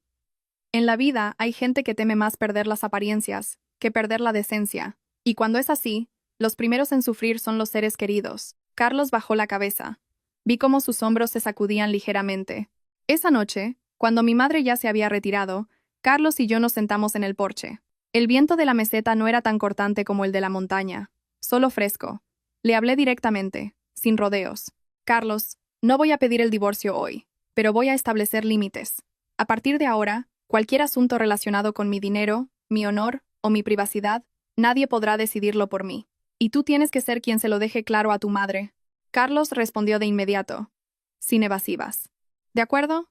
En la vida hay gente que teme más perder las apariencias que perder la decencia, y cuando es así, los primeros en sufrir son los seres queridos. Carlos bajó la cabeza. Vi cómo sus hombros se sacudían ligeramente. Esa noche, cuando mi madre ya se había retirado, Carlos y yo nos sentamos en el porche. El viento de la meseta no era tan cortante como el de la montaña, solo fresco. Le hablé directamente, sin rodeos. Carlos, no voy a pedir el divorcio hoy, pero voy a establecer límites. A partir de ahora, cualquier asunto relacionado con mi dinero, mi honor o mi privacidad, nadie podrá decidirlo por mí. Y tú tienes que ser quien se lo deje claro a tu madre. Carlos respondió de inmediato, sin evasivas. ¿De acuerdo?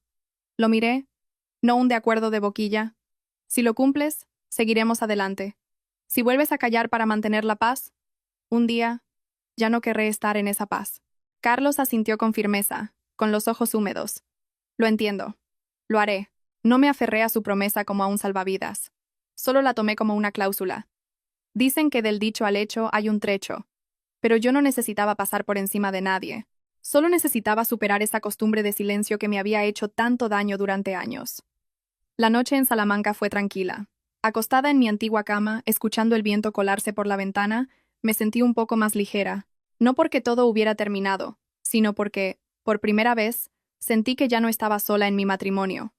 Lo miré. No un de acuerdo de boquilla. Si lo cumples, seguiremos adelante. Si vuelves a callar para mantener la paz, un día, ya no querré estar en esa paz. Carlos asintió con firmeza, con los ojos húmedos. Lo entiendo. Lo haré. No me aferré a su promesa como a un salvavidas. Solo la tomé como una cláusula. Dicen que del dicho al hecho hay un trecho. Pero yo no necesitaba pasar por encima de nadie. Solo necesitaba superar esa costumbre de silencio que me había hecho tanto daño durante años. La noche en Salamanca fue tranquila. Acostada en mi antigua cama, escuchando el viento colarse por la ventana, me sentí un poco más ligera. No porque todo hubiera terminado, sino porque, por primera vez, sentí que ya no estaba sola en mi matrimonio.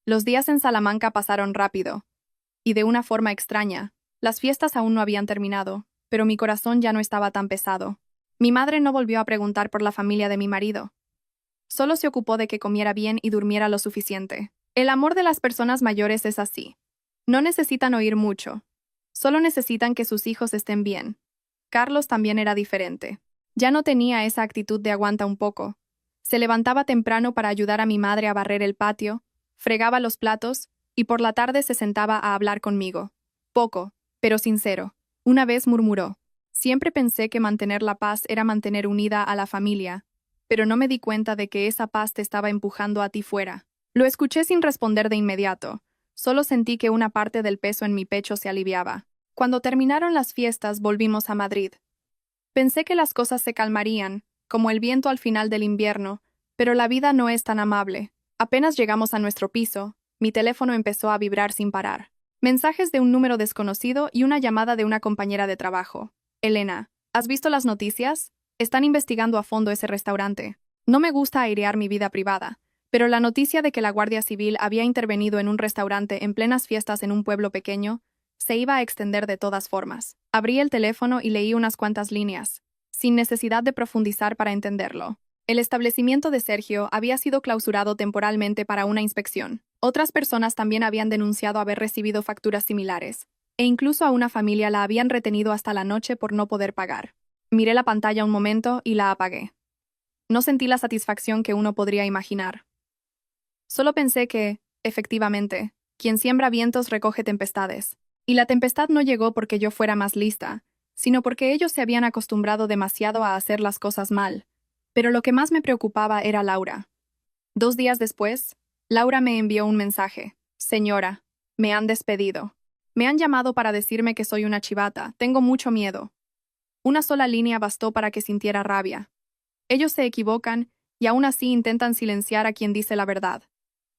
Los días en Salamanca pasaron rápido. Y de una forma extraña. Las fiestas aún no habían terminado, pero mi corazón ya no estaba tan pesado. Mi madre no volvió a preguntar por la familia de mi marido. Solo se ocupó de que comiera bien y durmiera lo suficiente. El amor de las personas mayores es así. No necesitan oír mucho. Solo necesitan que sus hijos estén bien. Carlos también era diferente. Ya no tenía esa actitud de aguanta un poco. Se levantaba temprano para ayudar a mi madre a barrer el patio, fregaba los platos, y por la tarde se sentaba a hablar conmigo. Poco, pero sincero. Una vez murmuró: siempre pensé que mantener la paz era mantener unida a la familia, pero no me di cuenta de que esa paz te estaba empujando a ti fuera. Lo escuché sin responder de inmediato. Solo sentí que una parte del peso en mi pecho se aliviaba. Cuando terminaron las fiestas, volvimos a Madrid. Pensé que las cosas se calmarían, como el viento al final del invierno, pero la vida no es tan amable. Apenas llegamos a nuestro piso, mi teléfono empezó a vibrar sin parar. Mensajes de un número desconocido y una llamada de una compañera de trabajo. Elena, ¿has visto las noticias? Están investigando a fondo ese restaurante. No me gusta airear mi vida privada, pero la noticia de que la Guardia Civil había intervenido en un restaurante en plenas fiestas en un pueblo pequeño se iba a extender de todas formas. Abrí el teléfono y leí unas cuantas líneas. sin necesidad de profundizar para entenderlo. El establecimiento de Sergio había sido clausurado temporalmente para una inspección. Otras personas también habían denunciado haber recibido facturas similares, e incluso a una familia la habían retenido hasta la noche por no poder pagar. Miré la pantalla un momento y la apagué. No sentí la satisfacción que uno podría imaginar. Solo pensé que, efectivamente, quien siembra vientos recoge tempestades. Y la tempestad no llegó porque yo fuera más lista, sino porque ellos se habían acostumbrado demasiado a hacer las cosas mal. Pero lo que más me preocupaba era Laura. 2 días después, Laura me envió un mensaje. Señora, me han despedido. Me han llamado para decirme que soy una chivata. Tengo mucho miedo. Una sola línea bastó para que sintiera rabia. Ellos se equivocan y aún así intentan silenciar a quien dice la verdad.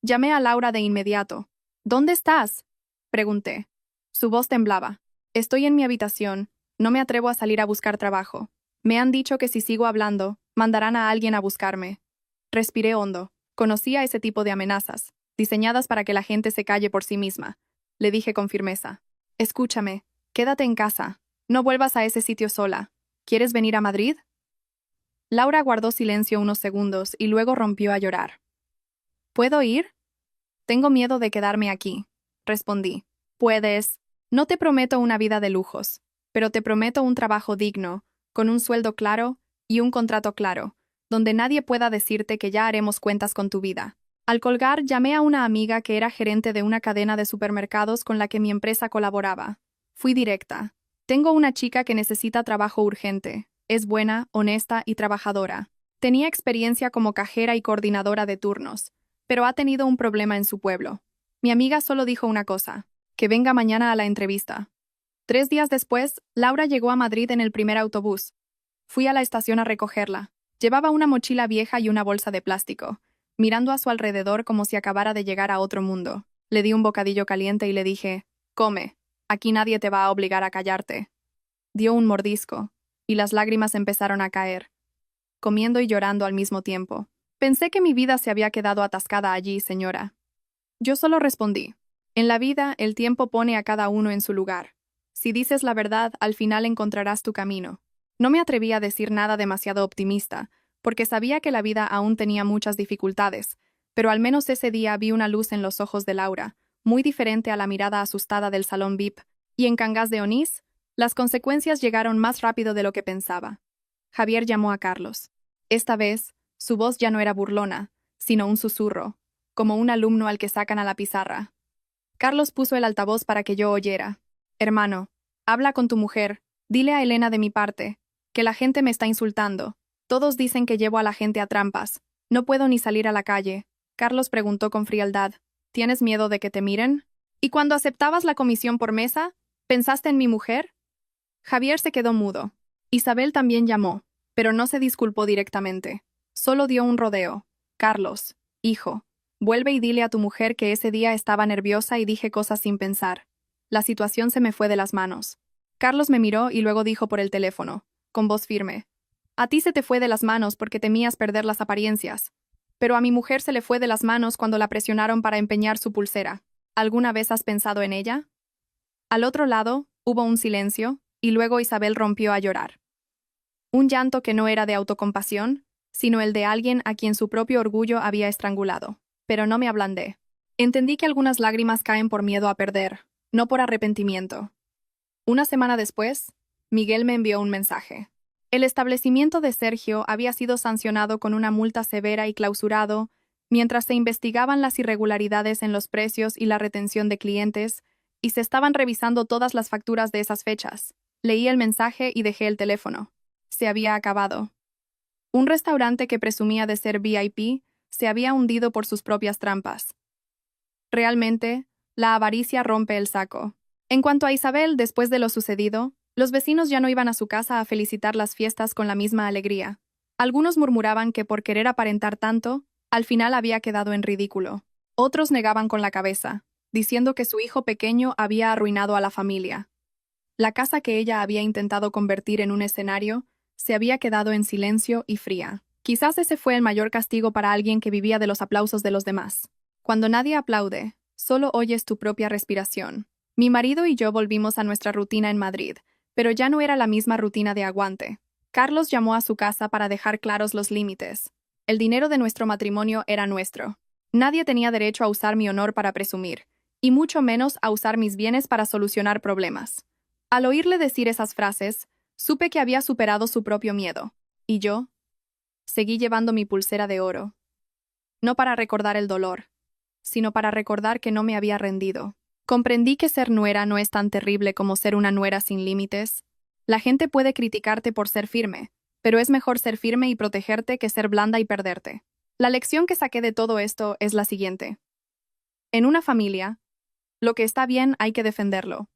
Llamé a Laura de inmediato. ¿Dónde estás?, pregunté. Su voz temblaba. Estoy en mi habitación. No me atrevo a salir a buscar trabajo. Me han dicho que si sigo hablando, mandarán a alguien a buscarme. Respiré hondo. Conocía ese tipo de amenazas, diseñadas para que la gente se calle por sí misma. Le dije con firmeza. Escúchame, quédate en casa. No vuelvas a ese sitio sola. ¿Quieres venir a Madrid? Laura guardó silencio unos segundos y luego rompió a llorar. ¿Puedo ir? Tengo miedo de quedarme aquí, respondí. Puedes. No te prometo una vida de lujos, pero te prometo un trabajo digno, con un sueldo claro y un contrato claro, donde nadie pueda decirte que ya haremos cuentas con tu vida. Al colgar, llamé a una amiga que era gerente de una cadena de supermercados con la que mi empresa colaboraba. Fui directa. Tengo una chica que necesita trabajo urgente. Es buena, honesta y trabajadora. Tenía experiencia como cajera y coordinadora de turnos, pero ha tenido un problema en su pueblo. Mi amiga solo dijo una cosa: que venga mañana a la entrevista. 3 días después, Laura llegó a Madrid en el primer autobús. Fui a la estación a recogerla. Llevaba una mochila vieja y una bolsa de plástico, mirando a su alrededor como si acabara de llegar a otro mundo. Le di un bocadillo caliente y le dije: come, aquí nadie te va a obligar a callarte. Dio un mordisco, y las lágrimas empezaron a caer, comiendo y llorando al mismo tiempo. Pensé que mi vida se había quedado atascada allí, señora. Yo solo respondí: en la vida, el tiempo pone a cada uno en su lugar. Si dices la verdad, al final encontrarás tu camino. No me atreví a decir nada demasiado optimista, porque sabía que la vida aún tenía muchas dificultades, pero al menos ese día vi una luz en los ojos de Laura, muy diferente a la mirada asustada del salón VIP, y en Cangas de Onís, las consecuencias llegaron más rápido de lo que pensaba. Javier llamó a Carlos. Esta vez, su voz ya no era burlona, sino un susurro, como un alumno al que sacan a la pizarra. Carlos puso el altavoz para que yo oyera. Hermano, habla con tu mujer, dile a Elena de mi parte, que la gente me está insultando. Todos dicen que llevo a la gente a trampas. No puedo ni salir a la calle. Carlos preguntó con frialdad. ¿Tienes miedo de que te miren? ¿Y cuando aceptabas la comisión por mesa, pensaste en mi mujer? Javier se quedó mudo. Isabel también llamó, pero no se disculpó directamente. Solo dio un rodeo. Carlos, hijo, vuelve y dile a tu mujer que ese día estaba nerviosa y dije cosas sin pensar. La situación se me fue de las manos. Carlos me miró y luego dijo por el teléfono, con voz firme: a ti se te fue de las manos porque temías perder las apariencias. Pero a mi mujer se le fue de las manos cuando la presionaron para empeñar su pulsera. ¿Alguna vez has pensado en ella? Al otro lado, hubo un silencio, y luego Isabel rompió a llorar. Un llanto que no era de autocompasión, sino el de alguien a quien su propio orgullo había estrangulado. Pero no me ablandé. Entendí que algunas lágrimas caen por miedo a perder, no por arrepentimiento. Una semana después, Miguel me envió un mensaje. El establecimiento de Sergio había sido sancionado con una multa severa y clausurado, mientras se investigaban las irregularidades en los precios y la retención de clientes, y se estaban revisando todas las facturas de esas fechas. Leí el mensaje y dejé el teléfono. Se había acabado. Un restaurante que presumía de ser VIP se había hundido por sus propias trampas. Realmente, la avaricia rompe el saco. En cuanto a Isabel, después de lo sucedido, los vecinos ya no iban a su casa a felicitar las fiestas con la misma alegría. Algunos murmuraban que por querer aparentar tanto, al final había quedado en ridículo. Otros negaban con la cabeza, diciendo que su hijo pequeño había arruinado a la familia. La casa que ella había intentado convertir en un escenario se había quedado en silencio y fría. Quizás ese fue el mayor castigo para alguien que vivía de los aplausos de los demás. Cuando nadie aplaude, solo oyes tu propia respiración. Mi marido y yo volvimos a nuestra rutina en Madrid, pero ya no era la misma rutina de aguante. Carlos llamó a su casa para dejar claros los límites. El dinero de nuestro matrimonio era nuestro. Nadie tenía derecho a usar mi honor para presumir, y mucho menos a usar mis bienes para solucionar problemas. Al oírle decir esas frases, supe que había superado su propio miedo. Y yo seguí llevando mi pulsera de oro. No para recordar el dolor, sino para recordar que no me había rendido. Comprendí que ser nuera no es tan terrible como ser una nuera sin límites. La gente puede criticarte por ser firme, pero es mejor ser firme y protegerte que ser blanda y perderte. La lección que saqué de todo esto es la siguiente. En una familia, lo que está bien hay que defenderlo,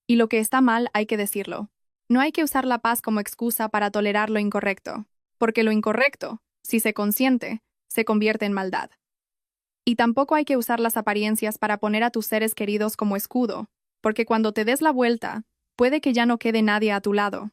y lo que está mal hay que decirlo. No hay que usar la paz como excusa para tolerar lo incorrecto, porque lo incorrecto, si se consiente, se convierte en maldad. Y tampoco hay que usar las apariencias para poner a tus seres queridos como escudo, porque cuando te des la vuelta, puede que ya no quede nadie a tu lado.